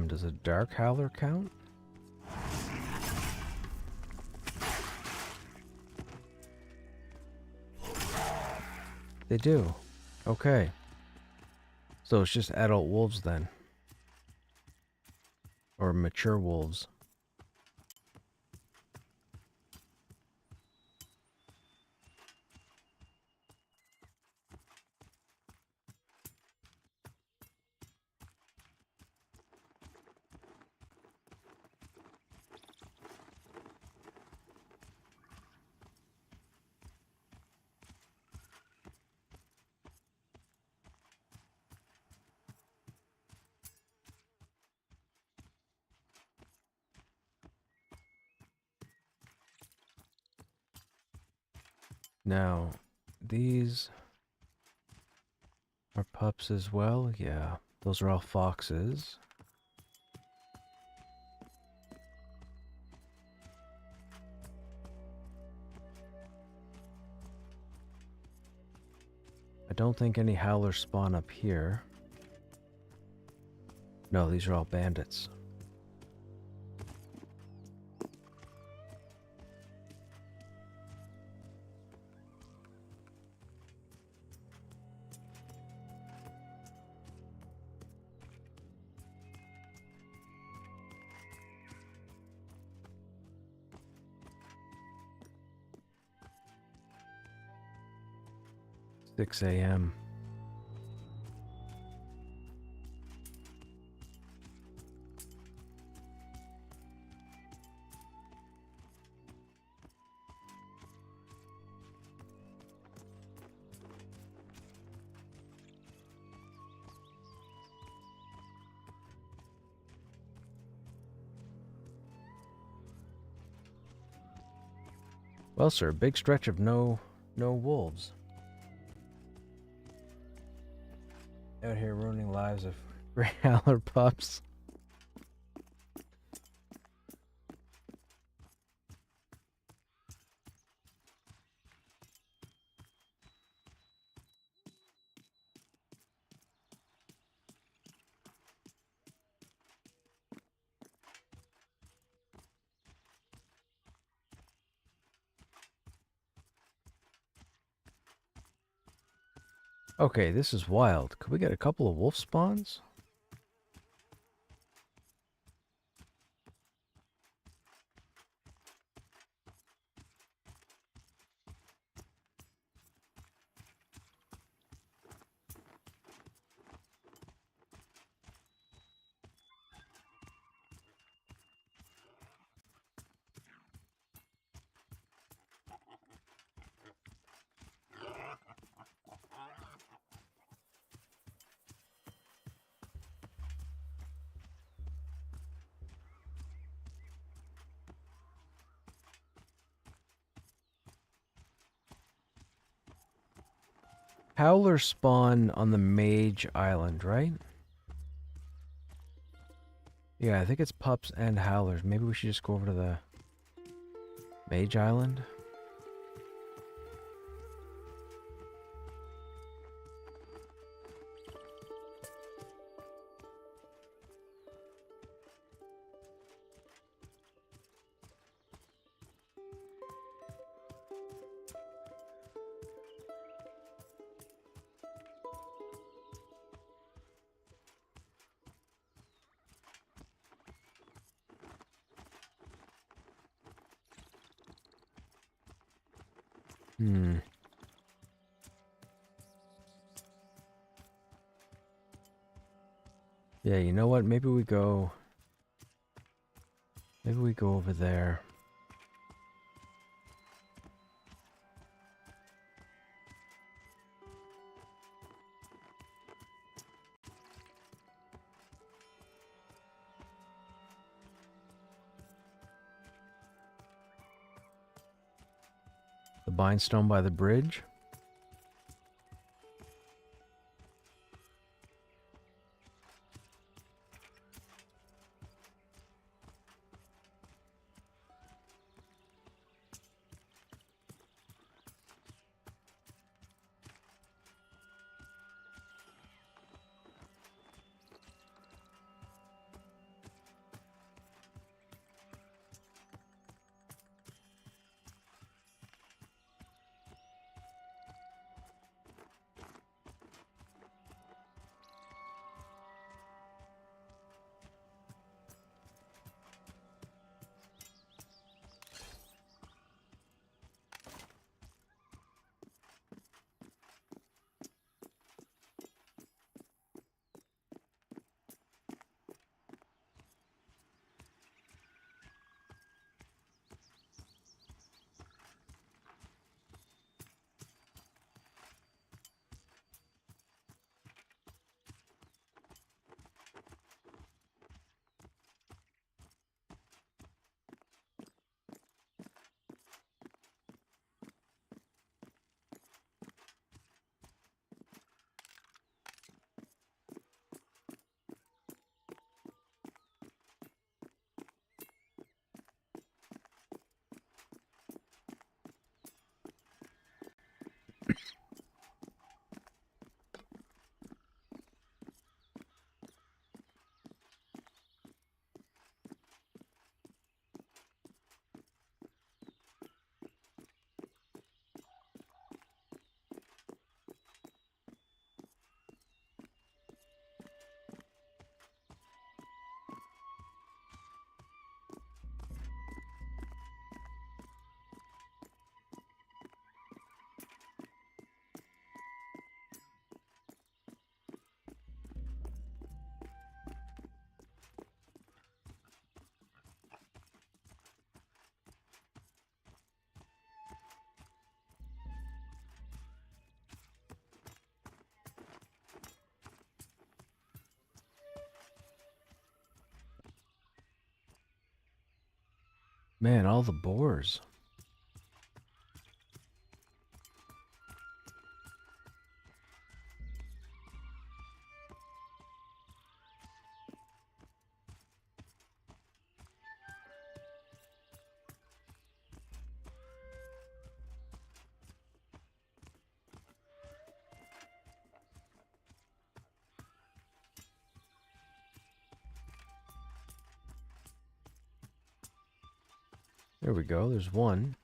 Does a dark howler count? They do. Okay. So it's just adult wolves then. Or mature wolves. Now, these are pups as well? Yeah, those are all foxes. I don't think any howlers spawn up here. No, these are all bandits. Six a.m. Well, sir, big stretch of no wolves. Out here ruining lives of gray howler pups. Okay, this is wild. Could we get a couple of wolf spawns? Howlers spawn on the Mage Island, right? Yeah, I think it's pups and howlers. Maybe we should just go over to the Mage Island. Hmm. Yeah, you know what? Maybe we go... Maybe we go over there. The bindstone by the bridge. Man, all the boars. There we go, there's one.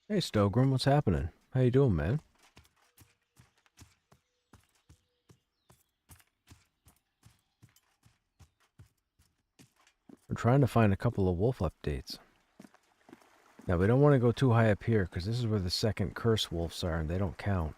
Hey, Stogrim, what's happening? How you doing, man? We're trying to find a couple of wolf updates. Now, we don't want to go too high up here, because this is where the second curse wolves are, and they don't count.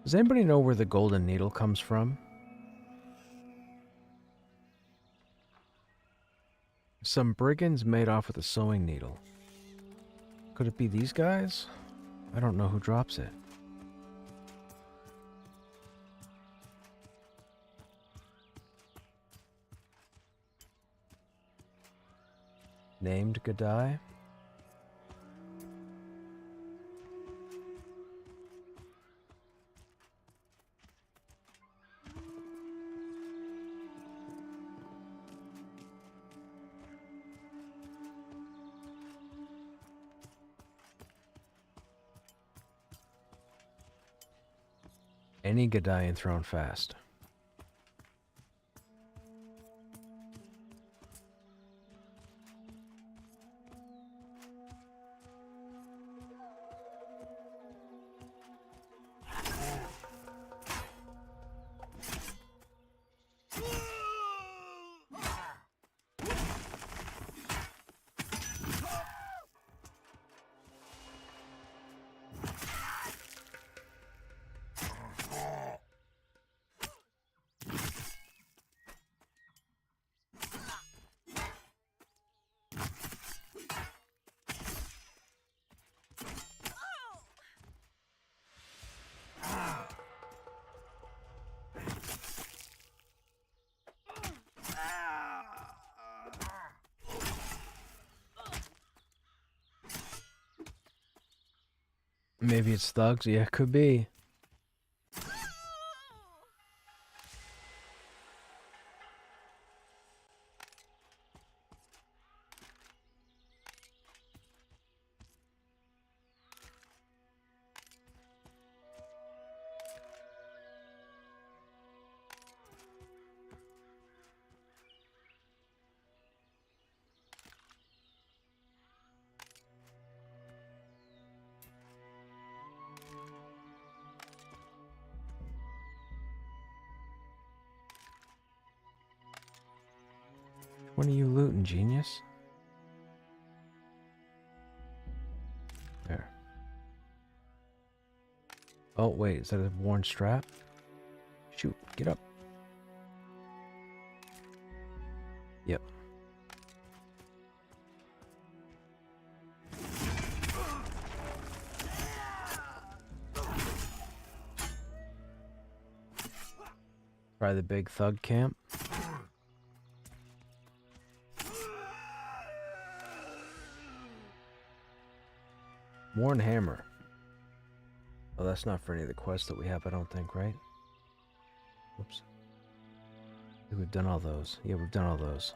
Does anybody know where the golden needle comes from? Some brigands made off with a sewing needle. Could it be these guys? I don't know who drops it. Named Gadai? Any Gadai thrown fast. Maybe it's thugs? Yeah, could be. When are you looting, genius? There. Oh, wait, is that a worn strap? Shoot, get up. Yep. Try the big thug camp. Worn hammer. Oh, that's not for any of the quests that we have, I don't think, right? Oops. We've done all those. Yeah, we've done all those.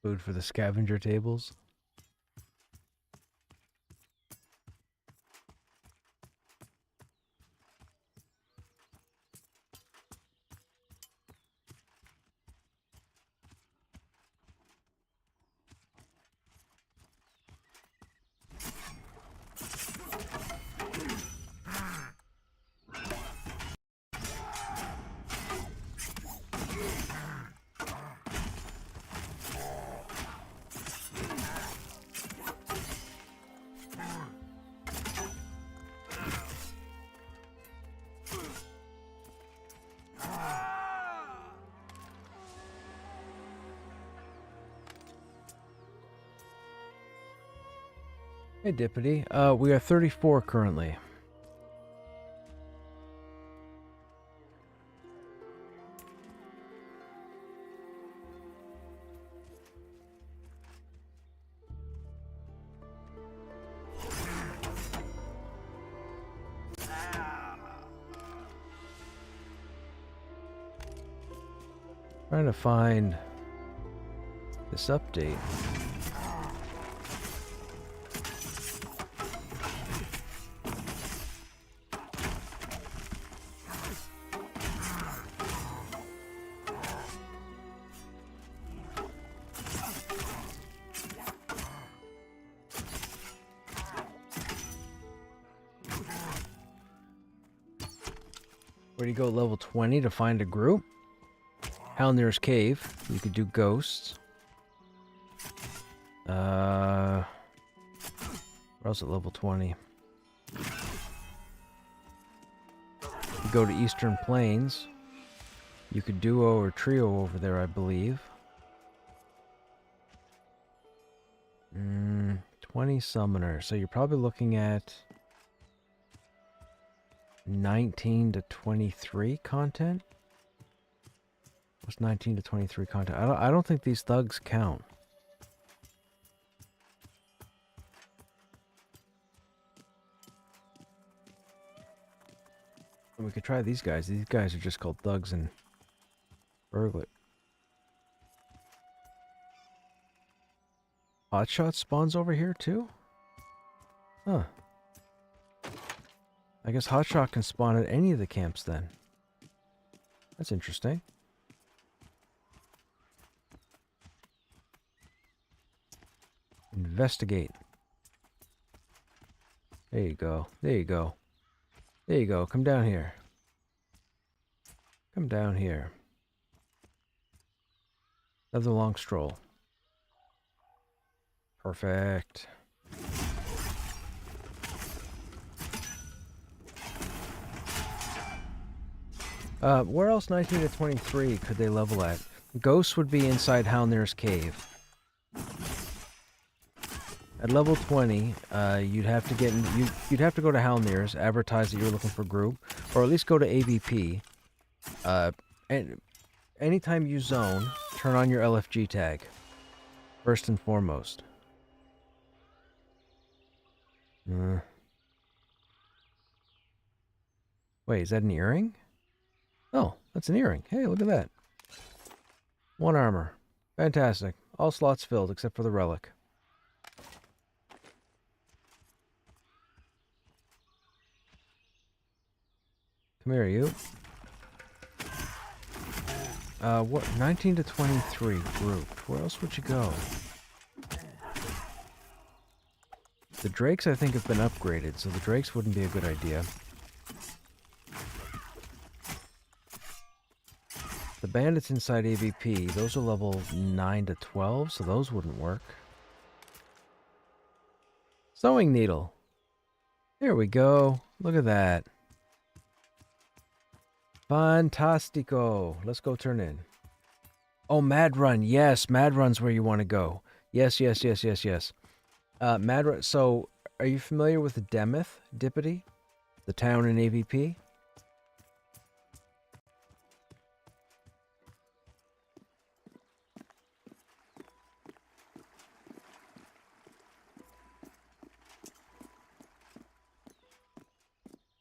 Food for the scavenger tables. Hey, Dippity. We are 34 currently. Trying to find this update. Where do you go level 20 to find a group? Halnir's Cave. You could do ghosts. Where else at level 20? You go to Eastern Plains. You could duo or trio over there, I believe. 20 summoners. So you're probably looking at 19 to 23 content? What's 19 to 23 content? I don't think these thugs count. We could try these guys. These guys are just called thugs and burglar. Hotshot spawns over here too? Huh. I guess Hotshot can spawn at any of the camps then. That's interesting. Investigate. There you go. There you go. There you go. Come down here. Come down here. Another long stroll. Perfect. Where else 19 to 23 could they level at? Ghosts would be inside Halnir's Cave. At level 20, you'd have to get you'd have to go to Halnir's, advertise that you're looking for group, or at least go to AVP. And anytime you zone, turn on your LFG tag. First and foremost. Wait, is that an earring? Oh, that's an earring. Hey, look at that. 1 armor. Fantastic. All slots filled except for the relic. Come here, you. What? 19 to 23 group. Where else would you go? The Drakes, I think, have been upgraded, so the Drakes wouldn't be a good idea. The bandits inside AVP, those are level 9 to 12, so those wouldn't work. Sewing needle. Here we go. Look at that. Fantastico. Let's go turn in. Oh, Mad Run. Yes, Mad Run's where you want to go. Yes. Mad Run. So, are you familiar with the Demeth, Dippity? The town in AVP?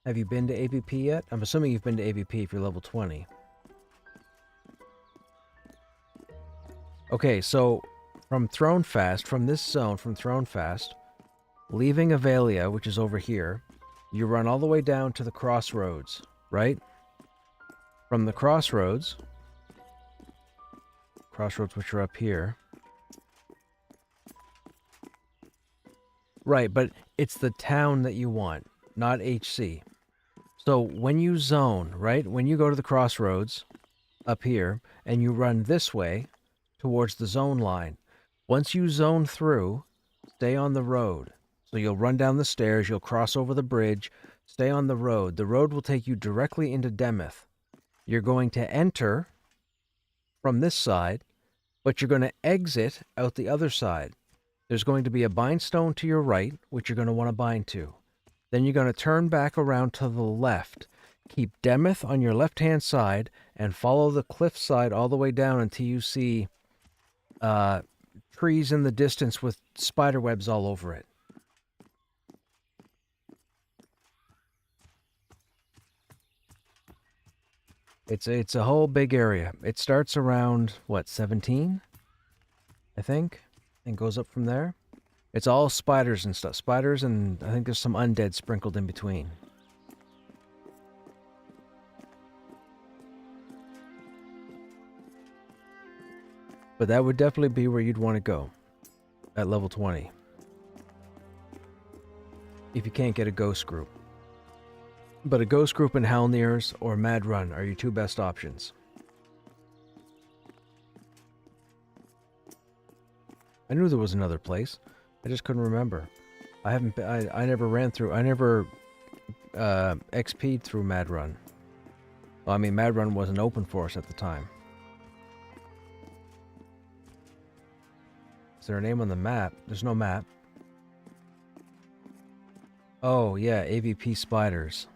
Have you been to AVP yet? I'm assuming you've been to AVP if you're level 20. Okay, so from Thronefast, from this zone, from Thronefast, leaving Avelia, which is over here, you run all the way down to the crossroads, right? From the crossroads which are up here. Right, but it's the town that you want, not HC. So when you zone, right, when you go to the crossroads up here and you run this way towards the zone line, once you zone through, stay on the road. So you'll run down the stairs, you'll cross over the bridge, stay on the road. The road will take you directly into Demeth. You're going to enter from this side, but you're going to exit out the other side. There's going to be a bindstone to your right, which you're going to want to bind to. Then you're going to turn back around to the left. Keep Demeth on your left-hand side and follow the cliff side all the way down until you see trees in the distance with spider webs all over it. It's a whole big area. It starts around what, 17, I think, and goes up from there. It's all spiders and stuff. Spiders, and I think there's some undead sprinkled in between. But that would definitely be where you'd want to go at level 20. If you can't get a ghost group. But a ghost group in Halnirs or Mad Run are your two best options. I knew there was another place. I just couldn't remember. I never ran through. I never XP'd through Mad Run. Well, I mean, Mad Run wasn't open for us at the time. Is there a name on the map? There's no map. Oh, yeah, AVP spiders.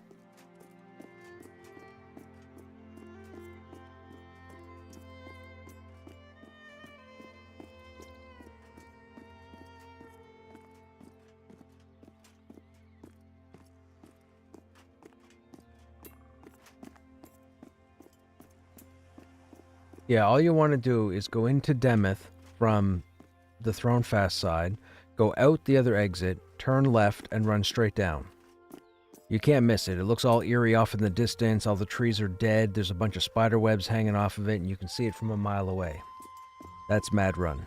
Yeah, all you want to do is go into Demeth from the Thronefast side, go out the other exit, turn left, and run straight down. You can't miss it. It looks all eerie off in the distance. All the trees are dead. There's a bunch of spider webs hanging off of it, and you can see it from a mile away. That's Mad Run.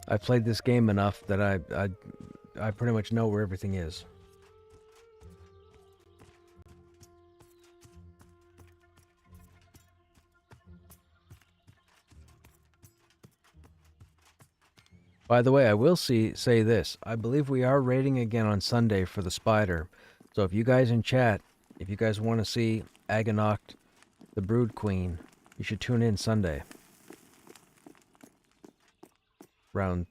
I've played this game enough that I pretty much know where everything is. By the way, I will say this. I believe we are raiding again on Sunday for the spider. So if you guys in chat, if you guys want to see Aganoct, the Brood Queen, you should tune in Sunday. Around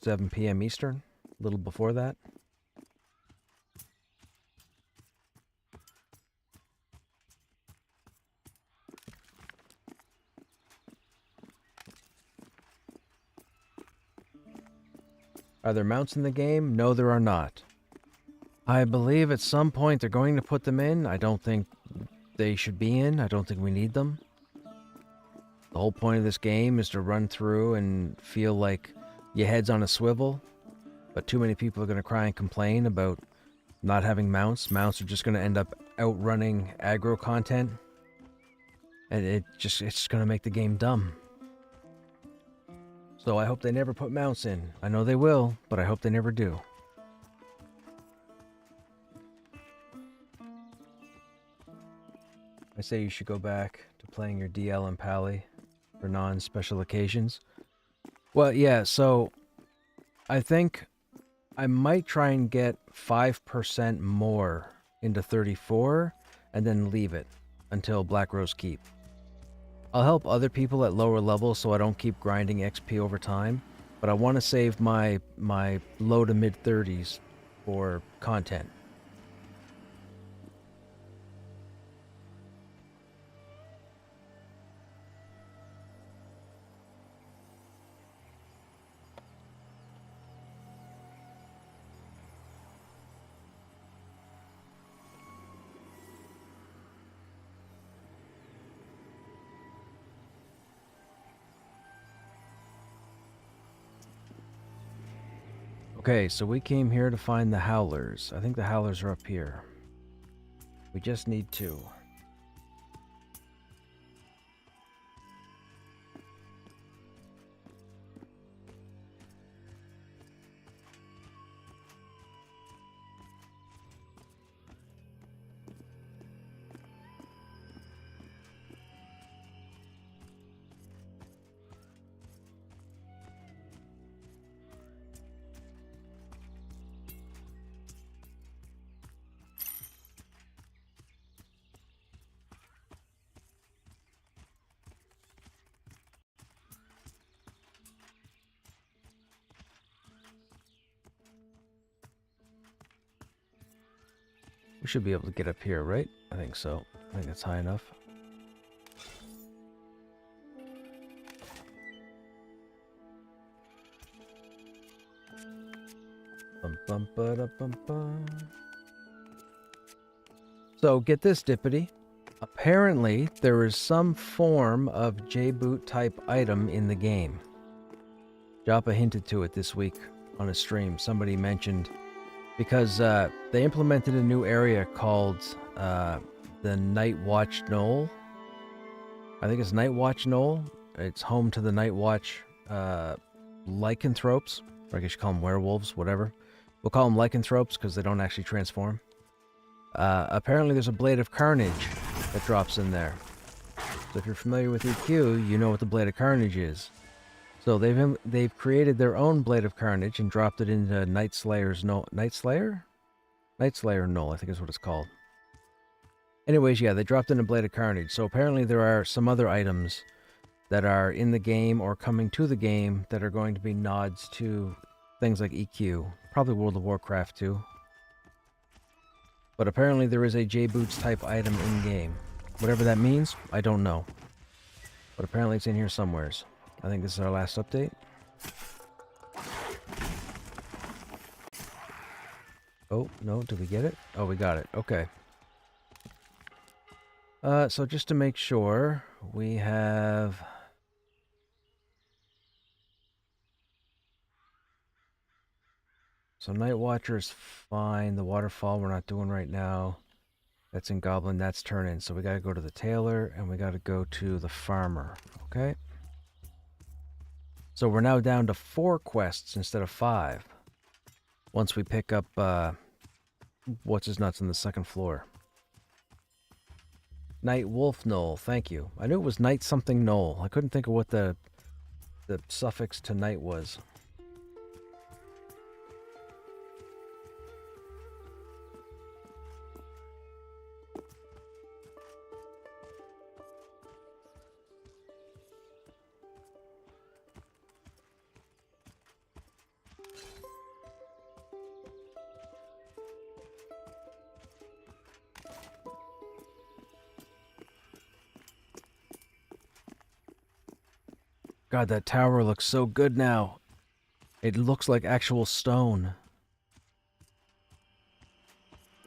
7 p.m. Eastern. A little before that. Are there mounts in the game? No, there are not. I believe at some point they're going to put them in. I don't think they should be in. I don't think we need them. The whole point of this game is to run through and feel like your head's on a swivel. But too many people are going to cry and complain about not having mounts. Mounts are just going to end up outrunning aggro content. And it's just going to make the game dumb. So I hope they never put mounts in. I know they will, but I hope they never do. I say you should go back to playing your DL and Pally for non-special occasions. Well, yeah, so I think I might try and get 5% more into 34 and then leave it until Black Rose Keep. I'll help other people at lower levels so I don't keep grinding XP over time, but I want to save my low to mid 30s for content. Okay, so we came here to find the Howlers. I think the Howlers are up here. We just need 2. We should be able to get up here, right? I think so. I think that's high enough. Bum, bum, ba-da, bum, bum. So get this, Dippity. Apparently, there is some form of J-boot type item in the game. Joppa hinted to it this week on a stream. Somebody mentioned because they implemented a new area called the Night Watch Knoll. I think it's Night Watch Knoll. It's home to the Night Watch lycanthropes, or I guess you call them werewolves, whatever. We'll call them lycanthropes because they don't actually transform. Apparently there's a Blade of Carnage that drops in there. So if you're familiar with EQ, you know what the Blade of Carnage is. So they've created their own Blade of Carnage and dropped it into Night Slayer's Knoll. Night Slayer? Night Slayer Knoll, I think is what it's called. Anyways, yeah, they dropped in a Blade of Carnage. So apparently there are some other items that are in the game or coming to the game that are going to be nods to things like EQ. Probably World of Warcraft too. But apparently there is a J-Boots type item in-game. Whatever that means, I don't know. But apparently it's in here somewheres. I think this is our last update. Oh, no, did we get it? Oh, we got it. Okay. So just to make sure, we have... So Night Watcher is fine. The Waterfall we're not doing right now. That's in Goblin, that's turn-in. So we gotta go to the Tailor, and we gotta go to the Farmer. Okay? So we're now down to 4 quests instead of 5. Once we pick up, what's-his-nuts on the second floor. Night Wolf Knoll, thank you. I knew it was Night something Knoll. I couldn't think of what the suffix to night was. God, that tower looks so good now. It looks like actual stone.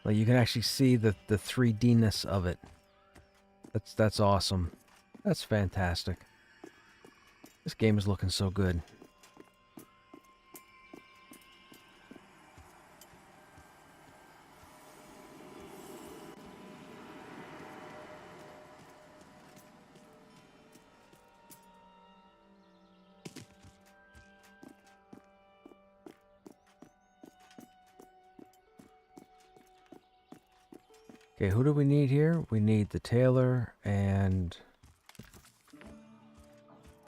Like you can actually see the 3D-ness of it. That's awesome. That's fantastic. This game is looking so good. Okay, who do we need here? We need the Tailor and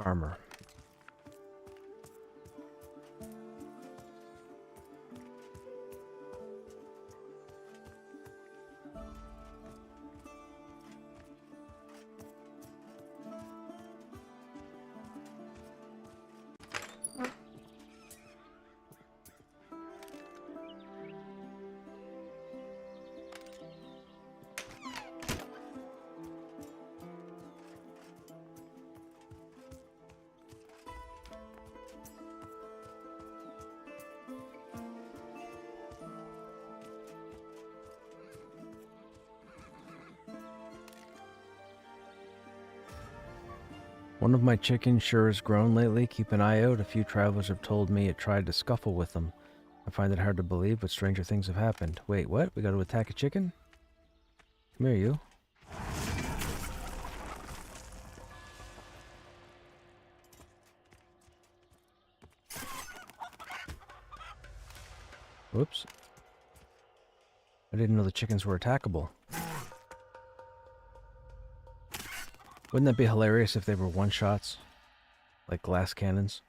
Armor. One of my chickens sure has grown lately. Keep an eye out. A few travelers have told me it tried to scuffle with them. I find it hard to believe, but stranger things have happened. Wait, what? We got to attack a chicken? Come here, you. Whoops. I didn't know the chickens were attackable. Wouldn't that be hilarious if they were one-shots? Like glass cannons?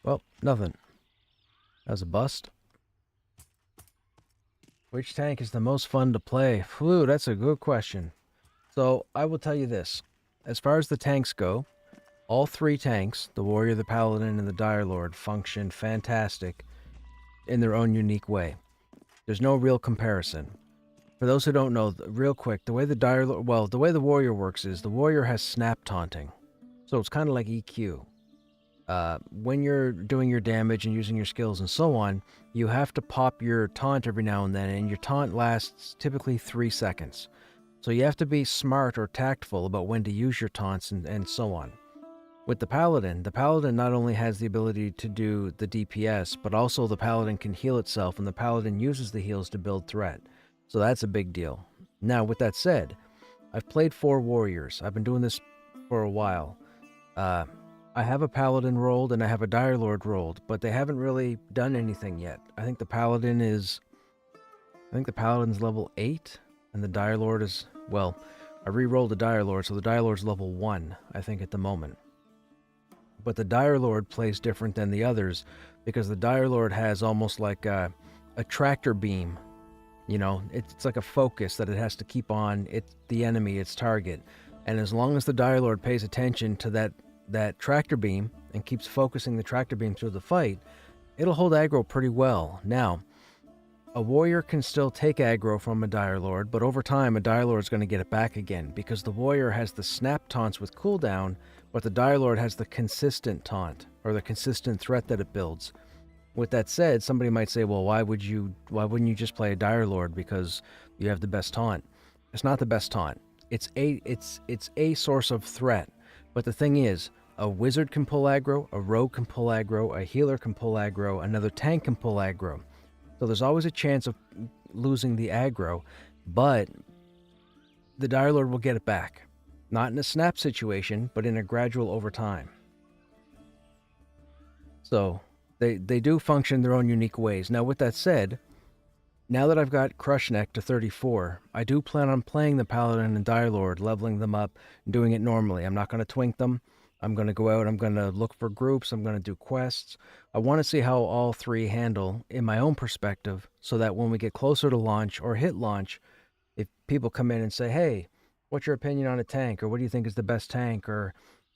Well, nothing. That was a bust. Which tank is the most fun to play? Phew, that's a good question. So, I will tell you this. As far as the tanks go, all three tanks, the Warrior, the Paladin, and the Dire Lord, function fantastic in their own unique way. There's no real comparison. For those who don't know, real quick, the way the the way the Warrior works is the Warrior has snap taunting. So it's kind of like EQ. When you're doing your damage and using your skills and so on, you have to pop your taunt every now and then, and your taunt lasts typically 3 seconds. So you have to be smart or tactful about when to use your taunts and so on. With the Paladin not only has the ability to do the DPS, but also the Paladin can heal itself, and the Paladin uses the heals to build threat. So that's a big deal. Now, with that said, I've played 4 Warriors. I've been doing this for a while. I have a Paladin rolled and I have a Dire Lord rolled, but they haven't really done anything yet. I think the Paladin's level 8, and the Dire Lord is, well, I re-rolled the Dire Lord, so the Dire Lord's level 1, I think, at the moment. But the Dire Lord plays different than the others, because the Dire Lord has almost like a tractor beam. You know, it's like a focus that it has to keep on the enemy, its target. And as long as the Dire Lord pays attention to that tractor beam and keeps focusing the tractor beam through the fight, it'll hold aggro pretty well. Now, a Warrior can still take aggro from a Dire Lord, but over time a Dire Lord is going to get it back again, because the Warrior has the snap taunts with cooldown, but the Dire Lord has the consistent taunt, or the consistent threat that it builds. With that said, somebody might say, well, why wouldn't you just play a Dire Lord because you have the best taunt? It's not the best taunt. It's a source of threat. But the thing is, a wizard can pull aggro, a rogue can pull aggro, a healer can pull aggro, another tank can pull aggro. So there's always a chance of losing the aggro, but the Dire Lord will get it back. Not in a snap situation, but in a gradual over time. So they do function their own unique ways. Now, with that said, now that I've got Krushnek to 34, I do plan on playing the Paladin and Dire Lord, leveling them up, and doing it normally. I'm not going to twink them. I'm going to go out, I'm going to look for groups, I'm going to do quests. I want to see how all three handle in my own perspective, so that when we get closer to launch or hit launch, if people come in and say, hey, what's your opinion on a tank? Or what do you think is the best tank? Or,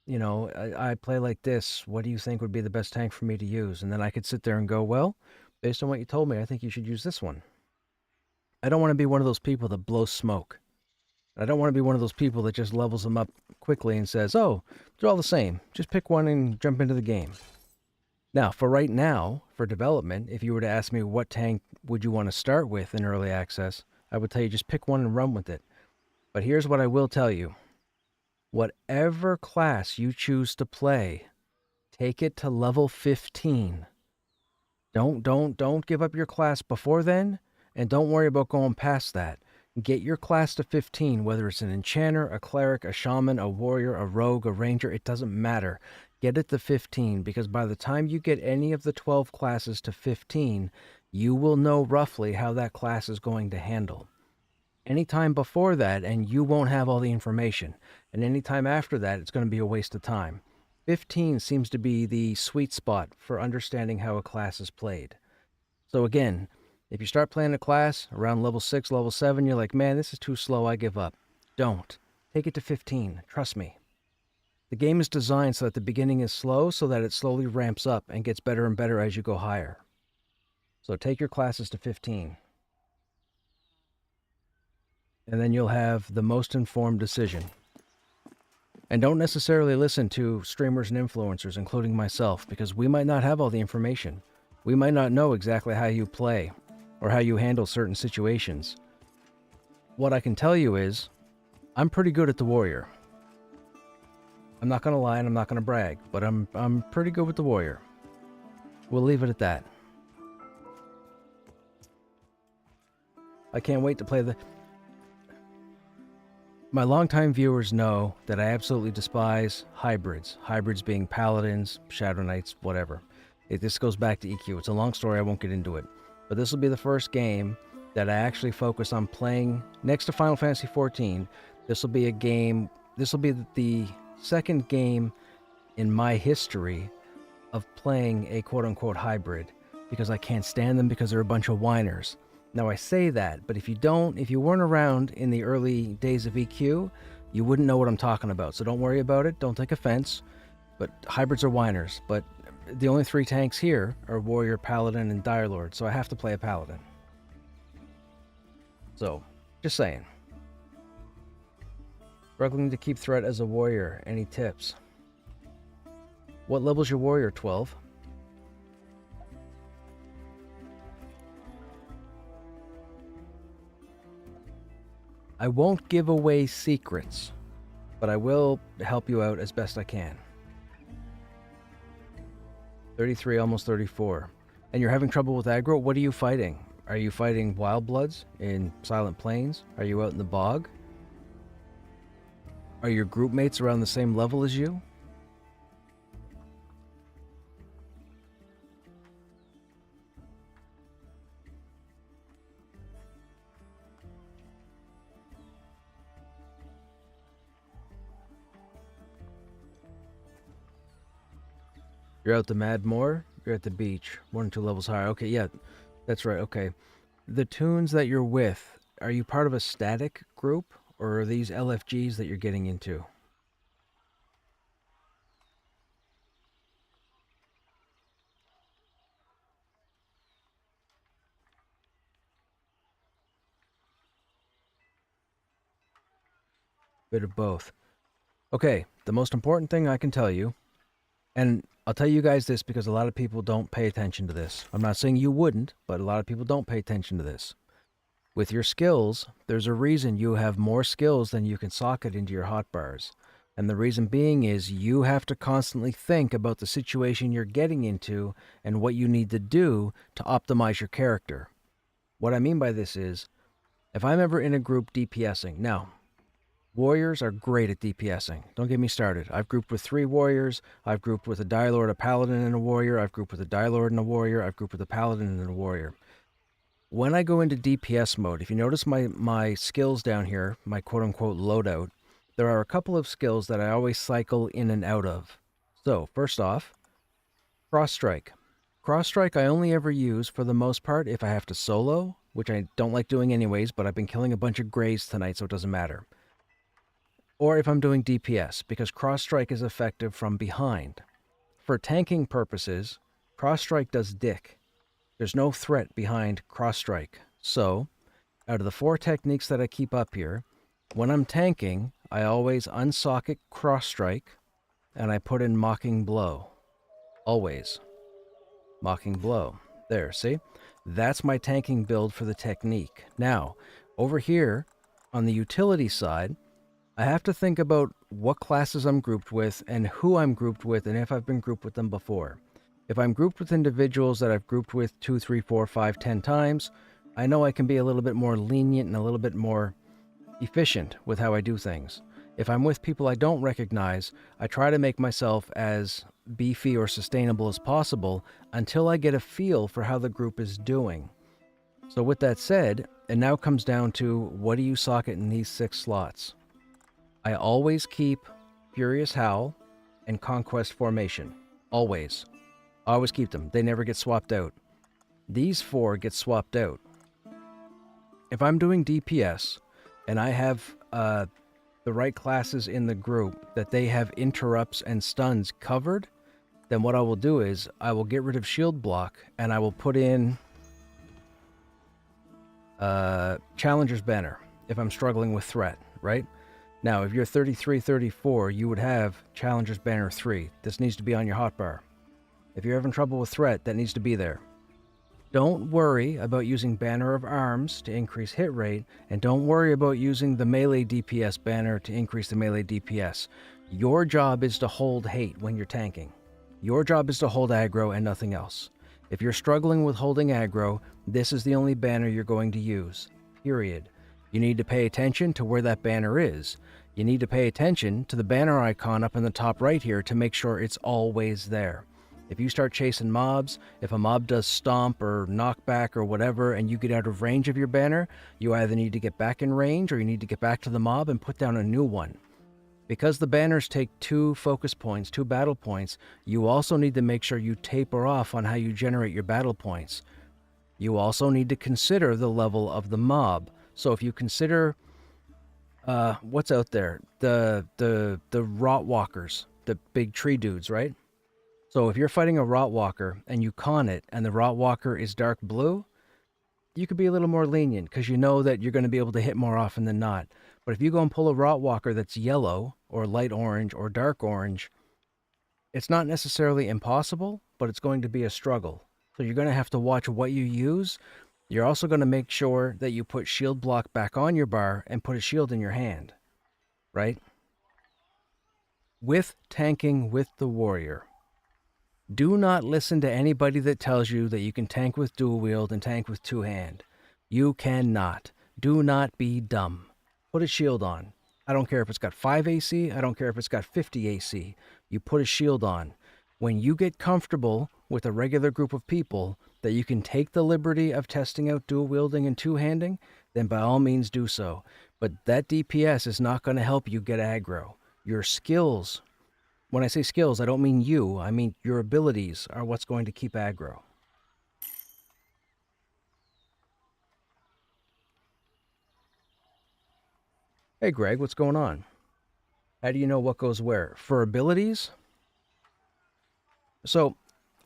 you know, I play like this. What do you think would be the best tank for me to use? And then I could sit there and go, well, based on what you told me, I think you should use this one. I don't want to be one of those people that blows smoke. I don't want to be one of those people that just levels them up quickly and says, oh, they're all the same. Just pick one and jump into the game. Now, for development, if you were to ask me what tank would you want to start with in early access, I would tell you just pick one and run with it. But here's what I will tell you. Whatever class you choose to play, take it to level 15. Don't give up your class before then, and don't worry about going past that. Get your class to 15, whether it's an enchanter, a cleric, a shaman, a warrior, a rogue, a ranger, it doesn't matter. Get it to 15, because by the time you get any of the 12 classes to 15, you will know roughly how that class is going to handle. Anytime before that, and you won't have all the information. And anytime after that, it's going to be a waste of time. 15 seems to be the sweet spot for understanding how a class is played. So again, if you start playing a class around level 6, level 7, you're like, man, this is too slow, I give up. Don't. Take it to 15. Trust me. The game is designed so that the beginning is slow, so that it slowly ramps up and gets better and better as you go higher. So take your classes to 15. And then you'll have the most informed decision. And don't necessarily listen to streamers and influencers, including myself, because we might not have all the information. We might not know exactly how you play, or how you handle certain situations. What I can tell you is, I'm pretty good at the warrior. I'm not going to lie and I'm not going to brag, but I'm pretty good with the warrior. We'll leave it at that. I can't wait to play the... My longtime viewers know that I absolutely despise hybrids. Hybrids being paladins, shadow knights, whatever. This goes back to EQ. It's a long story, I won't get into it. But this will be the first game that I actually focus on playing. Next to Final Fantasy XIV, this will be a game, this will be the second game in my history of playing a quote-unquote hybrid, because I can't stand them because they're a bunch of whiners. Now I say that, but if you weren't around in the early days of EQ, you wouldn't know what I'm talking about. So don't worry about it. Don't take offense. But hybrids are whiners. But the only 3 tanks here are Warrior, Paladin, and Dire Lord. So I have to play a Paladin. So, just saying. Struggling to keep threat as a warrior. Any tips? What level's your warrior? 12. I won't give away secrets, but I will help you out as best I can. 33, almost 34. And you're having trouble with aggro? What are you fighting? Are you fighting wild bloods in Silent Plains? Are you out in the bog? Are your group mates around the same level as you? You're out the Mad Moor? You're at the beach. 1 or 2 levels higher. Okay, yeah, that's right. Okay. The tunes that you're with, are you part of a static group? Or are these LFGs that you're getting into? Bit of both. Okay, the most important thing I can tell you, and I'll tell you guys this because a lot of people don't pay attention to this. I'm not saying you wouldn't, but a lot of people don't pay attention to this. With your skills, there's a reason you have more skills than you can socket into your hotbars. And the reason being is you have to constantly think about the situation you're getting into and what you need to do to optimize your character. What I mean by this is, if I'm ever in a group DPSing, now, warriors are great at DPSing. Don't get me started. I've grouped with 3 warriors. I've grouped with a Dire Lord, a Paladin, and a warrior. I've grouped with a Dire Lord and a warrior. I've grouped with a Paladin and a warrior. When I go into DPS mode, if you notice my skills down here, my quote-unquote loadout, there are a couple of skills that I always cycle in and out of. So, first off, Cross Strike. Cross Strike I only ever use, for the most part, if I have to solo, which I don't like doing anyways, but I've been killing a bunch of Greys tonight, so it doesn't matter. Or if I'm doing DPS, because Cross Strike is effective from behind. For tanking purposes, Cross Strike does dick. There's no threat behind Cross Strike. So, out of the 4 techniques that I keep up here, when I'm tanking, I always unsocket Cross Strike, and I put in Mocking Blow. Always. Mocking Blow. There, see? That's my tanking build for the technique. Now, over here, on the utility side, I have to think about what classes I'm grouped with, and who I'm grouped with, and if I've been grouped with them before. If I'm grouped with individuals that I've grouped with 2, 3, 4, 5, 10 times, I know I can be a little bit more lenient and a little bit more efficient with how I do things. If I'm with people I don't recognize, I try to make myself as beefy or sustainable as possible until I get a feel for how the group is doing. So with that said, it now comes down to, what do you socket in these 6 slots? I always keep Furious Howl and Conquest Formation. Always. I always keep them. They never get swapped out. These 4 get swapped out. If I'm doing DPS and I have the right classes in the group that they have interrupts and stuns covered, then what I will do is I will get rid of shield block and I will put in Challenger's Banner if I'm struggling with threat, right? Now, if you're 33, 34, you would have Challenger's Banner 3. This needs to be on your hotbar. If you're having trouble with threat, that needs to be there. Don't worry about using Banner of Arms to increase hit rate, and don't worry about using the melee DPS banner to increase the melee DPS. Your job is to hold hate when you're tanking. Your job is to hold aggro and nothing else. If you're struggling with holding aggro, this is the only banner you're going to use. Period. You need to pay attention to where that banner is. You need to pay attention to the banner icon up in the top right here to make sure it's always there. If you start chasing mobs, if a mob does stomp or knockback or whatever and you get out of range of your banner, you either need to get back in range or you need to get back to the mob and put down a new one. Because the banners take 2 focus points, 2 battle points, you also need to make sure you taper off on how you generate your battle points. You also need to consider the level of the mob. So if you consider what's out there, the rot walkers, the big tree dudes, right? So if you're fighting a rot walker and you con it and the rot walker is dark blue, you could be a little more lenient because you know that you're going to be able to hit more often than not. But if you go and pull a rot walker that's yellow or light orange or dark orange, it's not necessarily impossible, but it's going to be a struggle. So you're going to have to watch what you use. You're also going to make sure that you put shield block back on your bar and put a shield in your hand, right? With tanking with the warrior, do not listen to anybody that tells you that you can tank with dual wield and tank with two hand. You cannot. Do not be dumb. Put a shield on. I don't care if it's got 5 AC. I don't care if it's got 50 AC. You put a shield on. When you get comfortable with a regular group of people that you can take the liberty of testing out dual wielding and two-handing, then by all means do so. But that DPS is not going to help you get aggro. Your skills, when I say skills, I don't mean you. I mean your abilities are what's going to keep aggro. Hey, Greg, what's going on? How do you know what goes where? For abilities? So,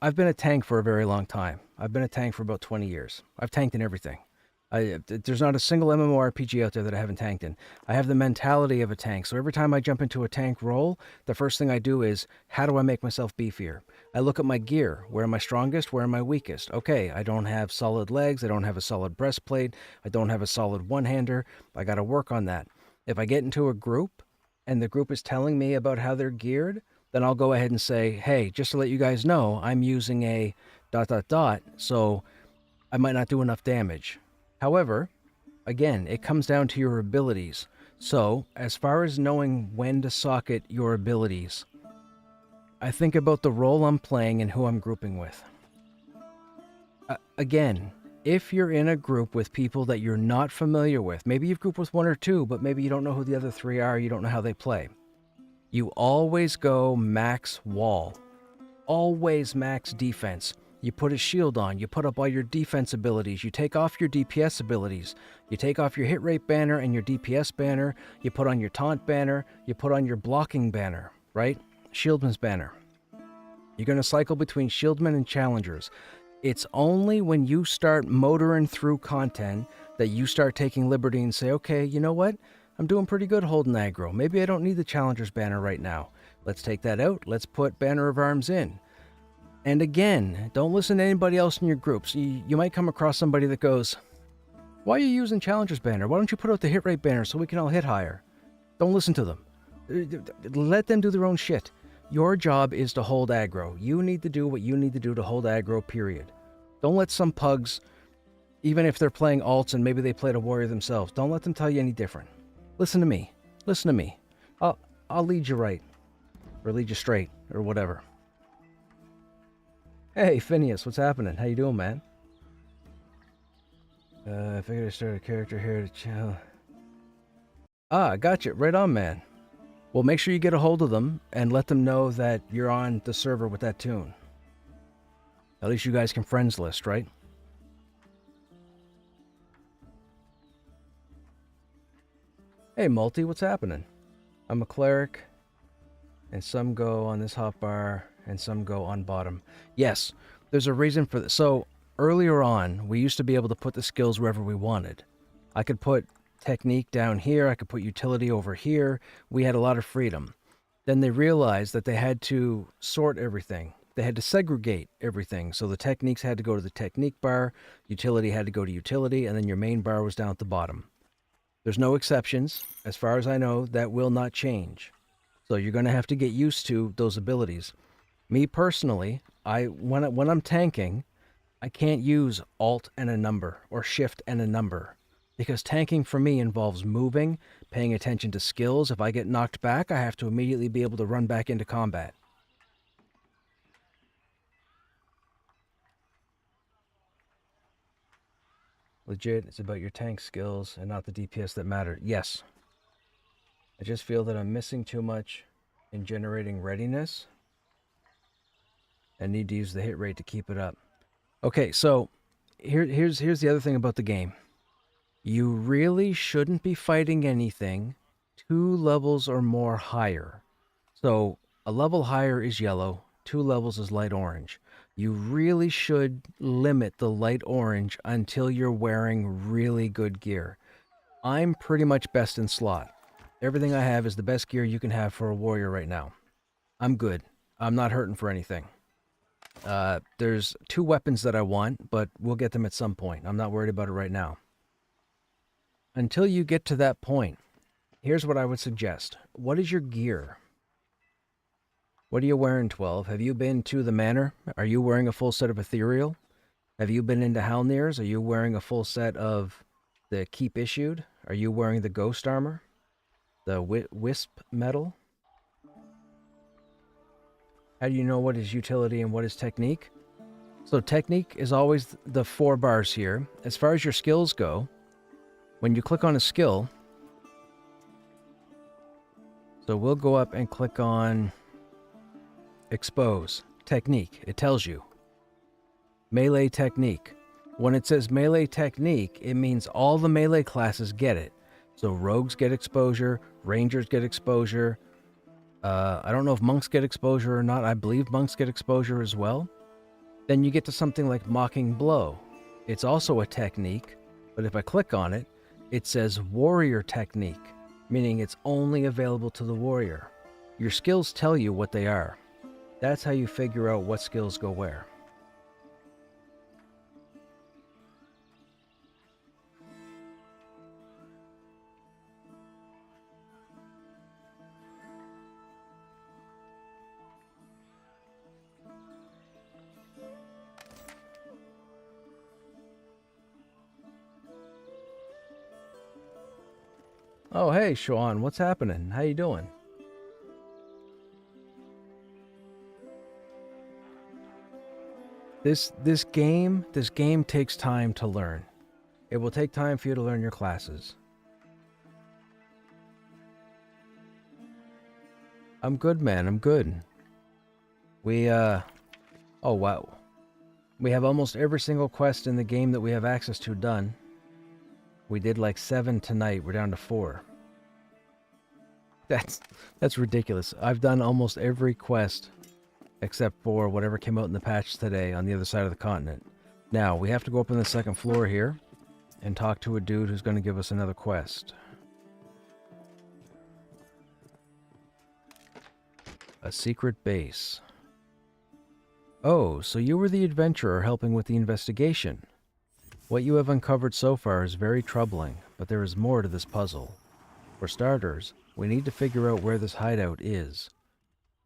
I've been a tank for a very long time. I've been a tank for about 20 years. I've tanked in everything. There's not a single MMORPG out there that I haven't tanked in. I have the mentality of a tank. So every time I jump into a tank role, the first thing I do is, how do I make myself beefier? I look at my gear. Where am I strongest? Where am I weakest? Okay, I don't have solid legs. I don't have a solid breastplate. I don't have a solid one-hander. I got to work on that. If I get into a group and the group is telling me about how they're geared, then I'll go ahead and say, hey, just to let you guys know, I'm using a ... so I might not do enough damage. However, again, it comes down to your abilities. So, as far as knowing when to socket your abilities, I think about the role I'm playing and who I'm grouping with. Again, if you're in a group with people that you're not familiar with, maybe you've grouped with one or two, but maybe you don't know who the other three are, you don't know how they play. You always go max wall. Always max defense. You put a shield on, you put up all your defense abilities, you take off your DPS abilities, you take off your hit rate banner and your DPS banner, you put on your taunt banner, you put on your blocking banner, right? Shieldman's banner. You're going to cycle between shieldmen and challengers. It's only when you start motoring through content that you start taking liberty and say, okay, you know what? I'm doing pretty good holding aggro. Maybe I don't need the challenger's banner right now. Let's take that out. Let's put banner of arms in. And again, don't listen to anybody else in your groups. You might come across somebody that goes, why are you using challenger's banner? Why don't you put out the hit rate banner so we can all hit higher? Don't listen to them. Let them do their own shit. Your job is to hold aggro. You need to do what you need to do to hold aggro, period. Don't let some pugs, even if they're playing alts and maybe they played a warrior themselves, don't let them tell you any different. Listen to me. Listen to me. I'll lead you right. Or lead you straight. Or whatever. Hey, Phineas, what's happening? How you doing, man? I figured I'd start a character here to chill. Ah, gotcha. Right on, man. Well, make sure you get a hold of them and let them know that you're on the server with that tune. At least you guys can friends list, right? Hey, Multi, what's happening? I'm a cleric, and some go on this hotbar, and some go on bottom. Yes, there's a reason for this. So, earlier on, we used to be able to put the skills wherever we wanted. I could put technique down here, I could put utility over here. We had a lot of freedom. Then they realized that they had to sort everything. They had to segregate everything. So the techniques had to go to the technique bar, utility had to go to utility, and then your main bar was down at the bottom. There's no exceptions. As far as I know, that will not change. So you're going to have to get used to those abilities. Me personally, when I'm tanking, I can't use Alt and a number or Shift and a number because tanking for me involves moving, paying attention to skills. If I get knocked back, I have to immediately be able to run back into combat. Legit, it's about your tank skills and not the DPS that matter. Yes. I just feel that I'm missing too much in generating readiness and need to use the hit rate to keep it up. Okay, so here's the other thing about the game. You really shouldn't be fighting anything 2 levels or more higher. So a level higher is yellow, 2 levels is light orange. You really should limit the light orange until you're wearing really good gear. I'm pretty much best in slot. Everything I have is the best gear you can have for a warrior right now. I'm good. I'm not hurting for anything. There's 2 weapons that I want, but we'll get them at some point. I'm not worried about it right now. Until you get to that point, here's what I would suggest. What is your gear? What are you wearing, 12? Have you been to the manor? Are you wearing a full set of ethereal? Have you been into Halnir's? Are you wearing a full set of the keep issued? Are you wearing the ghost armor? The wisp metal? How do you know what is utility and what is technique? So technique is always the 4 bars here. As far as your skills go, when you click on a skill, so we'll go up and click on expose, technique. It tells you. Melee technique. When it says melee technique, it means all the melee classes get it. So rogues get exposure, rangers get exposure. I don't know if monks get exposure or not. I believe monks get exposure as well. Then you get to something like mocking blow. It's also a technique, but if I click on it, it says warrior technique, meaning it's only available to the warrior. Your skills tell you what they are. That's how you figure out what skills go where. Oh, hey, Sean, what's happening? How you doing? This game takes time to learn. It will take time for you to learn your classes. I'm good, man. I'm good. Oh wow. We have almost every single quest in the game that we have access to done. We did like 7 tonight. We're down to 4. That's ridiculous. I've done almost every quest except for whatever came out in the patch today on the other side of the continent. Now, we have to go up on the 2nd floor here and talk to a dude who's going to give us another quest. A secret base. Oh, so you were the adventurer helping with the investigation. What you have uncovered so far is very troubling, but there is more to this puzzle. For starters, we need to figure out where this hideout is.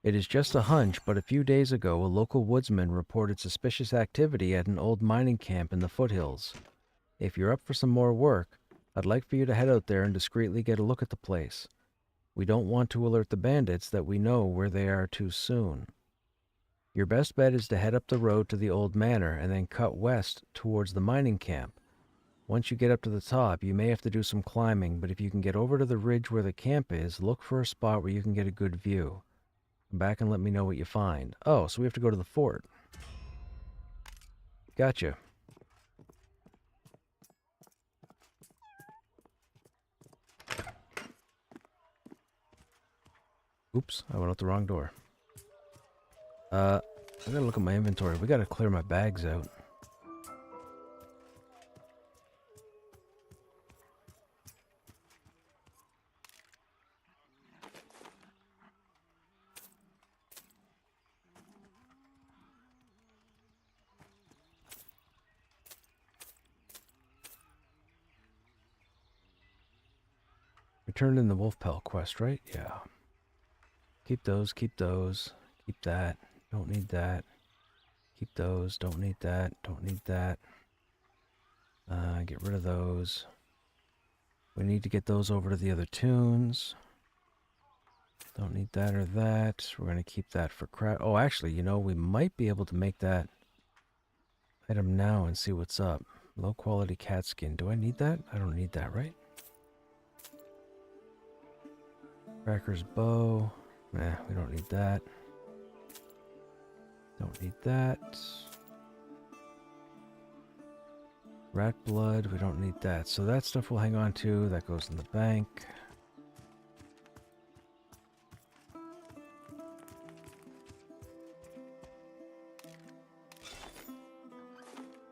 It is just a hunch, but a few days ago a local woodsman reported suspicious activity at an old mining camp in the foothills. If you're up for some more work, I'd like for you to head out there and discreetly get a look at the place. We don't want to alert the bandits that we know where they are too soon. Your best bet is to head up the road to the old manor and then cut west towards the mining camp. Once you get up to the top, you may have to do some climbing, but if you can get over to the ridge where the camp is, look for a spot where you can get a good view. Come back and let me know what you find. Oh, so we have to go to the fort. Gotcha. Oops, I went out the wrong door. I gotta look at my inventory. We gotta clear my bags out. We turned in the wolf pelt quest, right? Yeah. Keep those, keep those. Keep that. Don't need that. Keep those. Don't need that. Don't need that. Get rid of those. We need to get those over to the other tunes. Don't need that or that. We're going to keep that for crap. Oh, actually, you know, we might be able to make that item now and see what's up. Low quality cat skin. Do I need that? I don't need that, right? Cracker's bow. Nah, we don't need that. Don't need that. Rat blood, we don't need that. So that stuff we'll hang on to. That goes in the bank.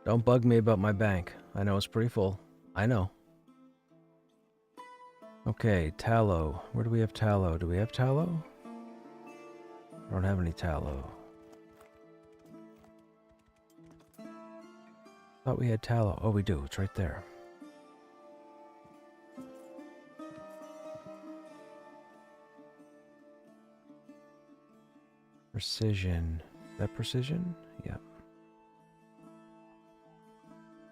Don't bug me about my bank. I know it's pretty full. I know. Okay, tallow. Where do we have tallow? Do we have tallow? I don't have any tallow. Thought we had tallow. Oh, we do. It's right there. Precision. Is that precision? Yep.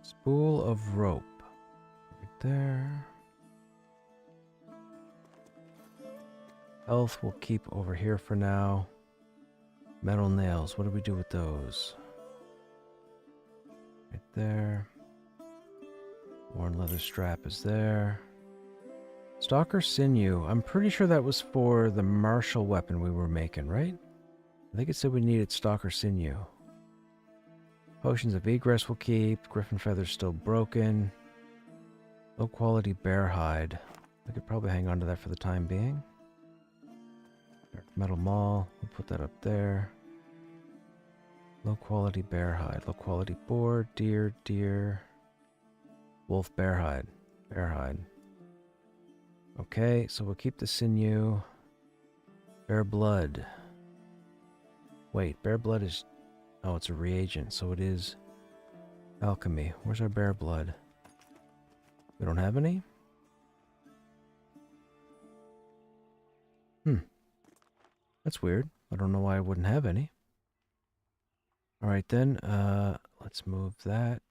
Spool of rope. Right there. Health we'll keep over here for now. Metal nails. What do we do with those? Right there. Worn leather strap is there. Stalker sinew. I'm pretty sure that was for the martial weapon we were making, right? I think it said we needed stalker sinew. Potions of egress we'll keep. Griffin feather's still broken. Low quality bear hide. I could probably hang on to that for the time being. Dark metal maul. We'll put that up there. Low quality bear hide. Low quality boar. Deer. Wolf bear hide. Bear hide. Okay, so we'll keep the sinew. Bear blood. Wait, bear blood is... Oh, it's a reagent, so it is alchemy. Where's our bear blood? We don't have any? That's weird. I don't know why I wouldn't have any. Alright then, let's move that.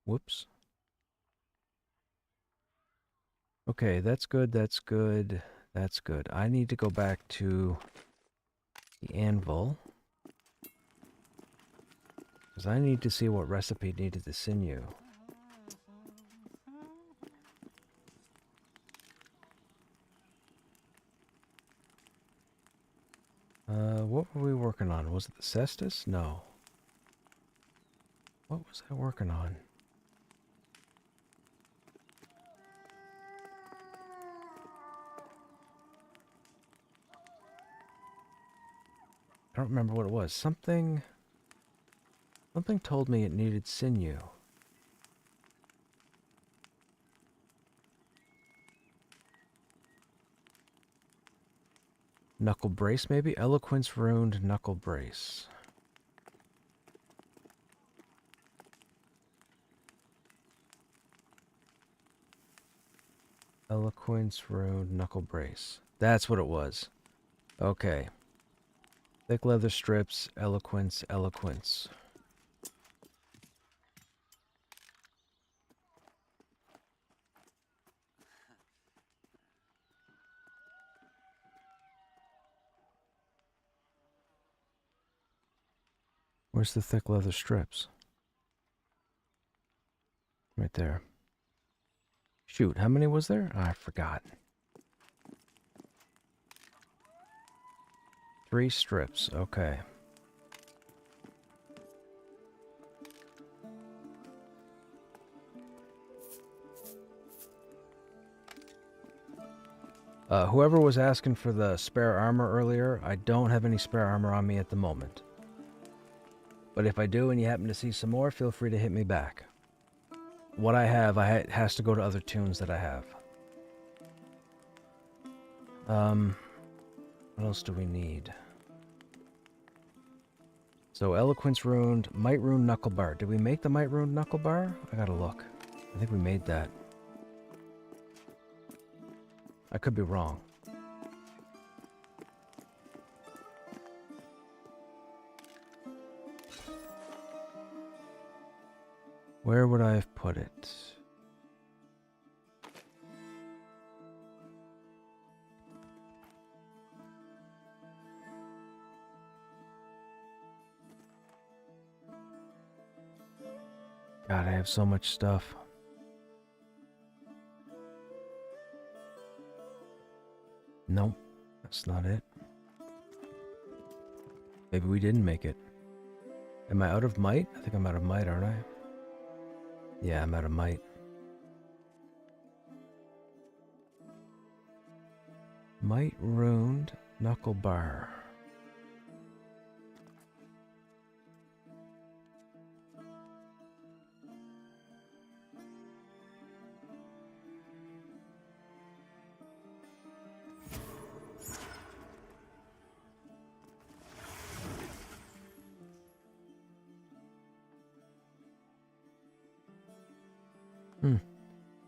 Whoops. Okay, that's good, that's good, that's good. I need to go back to the anvil. Because I need to see what recipe needed the sinew. What were we working on? Was it the cestus? No. What was I working on? I don't remember what it was. Something told me it needed sinew. Knuckle brace, maybe? Eloquence ruined knuckle brace. Eloquence ruined knuckle brace. That's what it was. Okay. Thick leather strips, eloquence. Where's the thick leather strips? Right there. Shoot, how many was there? I forgot. 3 strips, okay. Whoever was asking for the spare armor earlier, I don't have any spare armor on me at the moment. But if I do and you happen to see some more, feel free to hit me back. What I have, has to go to other tunes that I have. What else do we need? So, Eloquence Ruined, Might Ruined Knuckle Bar. Did we make the Might Ruined Knuckle Bar? I gotta look. I think we made that. I could be wrong. Where would I have put it? God, I have so much stuff. Nope, that's not it. Maybe we didn't make it. Am I out of might? I think I'm out of might, aren't I? Yeah, I'm out of might. Might ruined knuckle bar.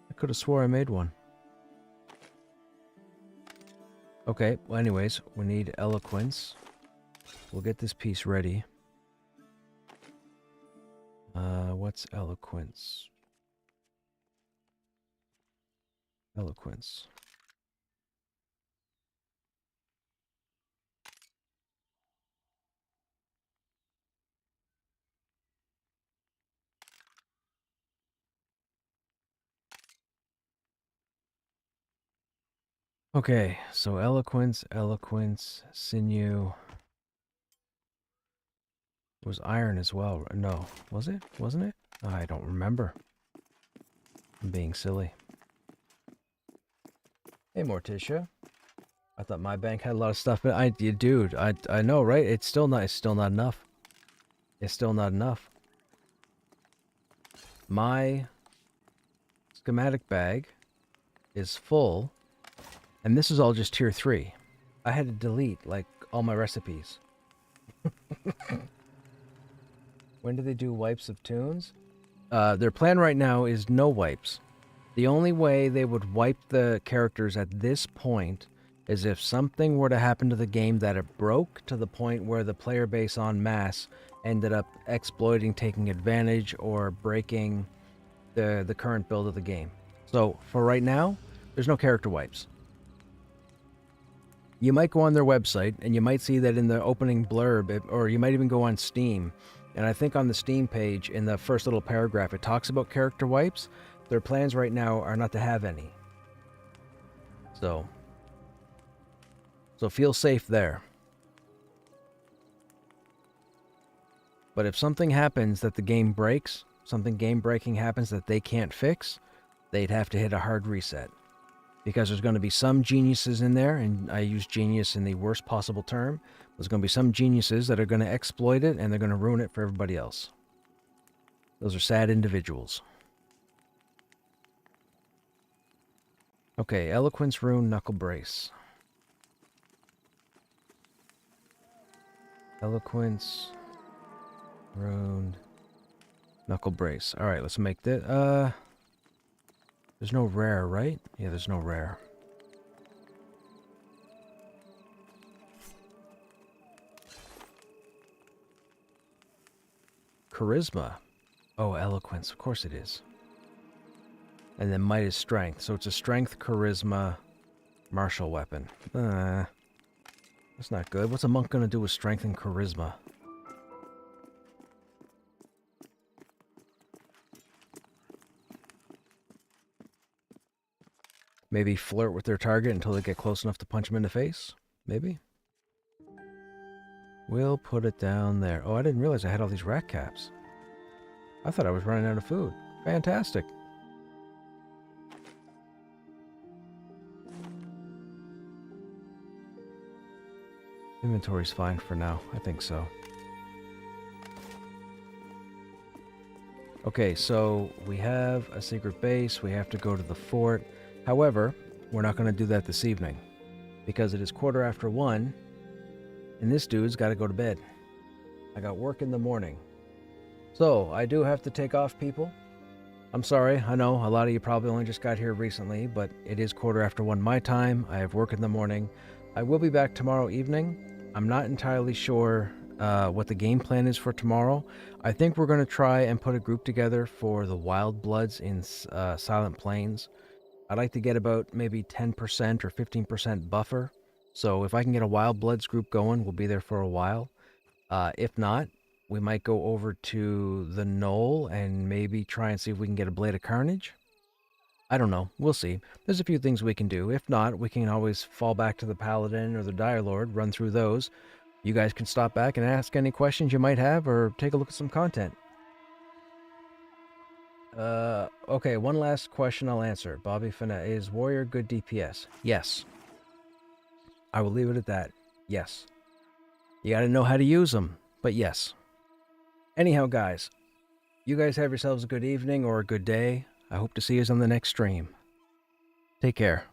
I could have swore I made one. Okay, well anyways, we need eloquence. We'll get this piece ready. What's eloquence? Eloquence. Okay, so eloquence, sinew. It was iron as well. No, was it? Wasn't it? I don't remember. I'm being silly. Hey, Morticia. I thought my bank had a lot of stuff. Dude, I know, right? It's still not enough. It's still not enough. My schematic bag is full, and this is all just tier 3. I had to delete, like, all my recipes. When do they do wipes of tunes? Their plan right now is no wipes. The only way they would wipe the characters at this point is if something were to happen to the game that it broke to the point where the player base en masse ended up exploiting, taking advantage, or breaking the current build of the game. So for right now, there's no character wipes. You might go on their website and you might see that in the opening blurb, or you might even go on Steam. And I think on the Steam page, in the first little paragraph, it talks about character wipes. Their plans right now are not to have any. So feel safe there. But if something happens that the game breaks, something game-breaking happens that they can't fix, they'd have to hit a hard reset. Because there's going to be some geniuses in there, and I use genius in the worst possible term. There's going to be some geniuses that are going to exploit it, and they're going to ruin it for everybody else. Those are sad individuals. Okay, Eloquence Rune Knuckle Brace. Eloquence Rune Knuckle Brace. Alright, let's make that. There's no rare, right? Yeah, there's no rare. Charisma. Oh, eloquence. Of course it is. And then might is strength. So it's a strength, charisma, martial weapon. That's not good. What's a monk gonna do with strength and charisma? Maybe flirt with their target until they get close enough to punch them in the face? Maybe? We'll put it down there. Oh, I didn't realize I had all these rat caps. I thought I was running out of food. Fantastic. Inventory's fine for now. I think so. Okay, so we have a secret base. We have to go to the fort. However, we're not going to do that this evening because it is 1:15, and this dude's got to go to bed. I got work in the morning. So, I do have to take off, people. I'm sorry, I know a lot of you probably only just got here recently, but it is 1:15 my time. I have work in the morning. I will be back tomorrow evening. I'm not entirely sure what the game plan is for tomorrow. I think we're going to try and put a group together for the Wild Bloods in Silent Plains. I'd like to get about maybe 10% or 15% buffer. So if I can get a Wild Bloods group going, we'll be there for a while. If not, we might go over to the Knoll and maybe try and see if we can get a Blade of Carnage. I don't know. We'll see. There's a few things we can do. If not, we can always fall back to the Paladin or the Dire Lord, run through those. You guys can stop back and ask any questions you might have or take a look at some content. Okay, one last question I'll answer. Bobby Finette, is Warrior good DPS? Yes. I will leave it at that. Yes. You gotta know how to use them, but yes. Anyhow, guys, you guys have yourselves a good evening or a good day. I hope to see you on the next stream. Take care.